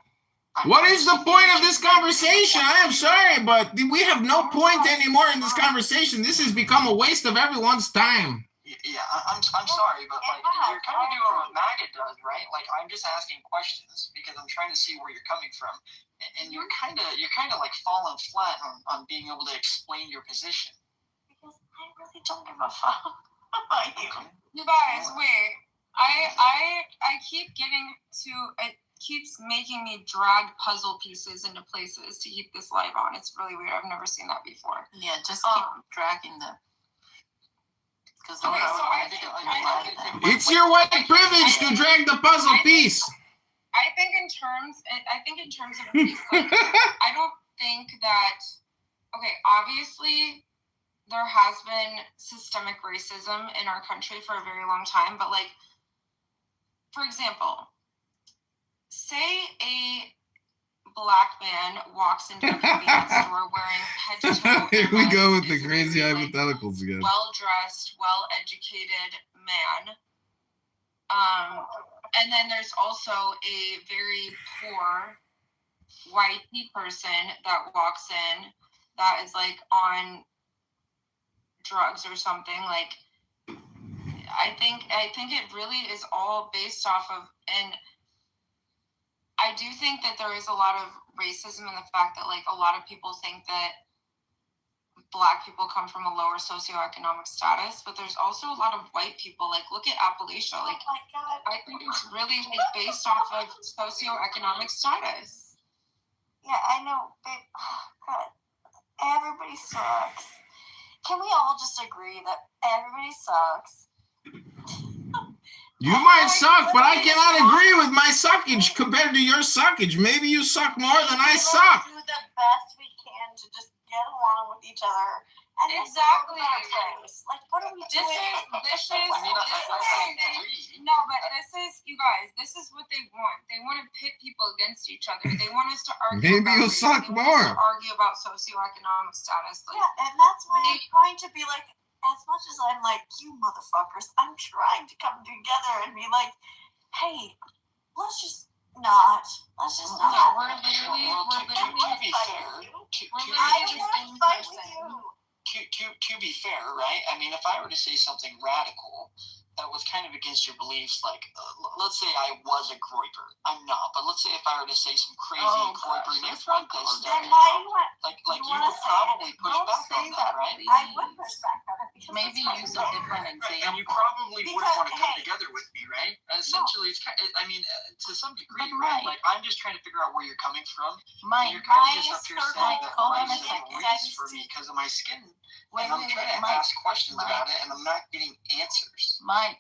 B: What is the point of this conversation? I am sorry, but we have no point anymore in this conversation. This has become a waste of everyone's time.
L: Yeah, I'm sorry, but like you're kind of doing what MAGA does, right? Like I'm just asking questions because I'm trying to see where you're coming from, and you're kind of like falling flat on being able to explain your position.
K: Because I really don't give a fuck about you.
E: You guys, wait. I keep getting to it. Keeps making me drag puzzle pieces into places to keep this live on. It's really weird. I've never seen that before.
M: Yeah, just keep dragging them. Because
B: it's your white privilege to drag the puzzle piece.
E: I think in terms of race, like, I don't think that. Okay, obviously, there has been systemic racism in our country for a very long time, but like, for example, say a black man walks into a convenience store wearing head to toe.
B: Here we go with the crazy hypotheticals again.
E: Well-dressed, well-educated man. And then there's also a very poor white person that walks in that is like on drugs or something. Like, I think it really is all based off of, and I do think that there is a lot of racism in the fact that like a lot of people think that Black people come from a lower socioeconomic status, but there's also a lot of white people. Like, look at Appalachia. Like,
K: oh my God.
E: I think it's really like based off of socioeconomic status.
K: Yeah, I know, babe. Oh, God, everybody sucks. Can we all just agree that everybody sucks?
B: You might suck, but I cannot agree with my suckage compared to your suckage. Maybe you suck more than I suck.
K: We do the best we can to just get along with each other. And
E: Exactly.
K: Like, what are we doing?
E: No, but you guys, this is what they want. They want to pit people against each other. They want us to argue.
B: Maybe
E: about
B: you'll
E: race.
B: suck
E: They want us to
B: more.
E: argue about socioeconomic status. Like,
K: Yeah, and that's why I'm trying to be like, as much as I'm like, you motherfuckers, I'm trying to come together and be like, hey, let's just not. Let's just not.
E: we're literally
L: to be fair,
K: I don't want to fight with you.
L: to be fair, right? I mean, if I were to say something radical that was kind of against your beliefs, like let's say I was a groiper. I'm not, but let's say if I were to say some crazy groiper stuff,
K: Then why do you want?
L: like you would probably push back on that, right?
K: I would push back on it because
M: maybe use a different example.
L: And you probably wouldn't want to come
K: hey,
L: together with me, right? Essentially, it's kind of, I mean, to some degree,
M: But
L: right?
M: Mike-
L: Like I'm just trying to figure out where you're coming from.
M: Mike,
L: You're kind of
K: I
L: just up here
K: sort
L: saying
K: of
L: that
M: hold on a
L: race is
M: second.
L: a race for me because of my skin.
M: Wait,
L: And I'm trying to
M: Mike,
L: ask questions about it, and I'm not getting answers.
M: Mike,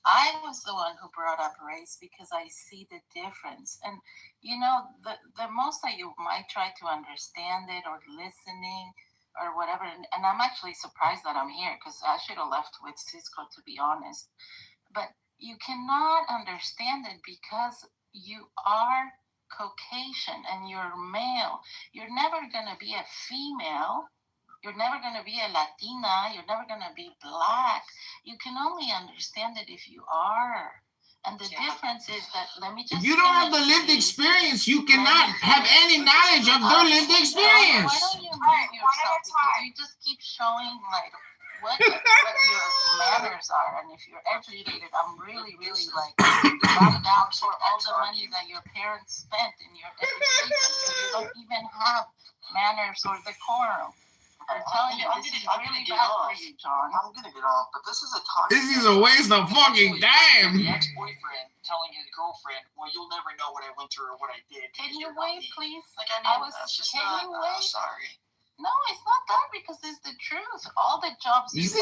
M: I was the one who brought up race because I see the difference. And, you know, the most that you might try to understand it or listening or whatever, and I'm actually surprised that I'm here because I should have left with Cisco, to be honest. But you cannot understand it because you are Caucasian and you're male. You're never going to be a female. You're never going to be a Latina. You're never going to be Black. You can only understand it if you are. And the difference is that, let me just
B: If you don't have the lived experience, you cannot have any knowledge of their lived experience.
M: Why don't you
E: Alright,
M: mute
E: one at a
M: yourself?
E: time.
M: You just keep showing like what your manners are, and if you're educated, I'm really like bowing down for all the money that your parents spent in your education, because you don't even have manners or decorum. I'm telling you, this is really bad for you, John.
L: I'm gonna get off, but this is a toxic.
B: This is a waste of fucking time.
L: The ex-boyfriend telling his girlfriend, "Well, you'll never know what I went through or what I did."
M: Can you wait, please?
L: Like, I mean, that's just
M: can
L: not.
M: you wait?
L: Sorry.
M: No, it's not that, because it's the truth. All the jobs.
B: Is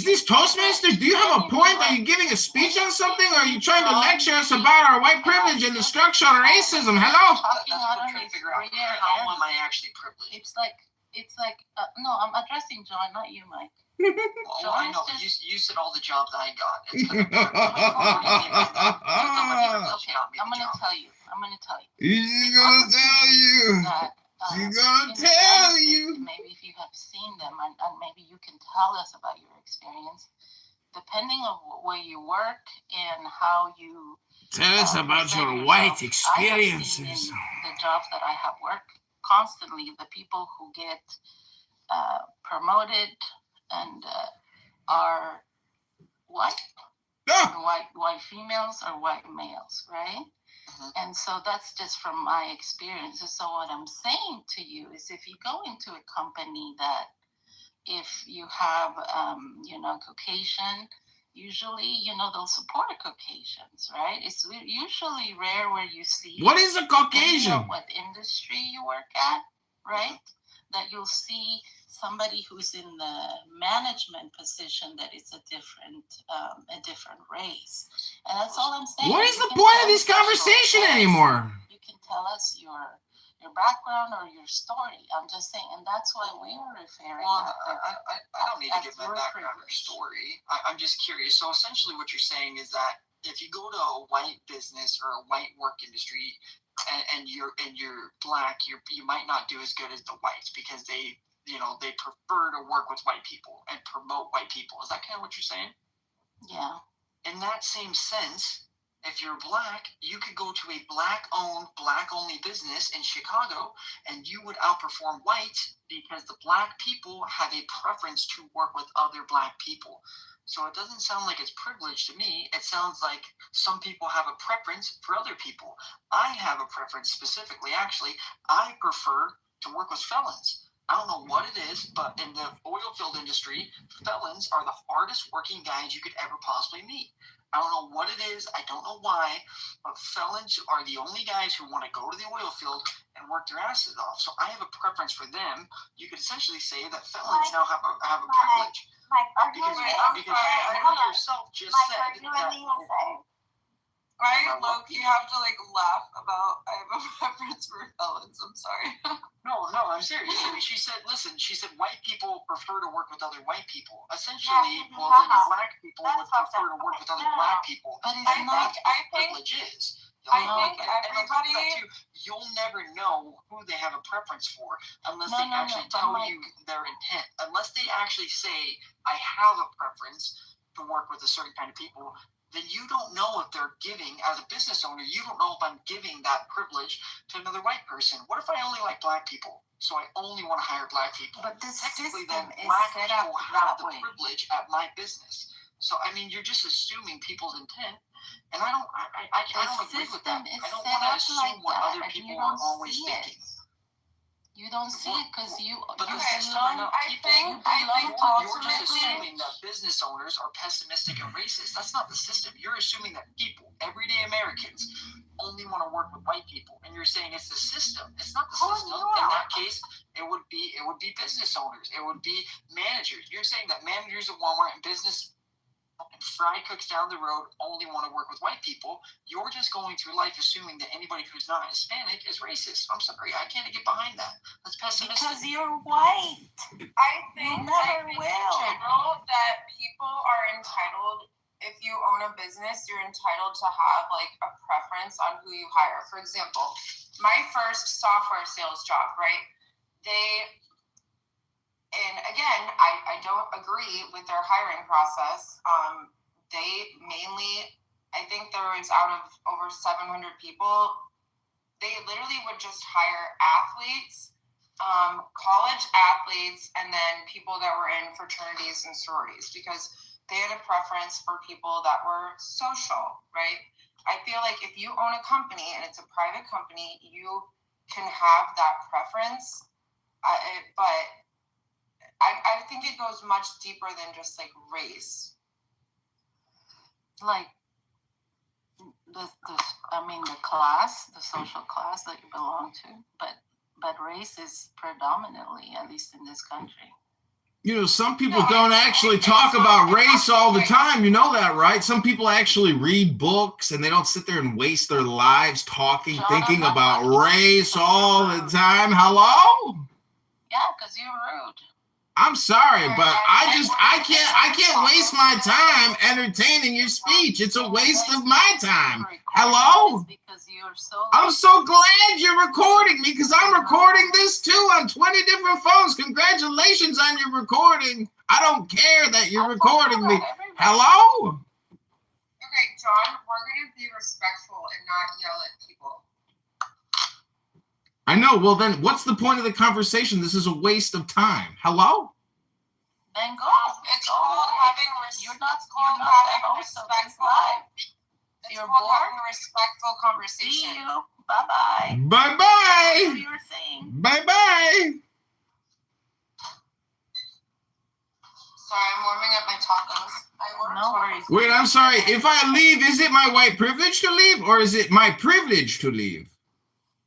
B: this Toastmasters? Do you have a point? Are you giving a speech on something? Or are you trying to lecture us about our white privilege and the structural racism? Hello?
M: Talking
L: That's
M: out
L: what I'm
M: on
L: trying to
M: his
L: figure out.
M: rear
L: How
M: end.
L: am I actually privileged?
M: It's like no, I'm addressing John, not you, Mike.
L: Well, I know, but you said all the jobs I got. It's
M: I'm gonna tell you.
B: She's gonna tell you.
M: That,
B: She's gonna
M: in the
B: tell
M: United
B: you.
M: States, maybe if you have seen them, and maybe you can tell us about your experience, depending on where you work and how you
B: Tell us about
M: present
B: your
M: yourself.
B: white
M: I have
B: experiences.
M: seen in the jobs that I have worked constantly, the people who get promoted and are white, white females or white males, right? And so that's just from my experiences. So what I'm saying to you is, if you go into a company that, if you have, Caucasian, usually, they'll support Caucasians, right? It's usually rare where you see.
B: What is a Caucasian?
M: Depending on what industry you work at, right? That you'll see somebody who's in the management position that is a different race, and that's all I'm saying.
B: What is the point of this conversation anymore?
M: You can tell us your background or your story. I'm just saying, and that's why we were referring.
L: Well, I don't need to give my background or story. I'm just curious. So essentially, what you're saying is that if you go to a white business or a white work industry, and you're black, you might not do as good as the whites because they prefer to work with white people and promote white people. Is that kind of what you're saying?
M: Yeah.
L: In that same sense, if you're black, you could go to a black-owned, black-only business in Chicago, and you would outperform white because the black people have a preference to work with other black people. So it doesn't sound like it's privilege to me. It sounds like some people have a preference for other people. I have a preference specifically, actually. I prefer to work with felons. I don't know what it is, but in the oil field industry, felons are the hardest working guys you could ever possibly meet. I don't know what it is. I don't know why, but felons are the only guys who want to go to the oil field and work their asses off. So I have a preference for them. You could essentially say that felons now have a privilege.
K: Mike,
L: Because you yourself just said that.
E: I low-key have to laugh about I have a preference for felons. I'm sorry.
L: No, I'm serious. She said, white people prefer to work with other white people. Essentially, then black people would prefer to work with other black people.
M: But it's not.
L: I think privilege is.
E: I think everybody.
L: You'll never know who they have a preference for unless they actually tell you their intent. Unless they actually say, I have a preference to work with a certain kind of people, then you don't know if they're giving, as a business owner, you don't know if I'm giving that privilege to another white person. What if I only like black people? So I only want to hire black people.
M: But this
L: technically,
M: system
L: then
M: is
L: black
M: set
L: people
M: up
L: have
M: that
L: the
M: way.
L: privilege at my business. So I mean, you're just assuming people's intent, and I don't agree with that. I don't want to assume what other people are always thinking.
M: You don't see it because you
L: But
M: belong.
E: I think
L: you're just assuming that business owners are pessimistic and racist. That's not the system. You're assuming that people, everyday Americans, only want to work with white people, and you're saying it's the system. It's not the system. In that case, it would be business owners. It would be managers. You're saying that managers at Walmart and business and fry cooks down the road only want to work with white people. You're just going through life assuming that anybody who's not Hispanic is racist. I'm sorry, I can't get behind that. That's pessimistic.
M: Because you're white.
E: I think
M: never will.
E: In general that people are entitled. If you own a business, you're entitled to have a preference on who you hire. For example, my first software sales job, right? And again, I don't agree with their hiring process. They mainly, I think there was out of over 700 people, they literally would just hire athletes, college athletes, and then people that were in fraternities and sororities because they had a preference for people that were social, right? I feel like if you own a company and it's a private company, you can have that preference, but I think it goes much deeper than just race.
M: The class, the social class that you belong to, but race is predominantly, at least in this country.
B: Some people don't actually talk about race all the time. You know that, right? Some people actually read books and they don't sit there and waste their lives thinking about race all the time. Hello?
M: Yeah, because you're rude.
B: I'm sorry, but I can't waste my time entertaining your speech. It's a waste of my time. Hello? I'm so glad you're recording me because I'm recording this too on 20 different phones. Congratulations on your recording. I don't care that you're recording me. Hello?
E: Okay, John, we're going to be respectful and not yell at people.
B: I know. Well, then what's the point of the conversation? This is a waste of time. Hello?
M: Then go.
E: It's called having
M: You're not having respectful.
E: You're having a respectful conversation.
M: See you. Bye-bye.
B: Bye-bye.
M: What you were saying.
B: Bye-bye.
E: Sorry, I'm warming up my tacos.
M: No worries.
B: Wait, I'm sorry. If I leave, is it my white privilege to leave, or is it my privilege to leave?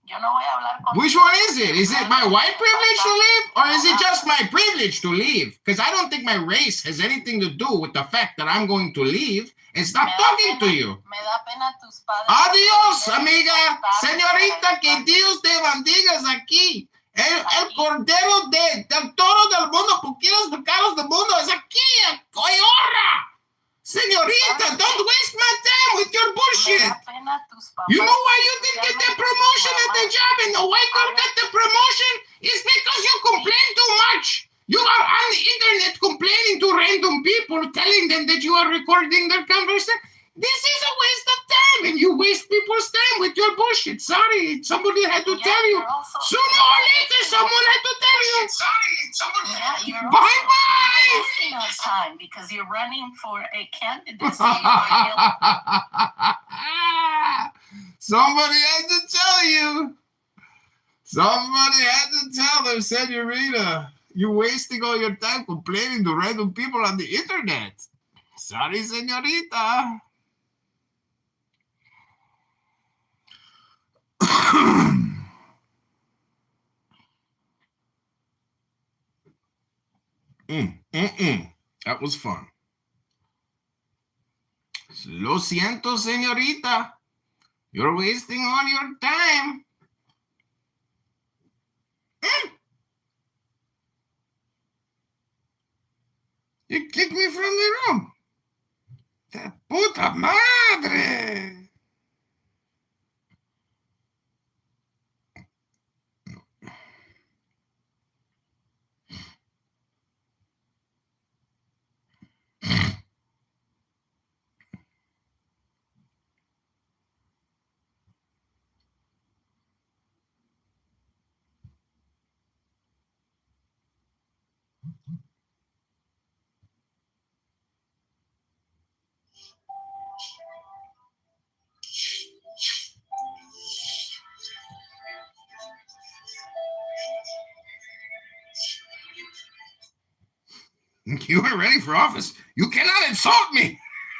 M: Yo no voy a hablar con
B: Which one is it? Is it my white privilege to leave, or is it just my privilege to leave? Because I don't think my race has anything to do with the fact that I'm going to leave and stop talking to you.
M: Me da pena tus padres.
B: Adiós, amiga. Señorita, que Dios te bendiga aquí. El cordero del toro del mundo, porque los pecados del mundo es aquí. ¡Coyorra! Señorita, don't waste my time with your bullshit. You know why you didn't get the promotion at the job and the white girl got the promotion? It's because you complain too much. You are on the internet complaining to random people, telling them that you are recording their conversation. This is a waste of time, and you waste people's time with your bullshit. Sorry, somebody had to tell you. Sooner or later, someone had to tell you.
H: Sorry, someone.
B: Bye-bye.
M: Wasting your time because you're running for a candidacy.
B: Somebody had to tell you. Somebody had to tell them, Senorita, you're wasting all your time complaining to random people on the internet. Sorry, Senorita. That was fun. Lo siento, señorita. You're wasting all your time. You kicked me from the room. ¡De puta madre! You are ready for office. You cannot insult me.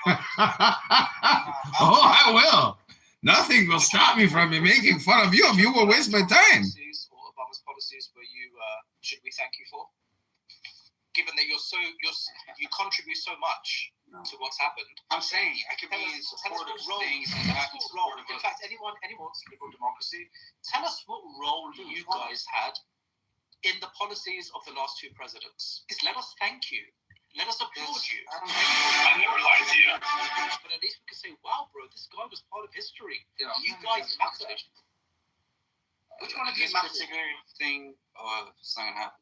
B: Oh, I will. Nothing will stop me from making fun of you if you will waste my time.
D: Or Obama's policies where should we thank you for? Given that you contribute so much to what's happened.
H: I'm saying I could be in support of things.
D: In fact, anyone wants liberal democracy. Tell us what role you guys had in the policies of the last two presidents. Let us thank you. Let us applaud you.
H: I never lied to you.
D: But at least we can say, wow, bro, this guy was part of history. You guys mattered.
L: Which one of these particular thing is not gonna happen?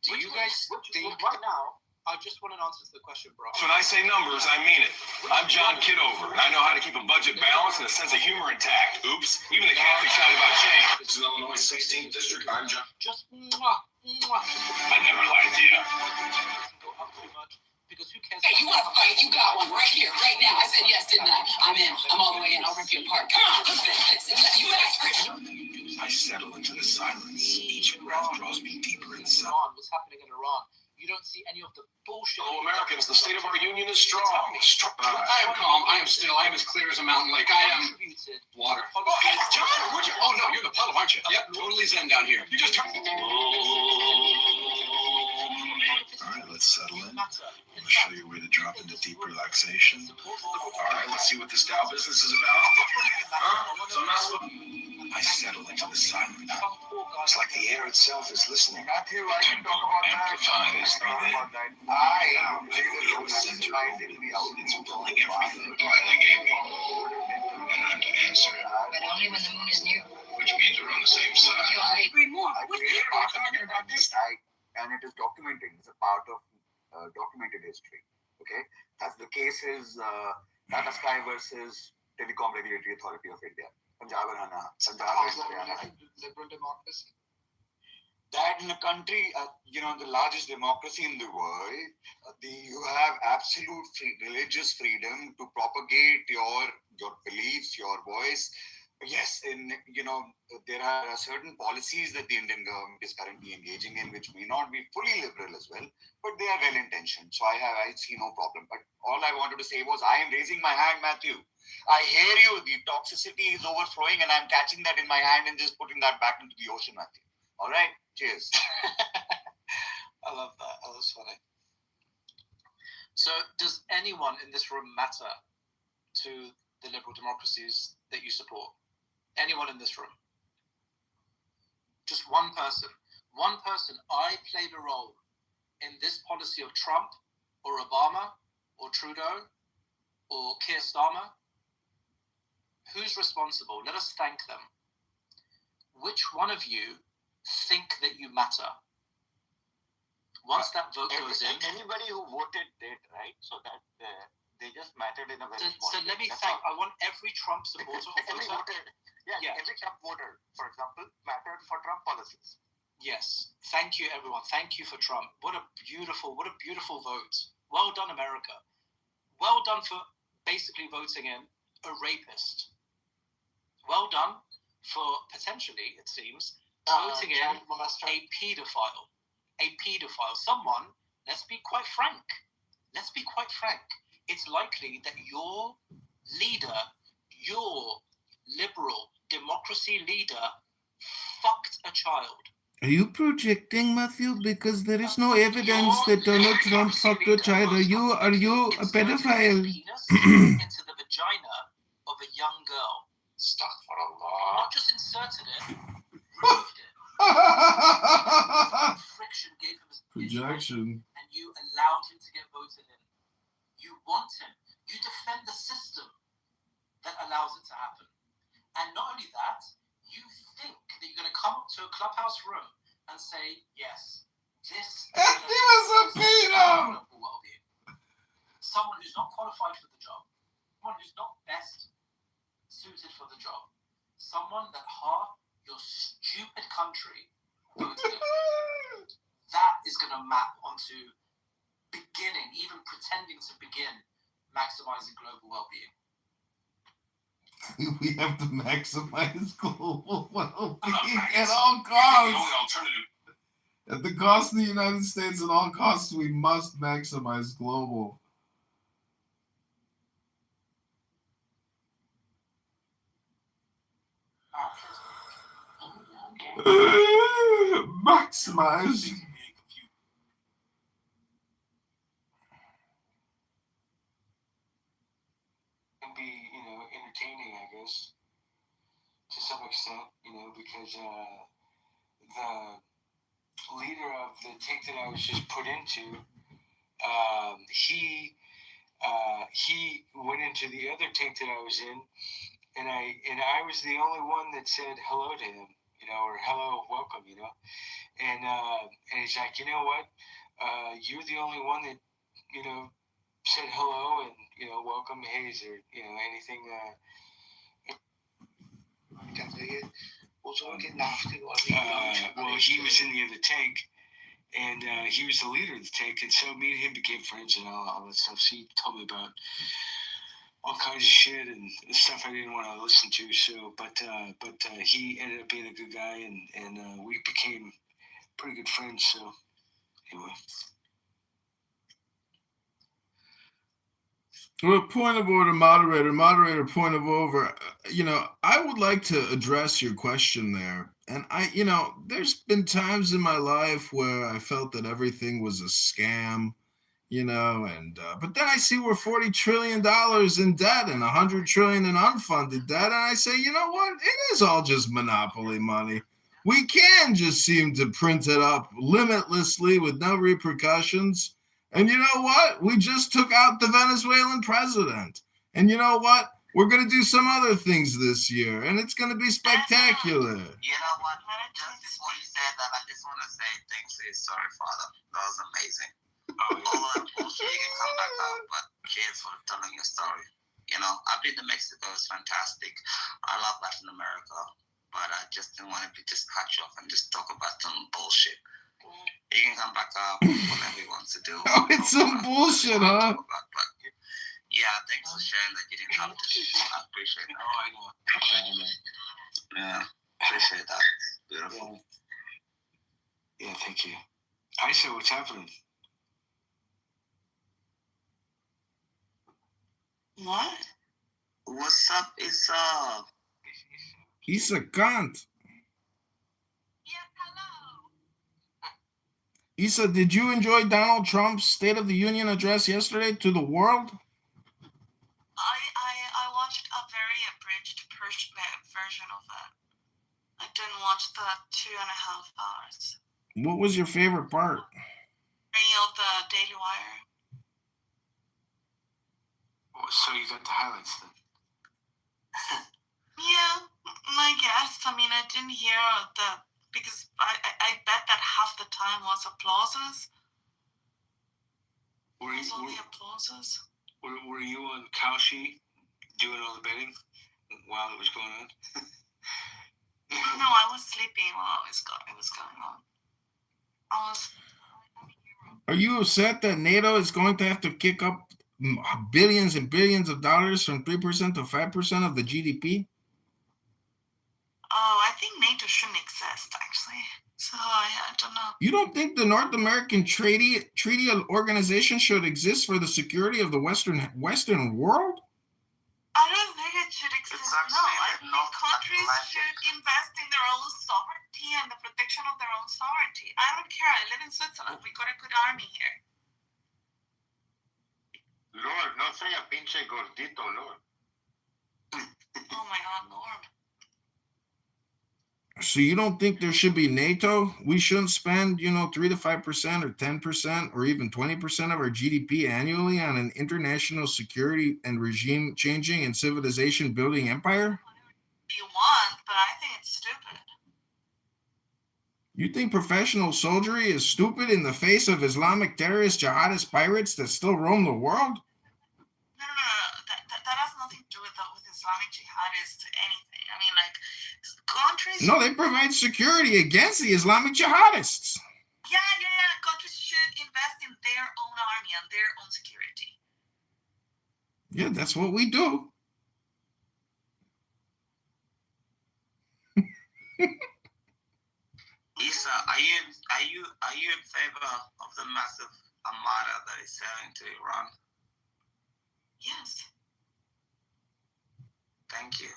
L: Do you guys think
D: right now? I just want an answer to the question, bro.
H: When I say numbers, I mean it. I'm John Kitover, and I know how to keep a budget balanced and a sense of humor intact. Oops, even the Catholics shout about change. This is Illinois 16th District. I'm John.
D: Just
H: I never lied to you.
D: Because who cares?
N: Hey, you have a fight? You got one right here, right now. I said yes, didn't I? I'm in. I'm all the way in. I'll rip you apart. Come on, let's fix it. You asked for it.
H: I settle into the silence. Each breath draws me deeper inside.
D: What's happening in Iran? You don't see any of the bullshit.
H: Fellow Americans, the state of our union is strong.
N: I am calm. I am still. I am as clear as a mountain lake. I am water. Oh, hey, John, where'd you? Oh, no, you're the puddle, aren't you? Yep, totally zen down here. You just turned.
H: All right, let's settle in. I'm going to show you a way to drop into deep relaxation. All right, let's see what this Dow business is about. So I settle into the silence. It's like the air itself is listening.
G: Matthew, I can talk about
H: Amplifies, breathe in.
G: I
H: Take the center. It's pulling everything quietly gave me. And I'm to answer.
N: But only when the moon is new.
H: Which means we're on the same side.
N: Agree more.
G: created a talking about this, and it is documented. It's a part of documented history. Okay, that's the case is Tata Sky versus Telecom Regulatory Authority of India. Punjab and Haryana.
D: Liberal democracy.
G: That in a country, the largest democracy in the world, you have absolute religious freedom to propagate your beliefs, your voice,
O: Yes, there are certain policies that the Indian government is currently engaging in, which may not be fully liberal as well, but they are well intentioned. So I see no problem. But all I wanted to say was, I am raising my hand, Matthew. I hear you. The toxicity is overflowing, and I'm catching that in my hand and just putting that back into the ocean, Matthew. All right. Cheers.
P: I love that. Oh, that's funny. So, does anyone in this room matter to the liberal democracies that you support? Anyone in this room? Just one person. One person. I played a role in this policy of Trump or Obama or Trudeau or Keir Starmer. Who's responsible? Let us thank them. Which one of you think that you matter? Once that vote goes in.
O: Anybody who voted did, right? So that they just mattered in a very small
P: So let me thank. I want every Trump supporter or voter.
O: Every Trump voter, for example, mattered for Trump policies.
P: Yes. Thank you, everyone. Thank you for Trump. What a beautiful vote. Well done, America. Well done for basically voting in a rapist. Well done for potentially, it seems, voting in a pedophile. A pedophile. Someone, let's be quite frank. It's likely that your leader, your liberal democracy leader, fucked a child.
B: Are you projecting, Matthew? Because there is no evidence that Donald Trump fucked a child. Are you a pedophile?
P: Into the vagina of a young girl.
O: Astaghfirullah.
P: Not just inserted it, removed it. Friction gave him a
B: Projection.
P: and you allowed him to get voted in. You want him. You defend the system that allows it to happen. And not only that, you think that you're going to come up to a clubhouse room and say, yes, this
B: was a pedo.
P: well-being. Someone who's not qualified for the job, someone who's not best suited for the job, someone that half your stupid country voted in. That is going to map onto beginning, even pretending to begin, maximizing global well-being.
B: We have to maximize global well-being at all costs. At the cost of the United States, at all costs, we must maximize global. Maximize.
Q: Can be, entertaining, I guess, to some extent, because the leader of the tank that I was just put into, he went into the other tank that I was in, and I was the only one that said hello to him, or hello, welcome, and he's like, you know what, you're the only one that, said hello and, welcome, hey, is there, anything, well, he was in the other tank, and he was the leader of the tank, and so me and him became friends and all that stuff. So he told me about all kinds of shit and stuff I didn't want to listen to. So, but he ended up being a good guy, and we became pretty good friends. So, anyway.
B: Well, point of order, moderator. Moderator, point of order. I would like to address your question there. And there's been times in my life where I felt that everything was a scam, but then I see we're $40 trillion in debt and $100 trillion in unfunded debt. And I say, you know what? It is all just monopoly money. We can just seem to print it up limitlessly with no repercussions. And you know what? We just took out the Venezuelan president. And you know what? We're going to do some other things this year, and it's going to be spectacular.
R: You know what? Just before you said that, I just want to say thanks to your story, Father. That was amazing. All that bullshit you can come back out, but cheers for telling your story. I've been to Mexico. It's fantastic. I love Latin America, but I just didn't want to just cut you off and just talk about some bullshit. You can come back up whatever you want to do.
B: Oh, it's some bullshit, huh?
R: But Yeah, thanks for sharing that you didn't have to. I appreciate that.
Q: Oh, I know.
R: Yeah, appreciate that. Beautiful.
Q: Yeah, thank you. Aisha, what's happening?
R: What? What's up, Issa?
B: He's a cunt. Issa, did you enjoy Donald Trump's State of the Union address yesterday to the world?
K: I watched a very abridged version of it. I didn't watch the 2.5 hours.
B: What was your favorite part?
K: Any of the Daily Wire.
Q: So you got the highlights then?
K: Yeah, I guess. I mean, I didn't hear because I bet that half the time was applauses.
Q: Were you on Kalshi doing all the betting while it was going on?
K: No, I was sleeping while it was going on.
B: Are you upset that NATO is going to have to kick up billions and billions of dollars from 3% to 5% of the GDP?
K: Oh, I think NATO shouldn't exist, actually. So I don't know.
B: You don't think the North American Treaty Organization should exist for the security of the Western world?
K: I don't think it should exist. No, I think countries should invest in their own sovereignty and the protection of their own sovereignty. I don't care. I live in Switzerland. We got a good army here.
H: Lord, no sea pinche gordito, Lord.
K: Oh my God, Lord.
B: So you don't think there should be NATO? We shouldn't spend, 3 to 5% or 10% or even 20% of our GDP annually on an international security and regime changing and civilization building empire?
K: You want, but I think it's stupid.
B: You think professional soldiery is stupid in the face of Islamic terrorist jihadist pirates that still roam the world?
K: No. That has nothing to do with Islamic jihadists or anything. I mean, like, countries...
B: No, they provide security against the Islamic jihadists.
K: Yeah. Countries should invest in their own army and their own security.
B: Yeah, that's what we do.
R: Issa, are you in favor of the massive armada that is sailing to Iran?
K: Yes.
R: Thank you.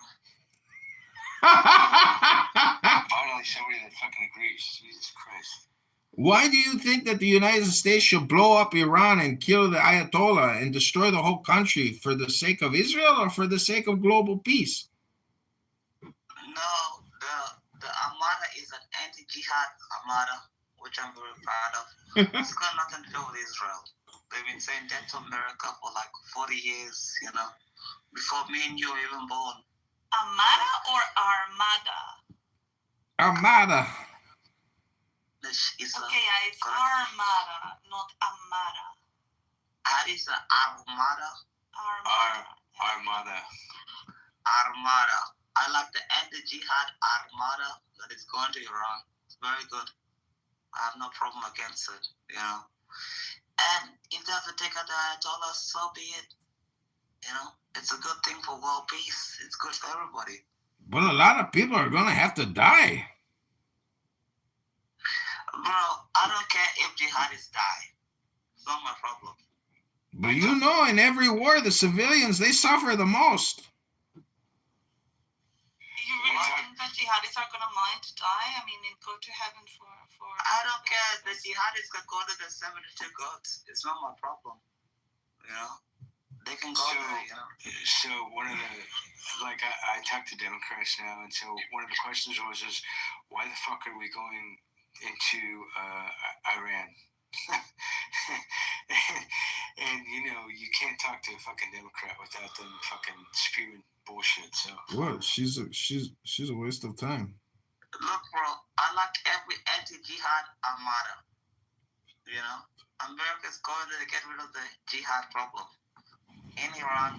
Q: Finally, somebody that fucking agrees. Jesus Christ.
B: Why do you think that the United States should blow up Iran and kill the Ayatollah and destroy the whole country for the sake of Israel or for the sake of global peace?
R: No, the armada is an anti-jihad armada, which I'm very proud of. It's got nothing to do with Israel. They've been saying that to America for like 40 years, before me and you were even born.
K: Armada or Armada?
B: Armada.
R: It's
K: Armada, not Amara.
R: How is the armada?
Q: Armada.
R: Armada. I like the anti-jihad armada that is going to Iran. It's very good. I have no problem against it, And if they have to take out the Ayatollah, so be it. It's a good thing for world peace. It's good for everybody.
B: But a lot of people are going to have to die.
R: Bro, I don't care if jihadists die. It's not my problem.
B: But in every war, the civilians, they suffer the most.
K: You really think that jihadists are going to mind to die? I mean, and go to heaven for...
R: I don't care. The jihadists can go to the 72 gods. It's not my problem. They can go there,
Q: So one of the, I talked to Democrats now, and so one of the questions is, why the fuck are we going into Iran? and you can't talk to a fucking Democrat without them fucking spewing bullshit. So
B: what? She's a waste of time.
R: Look, bro, I like every anti-jihad armada. America's going to get rid of the jihad problem. In Iran,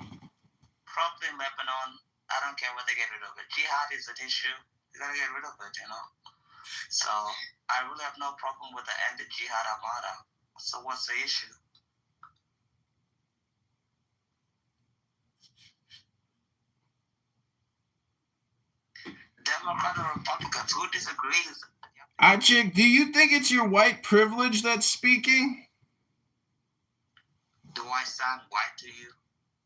R: probably in Lebanon, I don't care what they get rid of it. Jihad is an issue. You gotta get rid of it, So I really have no problem with the anti-jihad armada. So what's the issue? Democrat or Republicans, who disagrees?
B: Achik, do you think it's your white privilege that's speaking?
R: Do I sound white to you?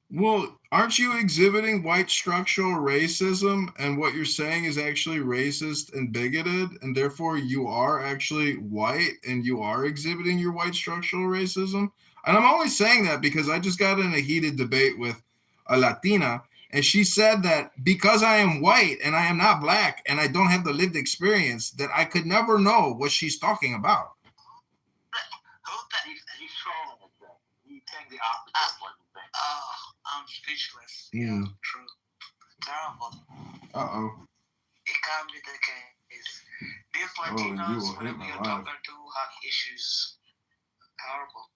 B: Well, aren't you exhibiting white structural racism, and what you're saying is actually racist and bigoted, and therefore you are actually white and you are exhibiting your white structural racism? And I'm only saying that because I just got in a heated debate with a Latina, and she said that because I am white and I am not black and I don't have the lived experience, that I could never know what she's talking about.
R: He's trolling us, though. He's saying the opposite of what you think. Oh, I'm speechless. Yeah, true. Terrible.
B: Uh-oh.
R: It can't be the case. These Latinos, whenever you're talking to, have issues. Horrible.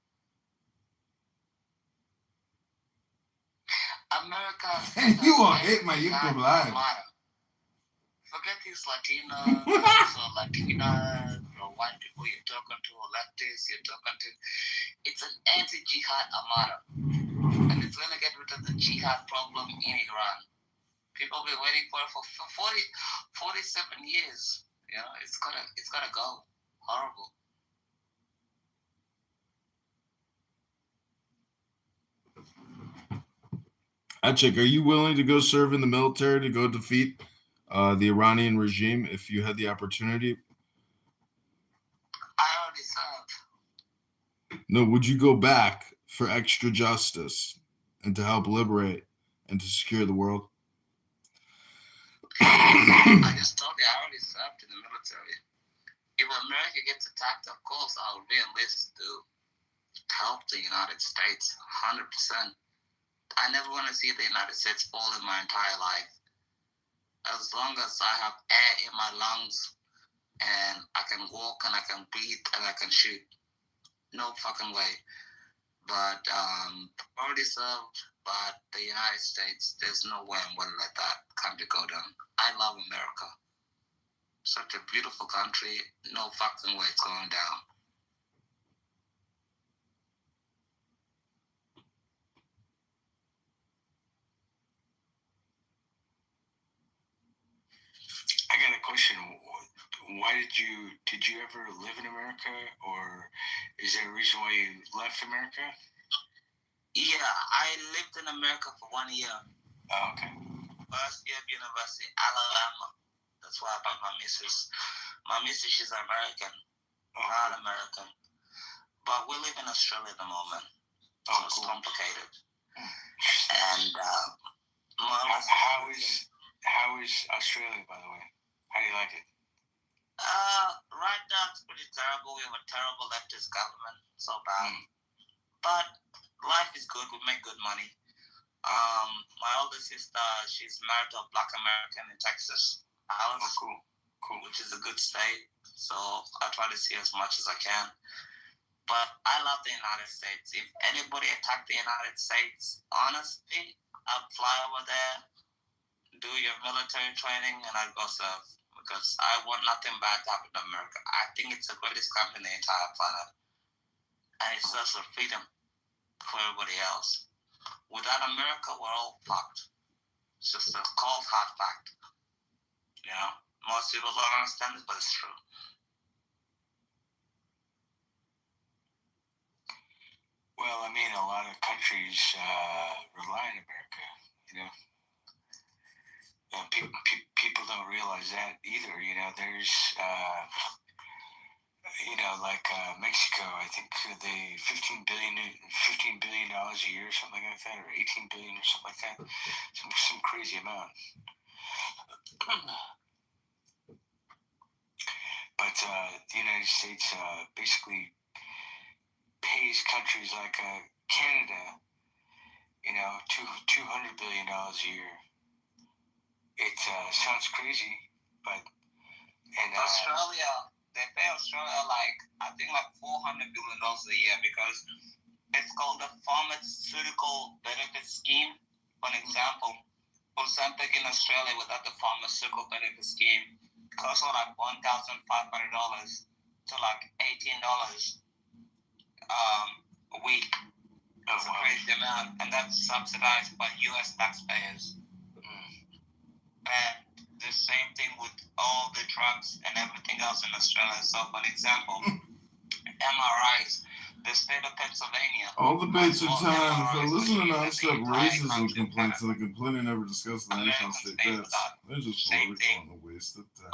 R: America.
B: You will hate my YouTube live.
R: Forget these Latinos or Latinas or white people you're talking to or leftists you're talking to. It's an anti-jihad armada. And it's going to get rid of the jihad problem in Iran. People have been waiting for it for 47 years. You know, it's gonna go. Horrible.
B: Achik, are you willing to go serve in the military to go defeat the Iranian regime if you had the opportunity?
R: I already served.
B: No, would you go back for extra justice and to help liberate and to secure the world?
R: I just told you I already served in the military. If America gets attacked, of course I'll re-enlist to help the United States 100%. I never want to see the United States fall in my entire life. As long as I have air in my lungs and I can walk and I can breathe and I can shoot, no fucking way. But already served, but the United States, there's no way I'm going to let that country go down. I love America. Such a beautiful country, no fucking way it's going down.
Q: I got a question. Why did you ever live in America, or is there a reason why you left America?
R: Yeah, I lived in America for 1 year.
Q: Oh, okay.
R: First year of university, Alabama. That's why I met my missus. My missus is American, not American. But we live in Australia at the moment. So it's complicated. And
Q: how is Australia, by the way? How do you like it?
R: Right now it's pretty terrible. We have a terrible leftist government, so bad. But life is good. We make good money. My older sister, she's married to a Black American in Texas, Alice, cool, which is a good state. So I try to see as much as I can. But I love the United States. If anybody attacked the United States, honestly, I'd fly over there, do your military training, and I'd go serve. Because I want nothing bad to happen to America. I think it's the greatest country in the entire planet. And it's just a freedom for everybody else. Without America, we're all fucked. It's just a cold, hard fact. You know? Most people don't understand it, but it's true.
Q: Well, I mean, a lot of countries rely on America, you know? People don't realize that either. You know, there's, like Mexico. I think they $15 billion a year, or something like that, or $18 billion or something like that. Some crazy amount. But the United States basically pays countries like Canada, $200 billion a year. It sounds crazy, but
R: Australia, they pay Australia I think $400 billion a year because it's called the Pharmaceutical Benefit Scheme. For an example, Ozempic in Australia without the Pharmaceutical Benefit Scheme costs $1,500 to $18 a week. That's a crazy amount, and that's subsidized by U.S. taxpayers. And the same thing with all the drugs and everything else in Australia. So, for example, MRIs, the state of Pennsylvania.
B: All debates are
R: more
B: time for
R: MRIs
B: listening to
R: machine than the
B: non-stop
R: entire
B: racism
R: country of
B: complaints
R: Canada.
B: that completely never discuss the national
R: Americans
B: state
R: pay for
B: debts.
R: that.
B: They're just
R: Same
B: political
R: thing.
B: and a waste of time.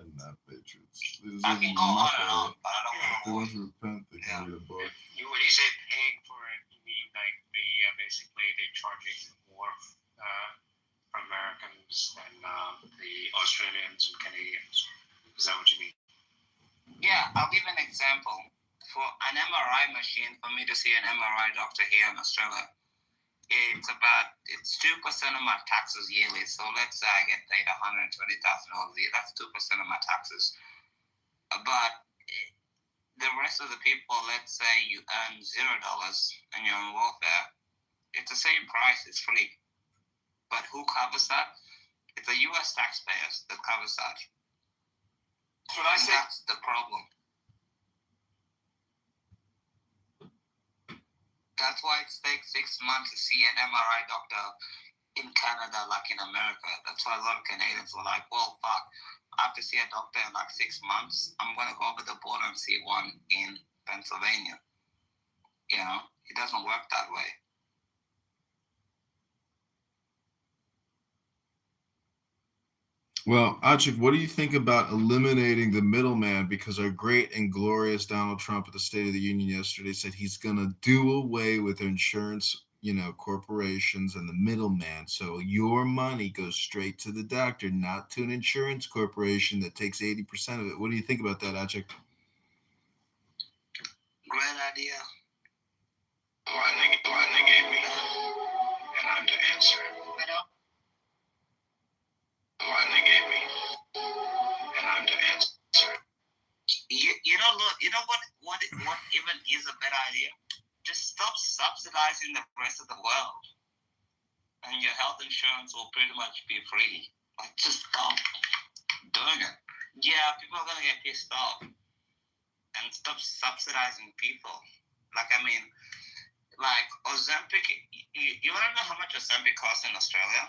B: And not patriots. They
R: I
B: deserve
R: can
B: to
R: go
B: be
R: on and on,
B: much
R: but I don't
B: If they
R: want
B: want to repent, they can read a book.
I: When you say paying for it, you mean like basically they're charging more for Americans than the Australians and Canadians. Is that what you mean?
R: Yeah, I'll give an example. For an MRI machine, for me to see an MRI doctor here in Australia, it's 2% of my taxes yearly. So let's say I get paid $120,000 a year. That's 2% of my taxes. But the rest of the people, let's say you earn $0 and you're on welfare, it's the same price. It's free. But who covers that? It's the U.S. taxpayers that covers that. That's the problem. That's why it takes 6 months to see an MRI doctor in Canada, like in America. That's why a lot of Canadians were like, well, fuck, I have to see a doctor in like 6 months. I'm going to go over the border and see one in Pennsylvania. You know, it doesn't work that way.
B: Well, Achik, what do you think about eliminating the middleman? Because our great and glorious Donald Trump at the State of the Union yesterday said he's going to do away with insurance, corporations and the middleman. So your money goes straight to the doctor, not to an insurance corporation that takes 80% of it. What do you think about that, Achik?
R: Great idea.
H: One they gave me, and I'm to answer. One they gave me, and I'm to answer.
R: You know what even is a better idea? Just stop subsidizing the rest of the world, and your health insurance will pretty much be free. Like, just stop doing it. Yeah, people are gonna get pissed off, and stop subsidizing people. Like Ozempic. You wanna know how much Ozempic costs in Australia?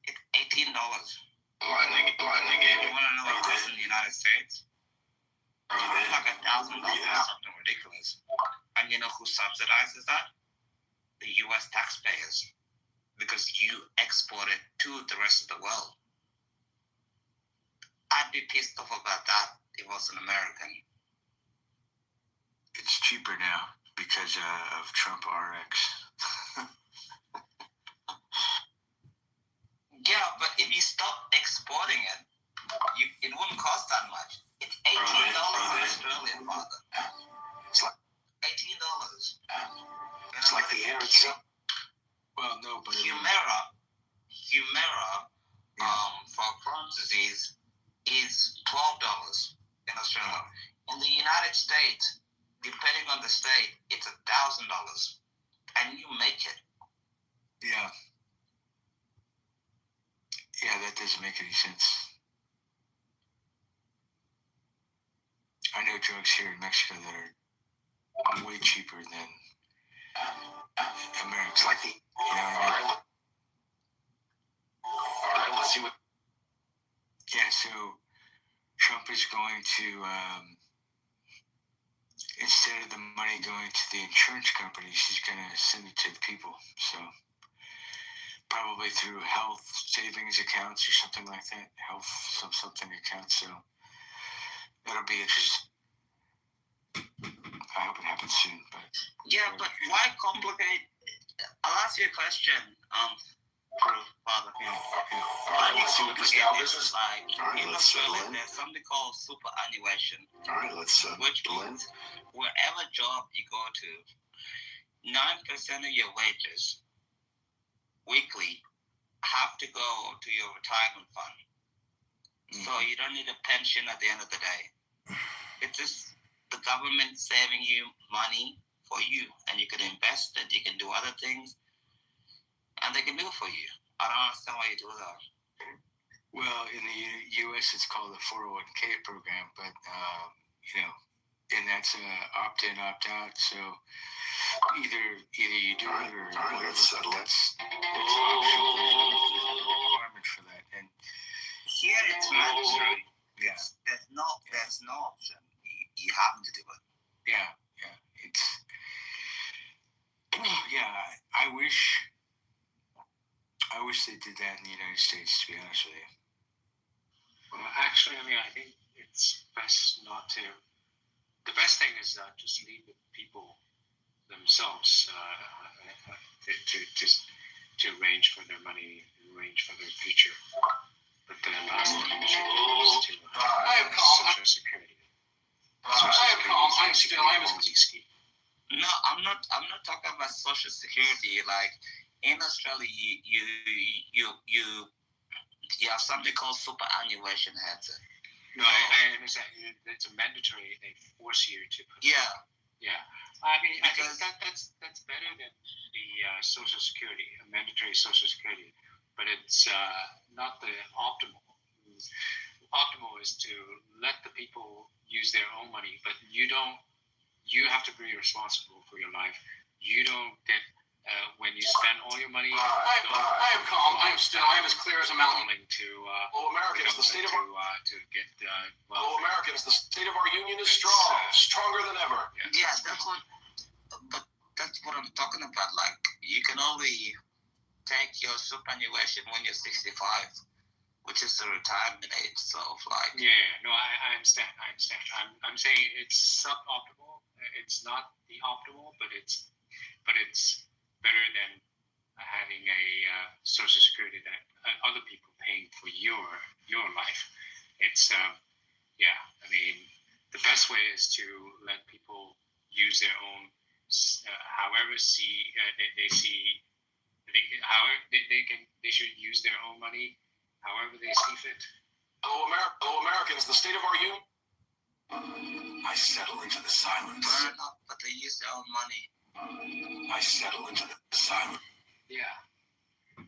R: It's $18.
H: One they gave me.
R: You wanna know what it costs in the United States? It's like $1,000 or something ridiculous. And you know who subsidizes that? The U.S. taxpayers. Because you export it to the rest of the world. I'd be pissed off about that if I was an American.
Q: It's cheaper now because of Trump RX.
R: Yeah, but if you stop exporting it, it wouldn't cost that much. It's $18 in Australia, father.
H: It's like
R: $18.
H: It's like the air itself.
Q: Well, no, but
R: Humira, for Crohn's disease is $12 in Australia. In the United States, depending on the state, it's $1,000, and you make it.
Q: Yeah. Yeah, that doesn't make any sense. I know drugs here in Mexico that are way cheaper than America.
H: It's like the.
Q: You know what I mean?
H: All right, let's see what.
Q: Yeah, so Trump is going to, instead of the money going to the insurance companies, he's going to send it to the people. So probably through health savings accounts or something like that. Health something accounts. So that'll be interesting. I hope it happens soon. But
R: yeah, but why complicate? I'll ask you a question, Father. Why do you complicate this? Like in Australia, there's something called superannuation.
H: All right, let's.
R: Which means wherever job you go to, 9% of your wages weekly have to go to your retirement fund. So you don't need a pension at the end of the day. It's just the government saving you money for you, and you can invest it, you can do other things, and they can do it for you. I don't understand why you do that.
Q: well, in the U.S., it's called the 401k program, but and that's opt-in, opt-out. So either you do it or
H: let's settle it.
Q: It's optional. There's no requirement for that. And
J: Here it's mandatory.
Q: Yeah.
J: There's no option. You have to do it.
Q: Yeah. It's I wish they did that in the United States, to be honest with you.
I: Well, actually, I mean, I think it's best not to. The best thing is just leave the people themselves to arrange for their money, arrange for their future. But the last thing we should do is to Social Security.
J: No, I'm not talking about Social Security. Like in Australia, you have something called superannuation.
I: No, I understand. It's a mandatory. They force you to. Yeah. I mean, I think that's better than the Social Security, a mandatory Social Security, but it's not the optimal. Optimal is to let the people use their own money, but you don't. You have to be responsible for your life. You don't get when you spend all your money.
N: I am calm. I am as clear as a mountain.
I: Americans,
N: the state of our Americans, the state of our union is strong, stronger than ever.
J: Yeah, that's what I'm talking about. Like you can only take your superannuation when you're 65, which is the retirement age. So like.
I: I understand. I'm saying it's suboptimal. It's not the optimal, but it's better than having a Social Security that other people paying for your life. It's I mean, the best way is to let people use their own, however they should use their own money, however they see fit.
N: Hello, Americans, the state of our union. I settle into the silence.
J: Fair enough, but they use their own money.
N: I settle into the silence.
I: Yeah. The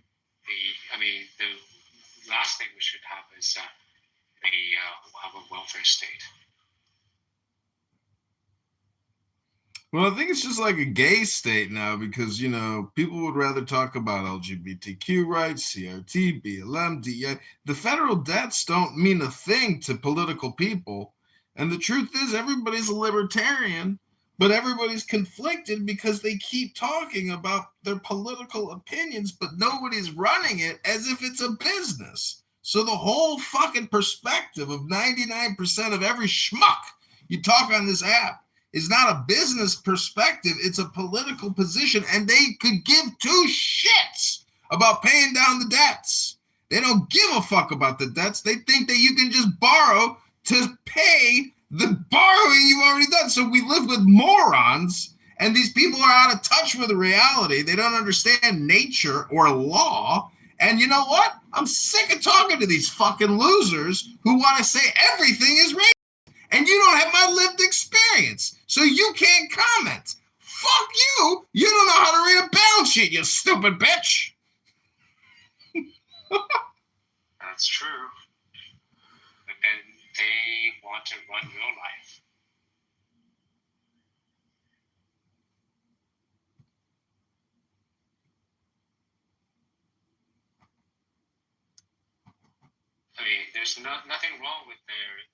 I: last thing we should have is have a welfare state.
B: Well, I think it's just like a gay state now because, people would rather talk about LGBTQ rights, CRT, BLM, DEI. The federal debts don't mean a thing to political people. And the truth is everybody's a libertarian, but everybody's conflicted because they keep talking about their political opinions, but nobody's running it as if it's a business. So the whole fucking perspective of 99% of every schmuck you talk on this app is not a business perspective. It's a political position, and they could give two shits about paying down the debts. They don't give a fuck about the debts. They think that you can just borrow to pay the borrowing you've already done. So we live with morons, and these people are out of touch with reality. They don't understand nature or law. And you know what? I'm sick of talking to these fucking losers who want to say everything is racist. And you don't have my lived experience, so you can't comment. Fuck you. You don't know how to read a balance sheet, you stupid bitch.
I: That's true. But then they want to run your life. I mean, there's nothing wrong with their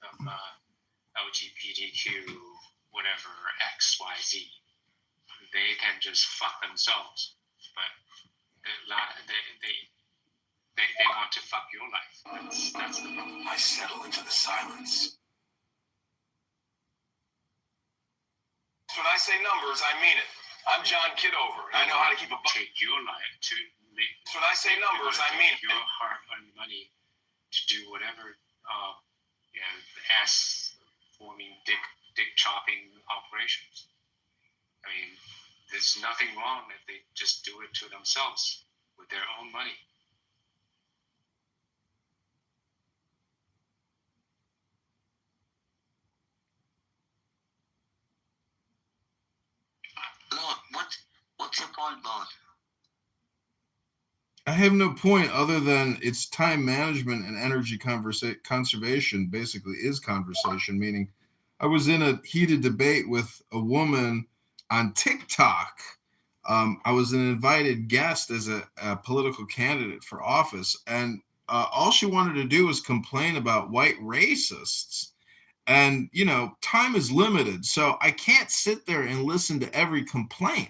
I: LGBTQ, whatever, X, Y, Z. They can just fuck themselves, but they want to fuck your life. That's the problem.
N: I settle into the silence. When I say numbers, I mean it. I'm John Kitover. I know how to keep a
I: take your life to make.
N: When I say numbers, I mean
I: your hard-earned money to do whatever, ass-forming, dick-chopping operations. I mean, there's nothing wrong if they just do it to themselves with their own money.
J: Lord, what's your point, Lord?
B: I have no point other than it's time management and energy conservation basically is conversation, meaning I was in a heated debate with a woman on TikTok. I was an invited guest as a political candidate for office, and all she wanted to do was complain about white racists. And, time is limited, so I can't sit there and listen to every complaint.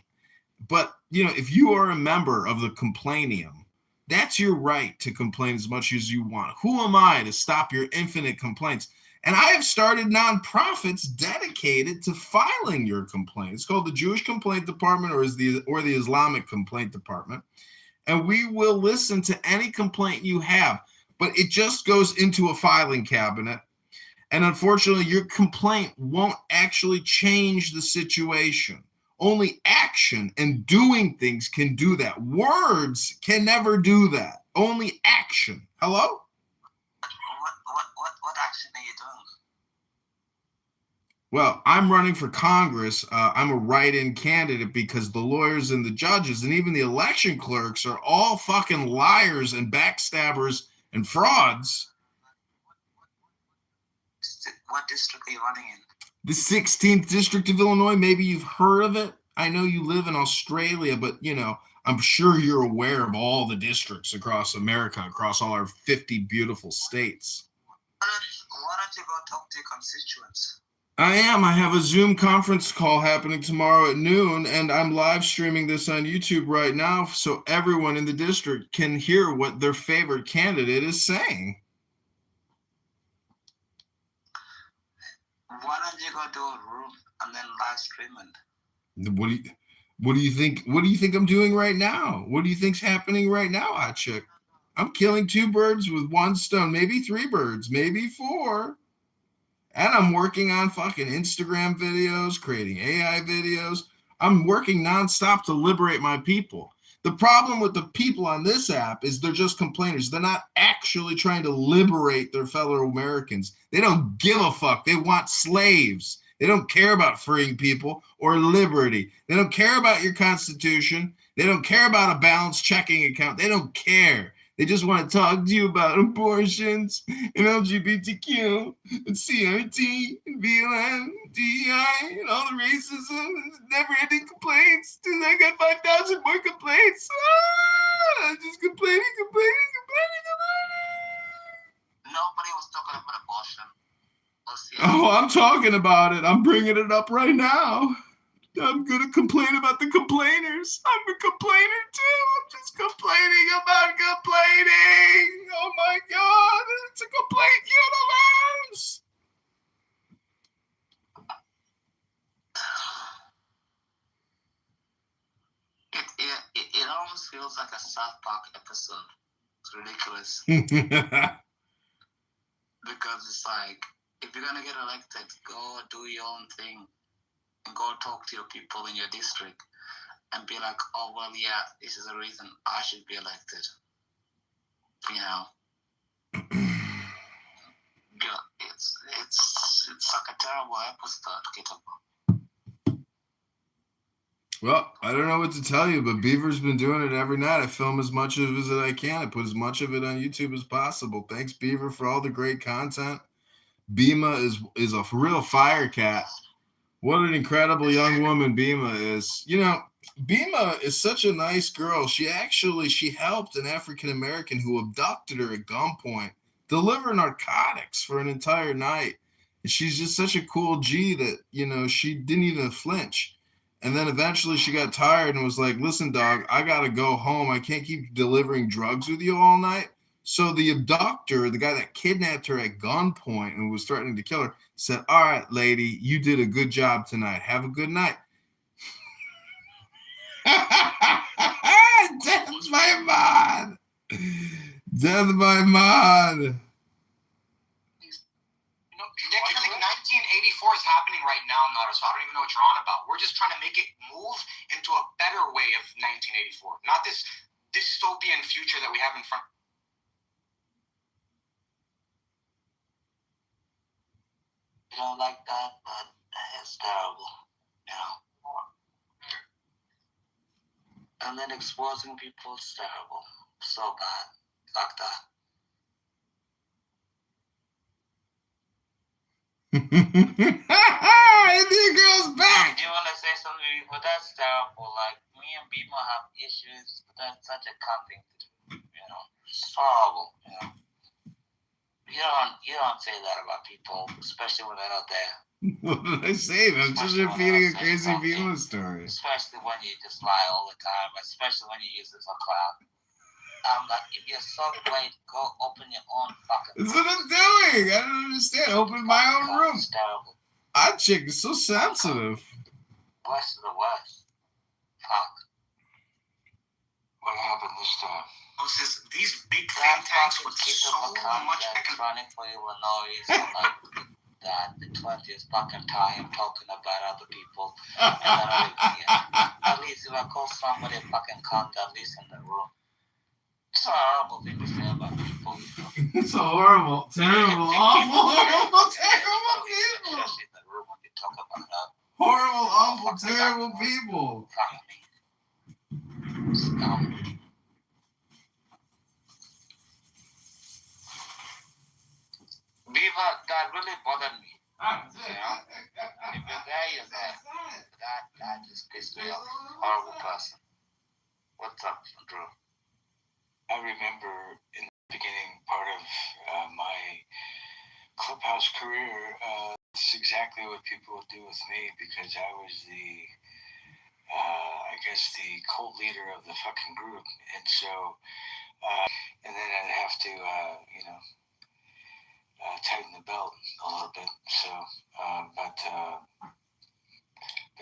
B: But, if you are a member of the Complainium, that's your right to complain as much as you want. Who am I to stop your infinite complaints? And I have started nonprofits dedicated to filing your complaint. It's called the Jewish Complaint Department or the Islamic Complaint Department. And we will listen to any complaint you have, but it just goes into a filing cabinet. And unfortunately, your complaint won't actually change the situation. Only action and doing things can do that. Words can never do that. Only action. Hello?
R: What action are you doing?
B: Well, I'm running for Congress. I'm a write-in candidate because the lawyers and the judges and even the election clerks are all fucking liars and backstabbers and frauds.
R: What district are you running in?
B: The 16th District of Illinois, maybe you've heard of it. I know you live in Australia, but, I'm sure you're aware of all the districts across America, across all our 50 beautiful states.
R: Why don't you go talk to your constituents?
B: I am. I have a Zoom conference call happening tomorrow at noon, and I'm live streaming this on YouTube right now so everyone in the district can hear what their favorite candidate is saying.
R: Why don't you go to a room and then live stream it?
B: What do you think? What do you think I'm doing right now? What do you think's happening right now, hot chick? I'm killing 2 birds with 1 stone, maybe 3 birds, maybe 4. And I'm working on fucking Instagram videos, creating AI videos. I'm working nonstop to liberate my people. The problem with the people on this app is they're just complainers. They're not actually trying to liberate their fellow Americans. They don't give a fuck. They want slaves. They don't care about freeing people or liberty. They don't care about your Constitution. They don't care about a balanced checking account. They don't care. They just want to talk to you about abortions and LGBTQ and CRT and BLM, DEI and all the racism and never-ending complaints. Dude, I got 5,000 more complaints. Just complaining.
R: Nobody was talking about abortion.
B: Oh, I'm talking about it. I'm bringing it up right now. I'm going to complain about the complainers. I'm a complainer too. I'm just complaining about complaining. Oh my God. It's a complaint universe.
R: It almost feels like a South Park episode. It's ridiculous. Because it's like, if you're going to get elected, go do your own thing. And go talk to your people in your district and be like, oh, well, yeah, this is the reason I should be elected. It's like a terrible episode, Kitover.
B: Well, I don't know what to tell you, but Beaver's been doing it every night. I film as much of it as I can. I put as much of it on YouTube as possible. Thanks, Beaver, for all the great content. Bima is a real fire cat. What an incredible young woman Bima is. Bima is such a nice girl. She helped an African-American who abducted her at gunpoint deliver narcotics for an entire night. And she's just such a cool G that, she didn't even flinch. And then eventually she got tired and was like, listen, dog, I got to go home. I can't keep delivering drugs with you all night. So the abductor, the guy that kidnapped her at gunpoint and was threatening to kill her, said, all right, lady, you did a good job tonight. Have a good night. Death by mod. Death by mod.
N: Nick, 1984 is happening right now, Nutter, so I don't even know what you're on about. We're just trying to make it move into a better way of 1984, not this dystopian future that we have in front.
R: You don't like that, but it's terrible, And then exposing people is terrible. So bad. Like that.
B: The girl's back.
R: You want to say something, but that's terrible. Like, me and Bima have issues, but that's such a calm thing to do, It's horrible, you know. You don't say that about people, especially when they're not there.
B: What did I say? I'm just repeating a crazy Bima story.
R: Especially when you just lie all the time, especially when you use it for clout. I'm like, if you're so great, go open your own fucking
B: That's what I'm doing. I don't understand. Open my own room.
R: It's terrible.
B: Our chick is so sensitive.
R: Worst of the worst. Fuck.
Q: What happened this time?
N: These big think tanks with so much
R: running for you will know it's like that the 20th fucking time talking about other people. And then at least if I call somebody a fucking cunt, at least in the room. It's a horrible thing to say about people.
B: It's a horrible, terrible, awful, horrible, terrible people.
R: Especially in the room when you talk about that.
B: Horrible, awful, terrible people.
R: Scum. Beaver, that really bothered me. You know? If you're there, you're there. That just pissed me off. Horrible person. What's up, Drew?
Q: I remember in the beginning part of my clubhouse career, it's exactly what people would do with me because I was the, I guess, the cult leader of the fucking group. And so, and then I'd have to, tighten the belt a little bit. So, but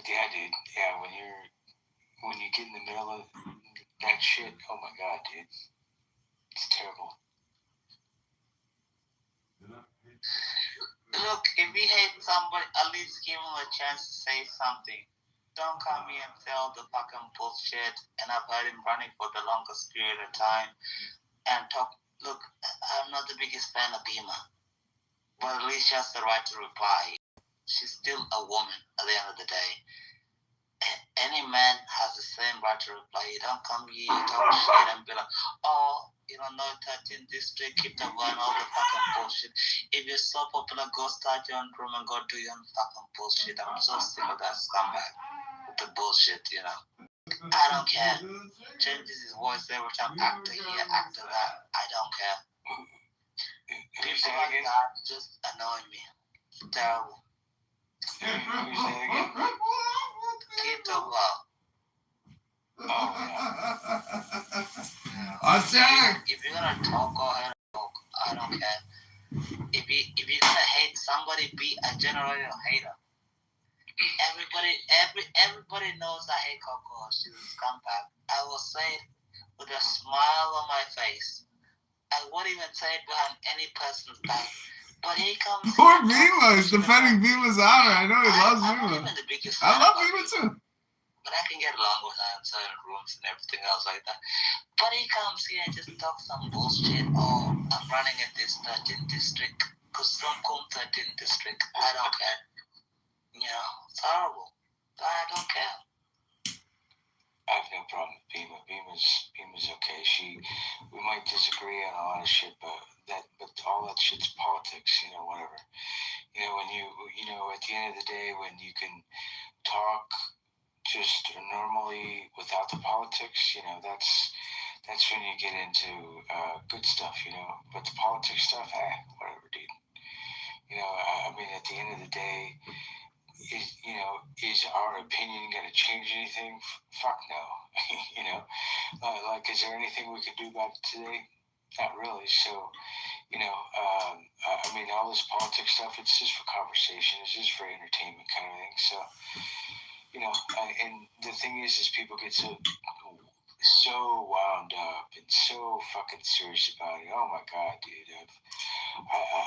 Q: yeah, dude. Yeah, when you get in the middle of that shit, oh my god, dude, it's terrible.
R: Look, if you hate somebody, at least give them a chance to say something. Don't come here and say all the fucking bullshit. And I've heard him running for the longest period of time and talk. Look, I'm not the biggest fan of Bima. But at least she has the right to reply. She's still a woman at the end of the day. Any man has the same right to reply. You don't come here, you talk shit and be like, oh, you don't know 13th district, keep the one, all the fucking bullshit. If you're so popular, go start your own room and go do your own fucking bullshit. I'm so sick of that scumbag with the bullshit, you know. I don't care. Changes his voice every time, actor here, actor that. I don't care. People like that just annoy me. Terrible. Kitover. If you're gonna talk, go ahead and talk. I don't care. If you're gonna hate somebody, be a generated hater. Everybody knows I hate Coco. She's a scumbag. I will say it with a smile on my face. I won't even say it behind any person's back. But he comes.
B: Poor Bima is defending Bima's honor. I know he loves Bima. I love Bima too.
R: But I can get along with her in certain rooms and everything else like that. But he comes here and just talks some bullshit. Oh, I'm running in this 13th district. Kusum 13th district. I don't care. You know, it's horrible. But I don't care.
Q: I have no problem with Bima. Bima's okay. We might disagree on a lot of shit, but all that shit's politics, you know, whatever. You know, when at the end of the day, when you can talk just normally without the politics, you know, that's when you get into good stuff, you know. But the politics stuff, whatever, dude. You know, I mean, at the end of the day, is our opinion going to change anything? Fuck no. You know, like, is there anything we can do about it today? Not really. So, you know, I mean, all this politics stuff, it's just for conversation. It's just for entertainment kind of thing. So, you know, and the thing is people get so wound up and so fucking serious about it. Oh my god, dude.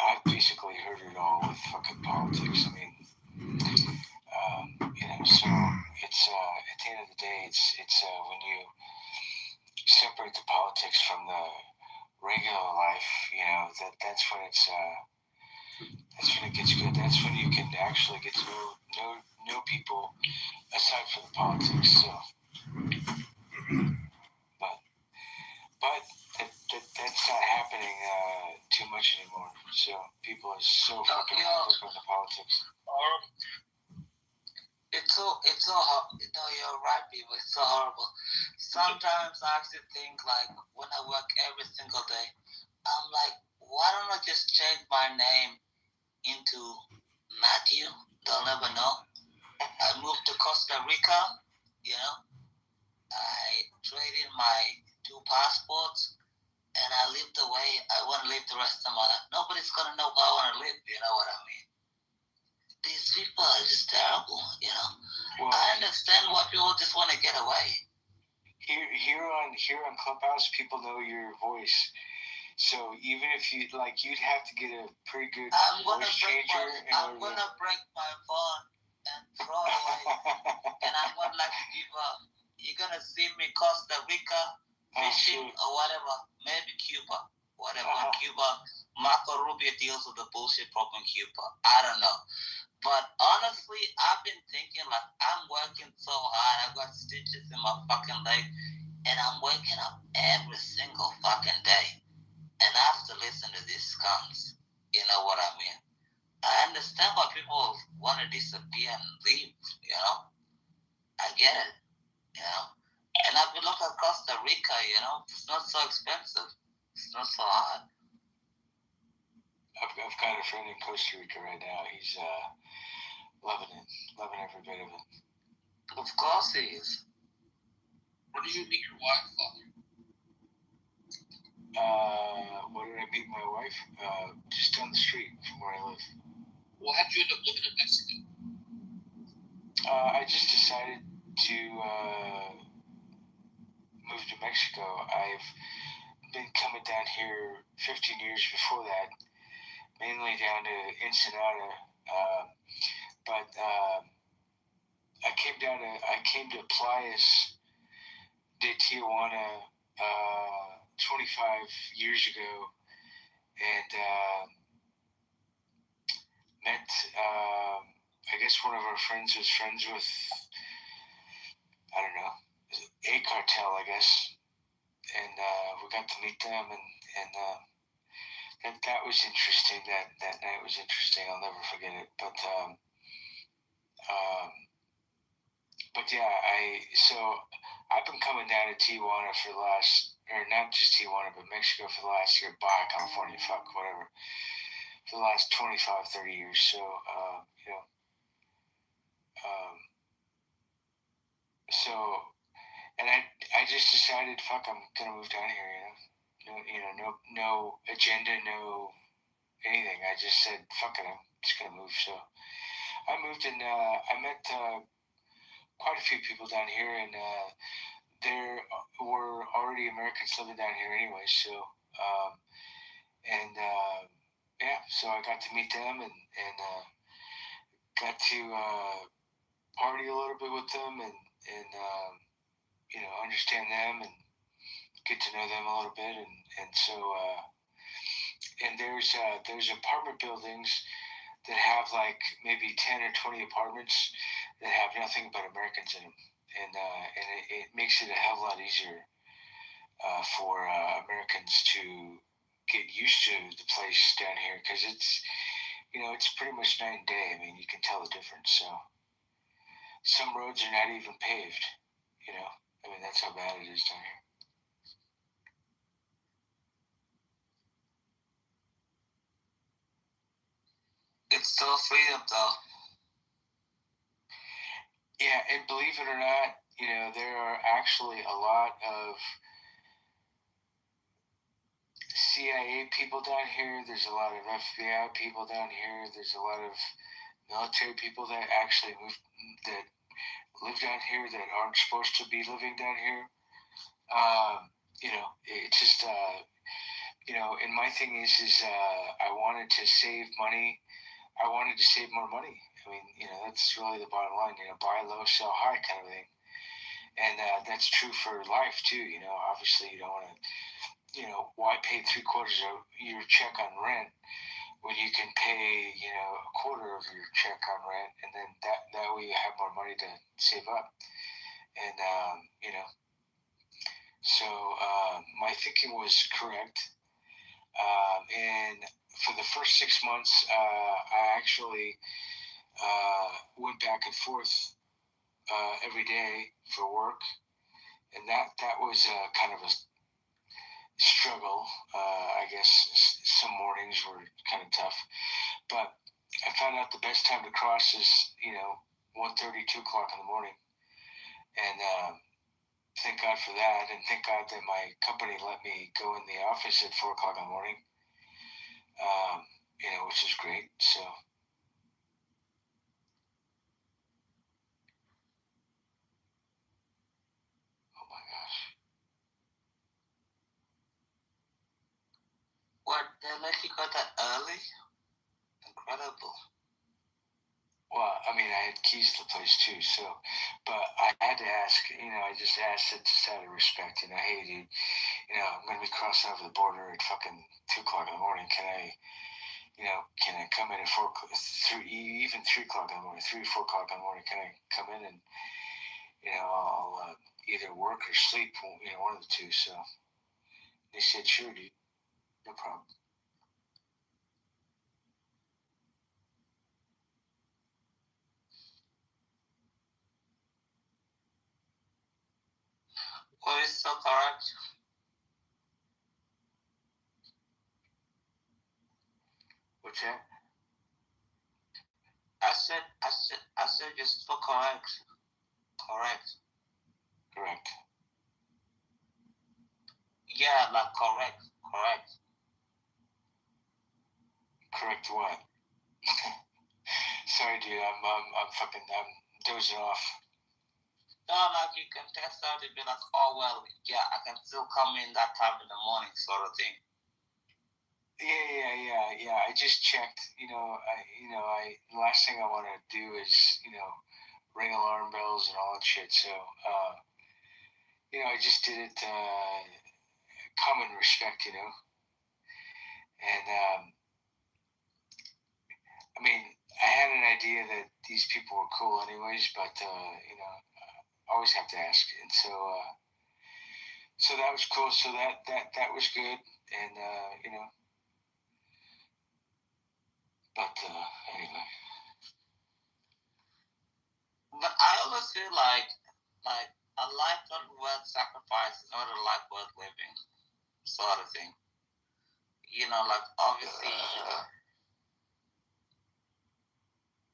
Q: I've basically heard it all with fucking politics. I mean, you know, so it's at the end of the day, it's when you separate the politics from the regular life, you know, that's when it gets good. That's when you can actually get to know people aside from the politics. So, but that's not happening too much anymore. So people are so fucking hooked up on the politics.
R: It's so hard. No, you're right, people. It's so horrible. Sometimes I actually think like when I work every single day, I'm like, why don't I just change my name into Matthew? They'll never know. I moved to Costa Rica, you know. I traded my 2 passports and I live the way I want to live the rest of my life. Nobody's gonna know how I want to live, you know what I mean? These people are just terrible, you know. Well, I understand why people just want to get away.
Q: Here on Clubhouse, people know your voice. So even if you'd have to get a pretty good voice changer.
R: I'm gonna break my phone and throw it away, and I'm gonna give up. You're gonna see me Costa Rica fishing or whatever, maybe Cuba, whatever. Cuba, Marco Rubio deals with the bullshit problem in Cuba. I don't know. But honestly, I've been thinking like I'm working so hard. I've got stitches in my fucking leg, and I'm waking up every single fucking day, and I have to listen to these scums. You know what I mean? I understand why people want to disappear and leave. You know, I get it. You know, and I've been looking at Costa Rica. You know, it's not so expensive. It's not so hard.
Q: I've got a friend in Costa Rica right now. He's loving it, loving every bit of it.
R: Of course he is. What did you meet your wife, Father?
Q: Where did I meet my wife? Just down the street from where I live.
R: Well, how'd you end up living in Mexico?
Q: I just decided to move to Mexico. I've been coming down here 15 years before that, mainly down to Ensenada. But I came to Playas de Tijuana 25 years ago, and met. I guess one of our friends was friends with, I don't know, a cartel, I guess, and we got to meet them, and that was interesting. That night was interesting. I'll never forget it. But yeah, I've been coming down to Tijuana for the last, or not just Tijuana, but Mexico for the last year, Baja California, fuck, whatever, for the last 25, 30 years. So, you know, and I just decided, fuck, I'm gonna move down here, no agenda, no anything. I just said, fuck it, I'm just gonna move. So I moved, and I met quite a few people down here, and there were already Americans living down here anyway. So, yeah, so I got to meet them, and got to party a little bit with them, and understand them and get to know them a little bit, and so and there's apartment buildings that have like maybe 10 or 20 apartments that have nothing but Americans in them, and it makes it a hell of a lot easier for Americans to get used to the place down here, because it's pretty much night and day. I mean, you can tell the difference. So some roads are not even paved. I mean, that's how bad it is down here.
R: It's still freedom, though.
Q: Yeah, and believe it or not, there are actually a lot of CIA people down here. There's a lot of FBI people down here. There's a lot of military people that actually live down here that aren't supposed to be living down here. It's just, and my thing is I wanted to save money. I wanted to save more money. I mean, that's really the bottom line, buy low, sell high kind of thing. And that's true for life too. Obviously you don't want to, why pay 3/4 of your check on rent when you can pay, a quarter of your check on rent, and then that way you have more money to save up. And, so my thinking was correct. And for the first 6 months, I actually went back and forth every day for work. and that was kind of a struggle. I guess some mornings were kind of tough, but I found out the best time to cross is 1:30, 2 o'clock in the morning, and thank God for that, and thank God that my company let me go in the office at 4 o'clock in the morning, which is great. So. Oh my gosh.
R: What, they let you go that early? Incredible.
Q: Well, I mean, I had keys to the place too, so, but I had to ask, I just asked it just out of respect, hey, dude, I'm going to be crossing over the border at fucking 2 o'clock in the morning. Can I come in at 4, 3, even 3 o'clock in the morning, 3 or 4 o'clock in the morning? Can I come in and, I'll either work or sleep, one of the two. So they said, sure, dude, no problem.
R: What is so correct?
Q: What's that?
R: I said you're so correct. Correct.
Q: Correct.
R: Yeah, like correct.
Q: Correct what? Sorry, dude. I'm dozing off.
R: No, like you can test out and be like, oh well, yeah, I can still come in that time in the morning, sort of thing.
Q: Yeah. I just checked. The last thing I want to do is ring alarm bells and all that shit. So I just did it common respect, and I mean, I had an idea that these people were cool anyways, but I always have to ask, and so that was cool. So that was good, and but anyway.
R: But I always feel like a life not worth sacrifice is not a life worth living, sort of thing. Like obviously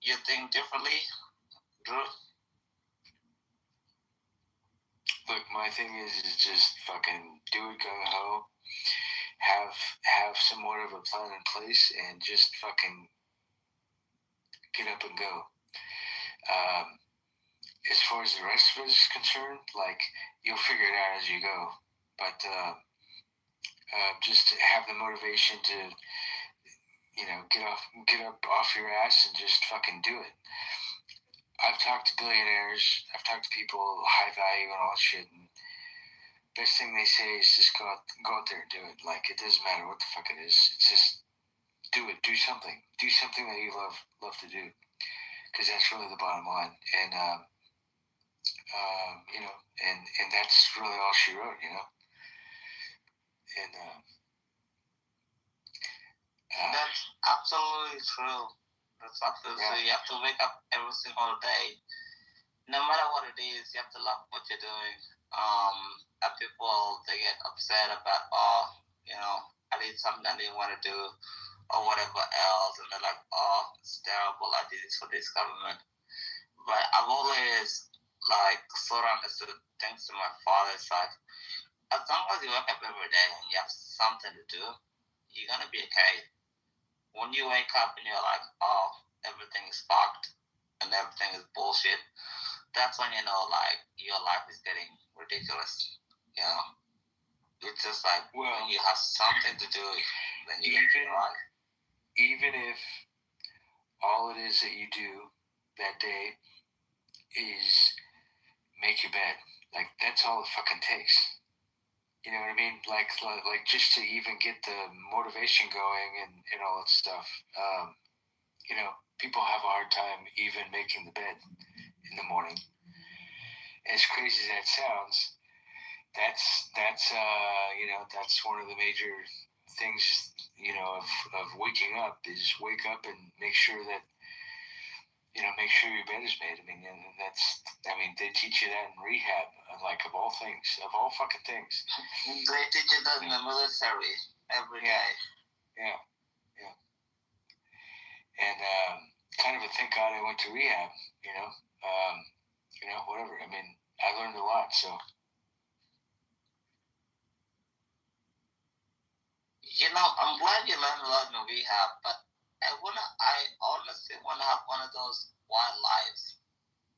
R: you think differently, Drew.
Q: Look, my thing is just fucking do it, go ho. Have somewhat of a plan in place, and just fucking get up and go. As far as the rest of us is concerned, like, you'll figure it out as you go. But just have the motivation to, get up off your ass and just fucking do it. I've talked to billionaires. I've talked to people high value and all that shit. And best thing they say is just go out there and do it. Like, it doesn't matter what the fuck it is. It's just do it. Do something. Do something that you love to do. Because that's really the bottom line. And and that's really all she wrote, And
R: that's absolutely true. That's absolutely true. You have to wake up every single day. No matter what it is, you have to love what you're doing. People, they get upset about, I did something I didn't want to do, or whatever else, and they're like, oh, it's terrible, I did this for this government. But I've always sort of understood, thanks to my father's side, as long as you wake up every day and you have something to do, you're gonna be okay. When you wake up and you're like, oh, everything is fucked and everything is bullshit, that's when your life is getting ridiculous. It's just like, when you have something to do, then you get your life.
Q: Even if all it is that you do that day is make your bed, like, that's all it fucking takes. You know what I mean? Like just to even get the motivation going and all that stuff. People have a hard time even making the bed in the morning. As crazy as that sounds, that's one of the major things, of waking up, is wake up and make sure that make sure your bed is made. I mean, they teach you that in rehab, like of all fucking things.
R: They teach you that in the military every day.
Q: Yeah. And kind of a thank God I went to rehab, whatever. I mean, I learned a lot, so.
R: I'm glad you learned a lot in rehab, but I honestly wanna have one of those wild lives.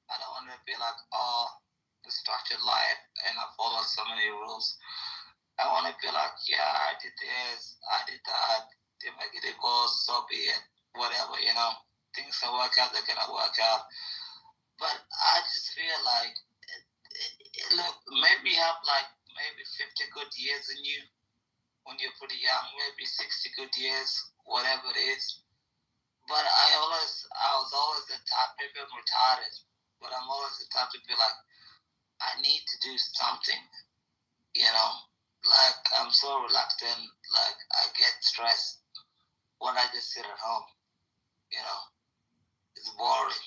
R: I don't want to be like, the structured life and I follow so many rules. I want to be like, yeah, I did this, I did that. If I get it goes, so be it. Whatever, things can work out, they cannot work out. But I just feel like, look, maybe you have maybe 50 good years in you when you're pretty young, maybe 60 good years, whatever it is. But I was always the type, maybe I'm retarded, but I'm always the type to be like, I need to do something, Like, I'm so reluctant, like, I get stressed when I just sit at home, It's boring.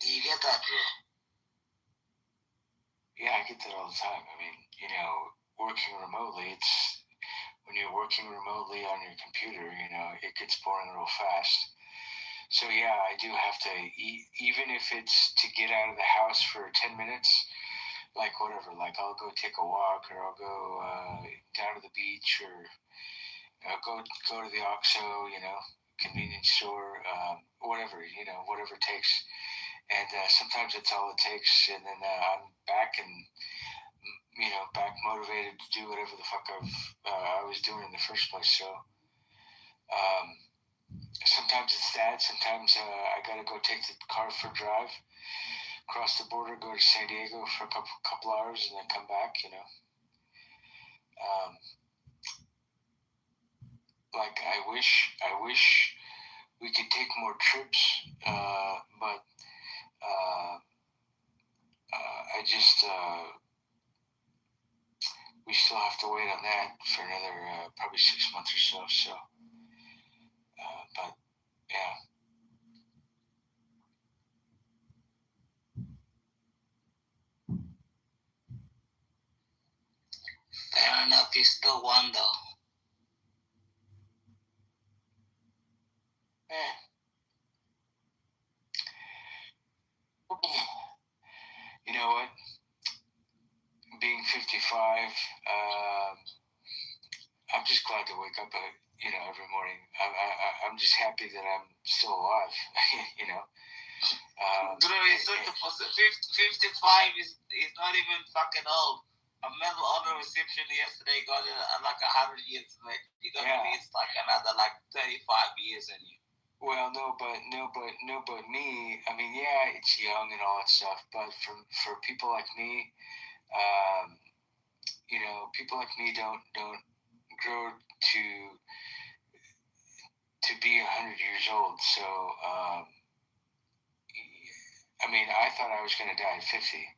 R: Do you get that, bro?
Q: Yeah, I get that all the time. I mean, working remotely, when you're working remotely on your computer, it gets boring real fast. So yeah, I do have to, even if it's to get out of the house for 10 minutes, like whatever, like I'll go take a walk, or I'll go down to the beach, or I'll go to the OXXO, convenience store, whatever it takes. And sometimes that's all it takes, and then I'm back and back motivated to do whatever the fuck I was doing in the first place. So sometimes it's that. Sometimes I gotta go take the car for a drive, cross the border, go to San Diego for a couple hours, and then come back. Like I wish we could take more trips, but I just we still have to wait on that for another probably 6 months or so. So, but yeah.
R: Fair enough, you still won though.
Q: You know what? Being 55, I'm just glad to wake up, every morning. I'm just happy that I'm still alive.
R: Bro, it's such a positive. 55 is not even fucking old. A medal honor recipient yesterday got like 100 years late. You got at least like another 35 years in you.
Q: Well, no, but me. I mean, yeah, it's young and all that stuff. But for people like me, people like me don't grow to be 100 years old. So, I mean, I thought I was going to die at 50,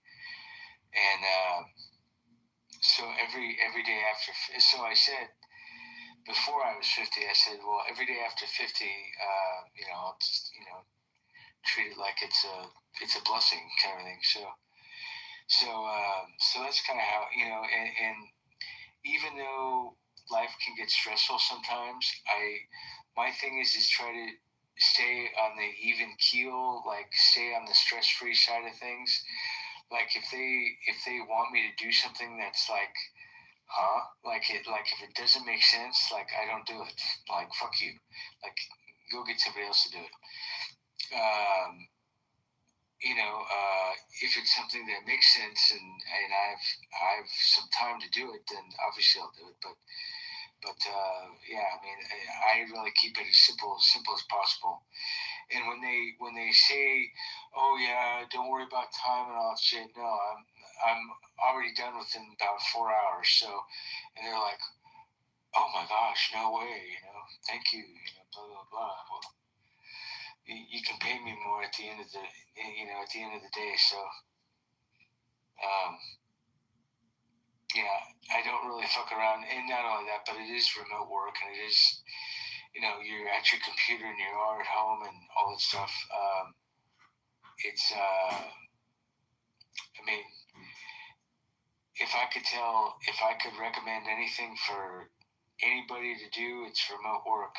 Q: and so every day after. So I said, before I was 50, I said, well, every day after 50, I'll just, treat it like it's a blessing kind of thing. So that's kind of how, and even though life can get stressful sometimes, my thing is try to stay on the even keel, like stay on the stress-free side of things. Like if they want me to do something that's like, like if it doesn't make sense, like I don't do it. Like fuck you. Like go get somebody else to do it. If it's something that makes sense and I've some time to do it, then obviously I'll do it. But yeah, I mean, I really keep it as simple as possible. And when they say, "Oh yeah, don't worry about time and all that shit," no, I'm already done within about 4 hours. So, and they're like, "Oh my gosh, no way," thank you, blah blah blah. Well, you can pay me more at the end of the day. So, yeah, I don't really fuck around. And not only that, but it is remote work, and you're at your computer and you are at home and all that stuff. It's, I mean, if I could recommend anything for anybody to do, it's remote work.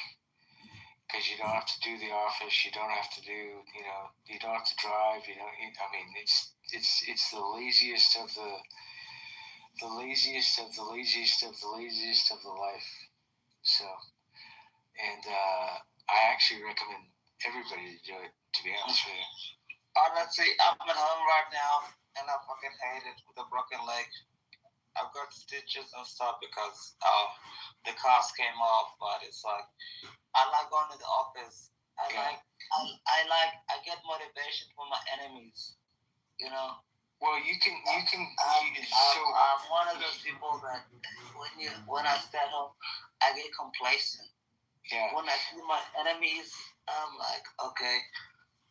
Q: Because you don't have to do the office, you don't have to do, you don't have to drive, it's the laziest of the laziest of the laziest of the laziest of the life. So, and I actually recommend everybody to do it, to be honest with you.
R: Honestly, I'm at home right now, and I fucking hate it with a broken leg. I've got stitches and stuff because the cast came off, but it's like, I like going to the office. I get motivation from my enemies,
Q: Well, you can.
R: I'm one of those people that when I stay home, I get complacent.
Q: Yeah.
R: When I see my enemies, I'm like, okay,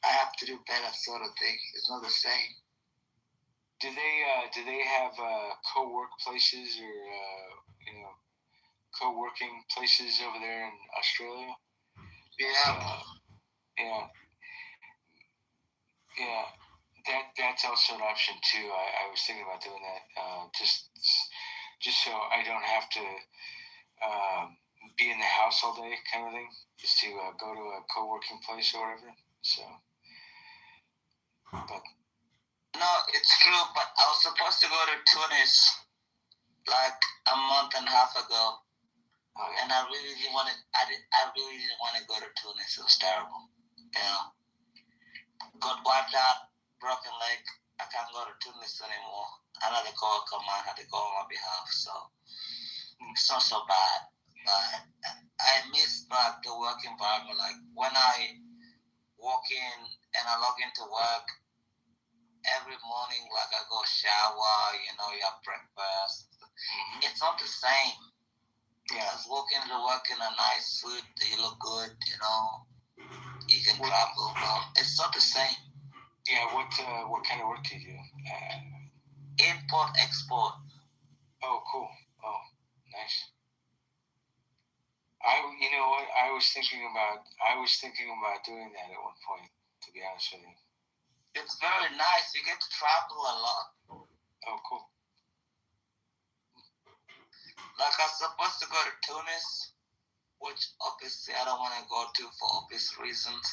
R: I have to do better, sort of thing. It's not the same.
Q: Do they have co-work places or co-working places over there in Australia?
R: Yeah.
Q: Yeah. That's also an option too. I was thinking about doing that, just so I don't have to be in the house all day, kind of thing. Just to go to a co-working place or whatever. So, but
R: no, it's true. But I was supposed to go to Tunis like a month and a half ago, and I really didn't want to. I really didn't want to go to Tunis. It was terrible. Got wiped out, broken leg. I can't go to Tunis anymore. Another call come on, had to go on my behalf. So it's not so bad. But I miss like the work environment. Like when I walk in and I log into work every morning, like I go shower, you have breakfast. It's not the same. Yeah, it's walking to work in a nice suit, you look good, you can travel. Well, it's not the same.
Q: Yeah, what kind of work do you do?
R: Import, export.
Q: Oh, cool. Oh, nice. You know what? I was thinking about doing that at one point, to be honest with you.
R: It's very nice. You get to travel a lot.
Q: Oh, cool.
R: Like I was supposed to go to Tunis, which obviously I don't want to go to for obvious reasons.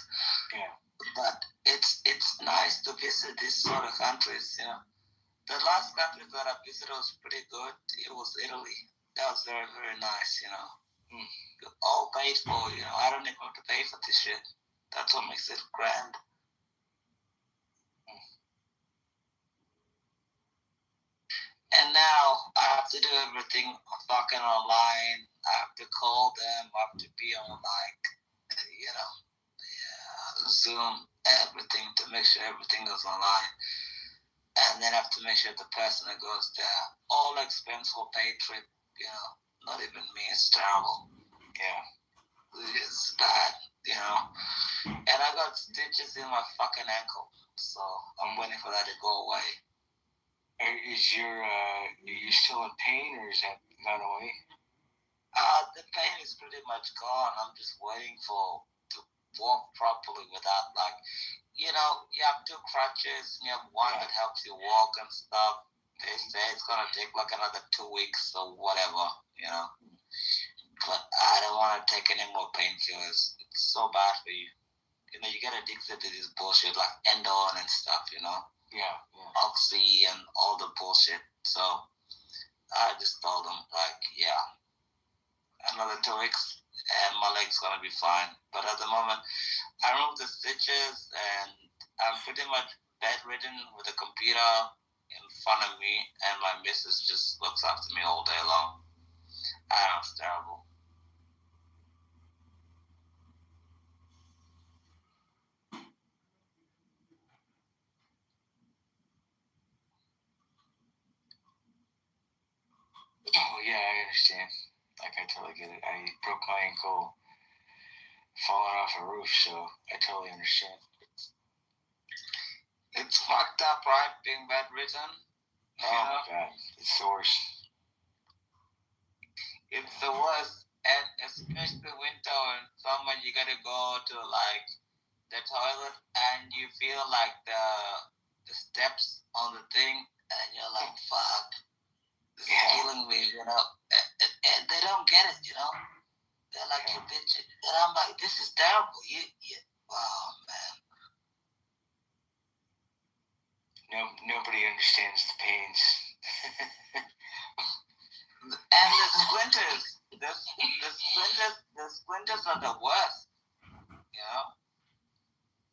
Q: Yeah.
R: But it's nice to visit these sort of countries, The last country that I visited was pretty good. It was Italy. That was very, very nice, All paid for, I don't even have to pay for this shit. That's what makes it grand. And now I have to do everything fucking online. I have to call them. I have to be on Zoom, everything to make sure everything goes online. And then I have to make sure the person that goes there, all expense will pay trip, not even me. It's terrible.
Q: Yeah.
R: It's bad, And I got stitches in my fucking ankle. So I'm waiting for that to go away.
Q: Are you still in pain, or is that gone away?
R: The pain is pretty much gone. I'm just waiting to walk properly without you have two crutches. You have one that helps you walk and stuff. They say it's gonna take like another 2 weeks or whatever, But I don't want to take any more painkillers. It's so bad for you. You get addicted to this bullshit like Endone and stuff,
Q: Yeah.
R: Oxy and all the bullshit. So I just told them another 2 weeks and my leg's gonna be fine. But at the moment, I removed the stitches and I'm pretty much bedridden with a computer in front of me, and my missus just looks after me all day long. I know, it's terrible.
Q: Oh, yeah, I understand. Like, I totally get it. I broke my ankle falling off a roof, so I totally understand.
R: It's fucked up, right? Being bedridden.
Q: Oh, my God. It's the worst.
R: It's the worst. and especially winter and summer, you gotta go to like the toilet, and you feel like the steps on the thing, and you're like, fuck, this is killing me, you know. And they don't get it, you know. They're like, you bitch, and I'm like, this is terrible. Oh man.
Q: Nobody understands the pains.
R: And the squinters are the worst.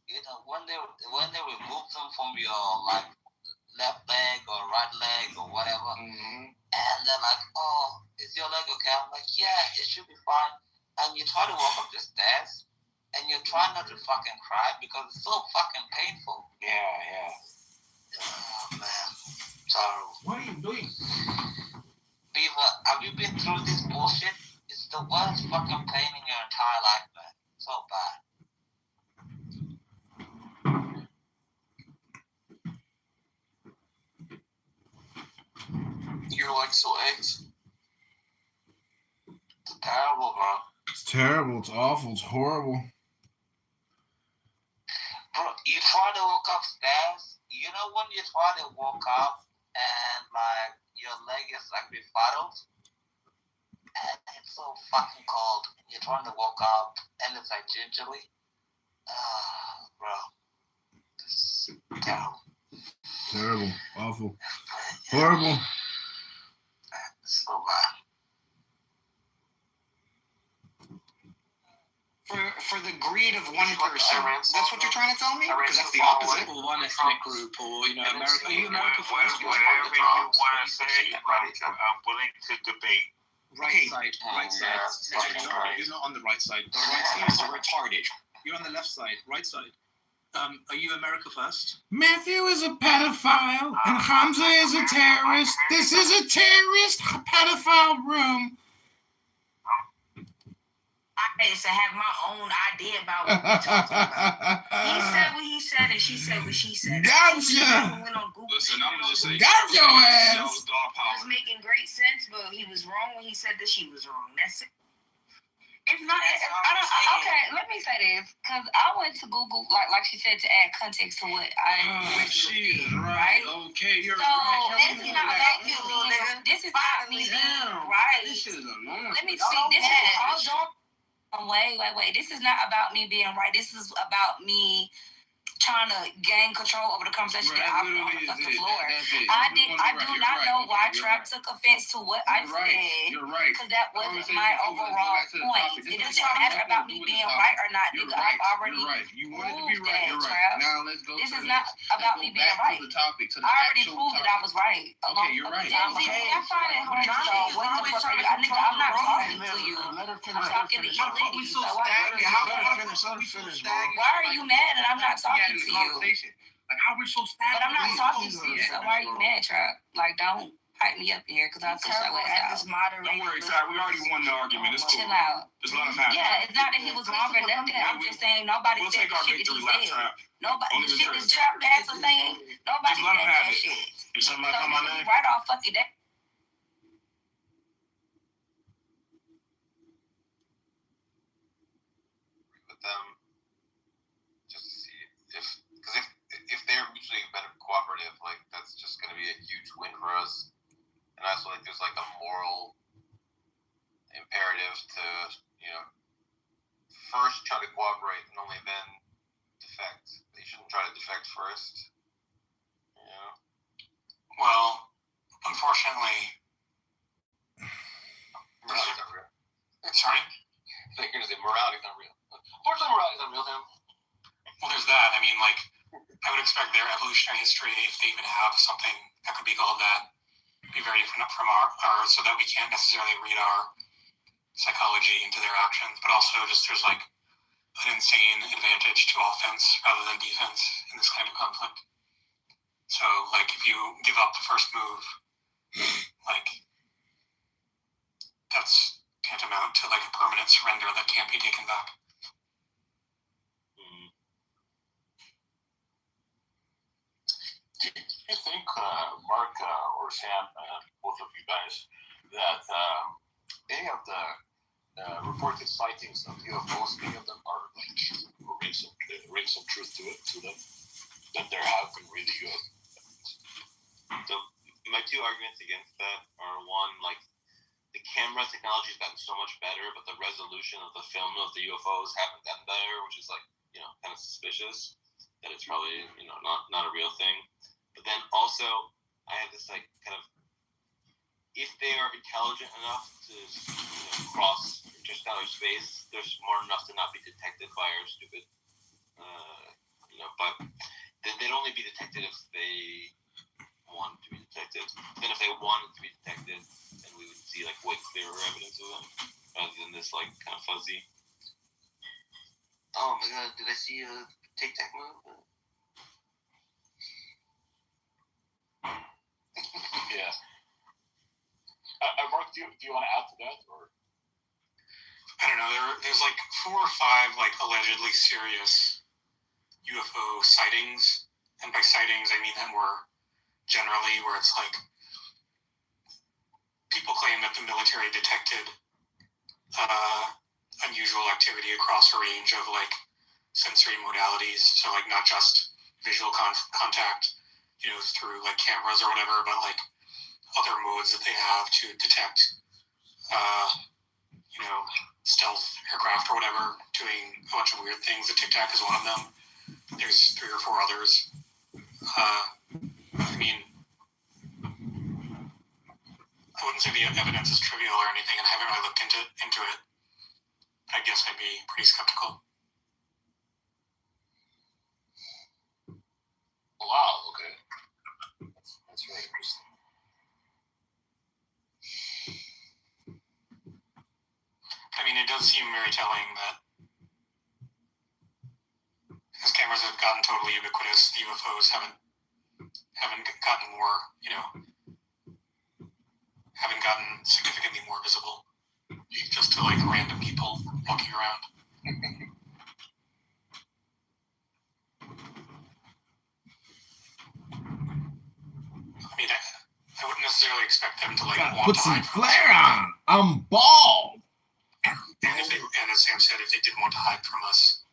R: You know, when they remove them from your like left leg or right leg or whatever, and they're like, "Oh, is your leg okay?" I'm like, "Yeah, it should be fine." And you try to walk up the stairs, and you try not to fucking cry because it's so fucking painful.
Q: Yeah.
R: Oh man, sorry.
B: What are you doing?
R: Beaver, have you been through this bullshit? It's the worst fucking pain in your entire life, man. So bad.
D: Your leg still aches.
R: It's terrible, bro.
B: It's terrible. It's awful. It's horrible.
R: Bro, you try to walk upstairs. You know when you try to walk up and like your leg is like befuddled, and it's so fucking cold. And you're trying to walk up, and it's like gingerly. Bro, this is terrible.
B: Terrible. Awful. Horrible.
R: So bad.
N: For the greed of one person, that's what you're trying to tell me? Because that's the opposite.
P: Or one ethnic group, or America. Are you America first?
I: Whatever you want to say, I'm willing to debate.
P: Right side. You're not on the right side. The right side is retarded. You're on the left side. Right side. Are you America first?
B: Matthew is a pedophile, and Hamza is a terrorist. This is a terrorist pedophile room.
S: I used to have my own idea about what we're talking about. He said what he said, and she said what she said.
B: Gotcha!
S: Listen, I'm gonna just say,
B: got your ass!
S: It was making great sense, but he was wrong when he said that she was wrong. That's it.
C: It's not. Okay, let me say this, because I went to Google, like she said, to add context to what I
Q: She is
C: right.
Q: Okay, you're
C: So
Q: right.
C: this is not about you being. This is not me being right.
Q: This is annoying.
C: Let me speak. This is all doing. Wait. This is not about me being right. This is about me trying to gain control over the conversation that I put on the fucking floor. I do not know why Trap took offense to what I said.
Q: You're right.
C: Because that wasn't my overall point. It doesn't matter about me being right or not, nigga. I've already
Q: You wanted to be right. You're right.
C: Trap.
Q: Now let's go.
C: This is not about me being right. I already proved that I was right.
Q: Okay, you're right.
C: I find it hard to know what the fuck are you. Nigga, I'm not talking to you. I'm talking to you ladies. Why are you mad and I'm not talking to you?
Q: Like how we're so stagnant.
C: But I'm not talking to you, so why are you mad, Trap? Like, don't hype me up here, because I'll push that way out.
Q: Don't worry, Ty. We already won the argument. It's cool.
C: Chill out.
Q: Just let him have it.
C: Yeah, it's not that he was wrong or nothing. I'm just saying nobody said the shit that he said. Nobody, the shit that Trap ass was saying, nobody said that shit.
Q: Is somebody
C: So
Q: come on there?
C: right off fucking that.
A: With them, just to see if they're mutually better cooperative, like that's just going to be a huge win for us. And I feel like there's like a moral imperative to first try to cooperate and only then defect. They shouldn't try to defect first.
N: Well, unfortunately,
A: morality's not real.
N: Sorry?
A: I think you're going to say morality's not real. Unfortunately, morality's not real, Sam.
N: Well, there's that. I mean, like, I would expect their evolutionary history, if they even have something that could be called that, be very different from ours, so that we can't necessarily read our psychology into their actions. But also, just there's like an insane advantage to offense rather than defense in this kind of conflict. So, like, if you give up the first move, like, that's tantamount to like a permanent surrender that can't be taken back.
T: Do you think, Mark or Sam, both of you guys, that any of the reported sightings of UFOs. Many of them are like true, or ring some truth to them. That there have been really UFOs.
U: So my two arguments against that are one, like the camera technology has gotten so much better, but the resolution of the film of the UFOs haven't gotten better, which is like, kind of suspicious that it's probably, not a real thing. But then also I have this like kind of, if they are intelligent enough to cross interstellar space, they're smart enough to not be detected by our stupid, but they'd only be detected if they want to be detected. Then if they wanted to be detected, then we would see like way clearer evidence of them rather than this like kind of fuzzy. Oh my god, did I see a Tic Tac move?
T: Yeah. Mark, do you want to add to that, or?
N: I don't know. There's like 4 or 5 like allegedly serious UFO sightings, and by sightings I mean that were generally where it's like people claim that the military detected unusual activity across a range of like sensory modalities, so like not just visual contact, through like cameras or whatever, but like other modes that they have to detect stealth aircraft or whatever, doing a bunch of weird things. The Tic Tac is one of them. There's 3 or 4 others. I mean, I wouldn't say the evidence is trivial or anything, and I haven't really looked into it. I guess I'd be pretty skeptical.
T: Wow, okay. That's very interesting.
N: I mean, it does seem very telling that as cameras have gotten totally ubiquitous, the UFOs haven't gotten more, haven't gotten significantly more visible, just to like random people walking around. I mean, I wouldn't necessarily expect them to like
B: Gotta
N: want
B: put
N: to
B: some
N: hide from
B: flair
N: us.
B: on. I'm bald.
N: And as Sam said, if they did want to hide from us,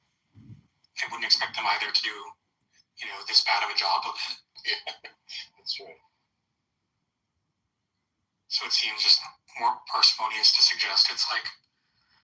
N: I wouldn't expect them either to do, this bad of a job of it.
T: Yeah, that's right.
N: So it seems just more parsimonious to suggest it's like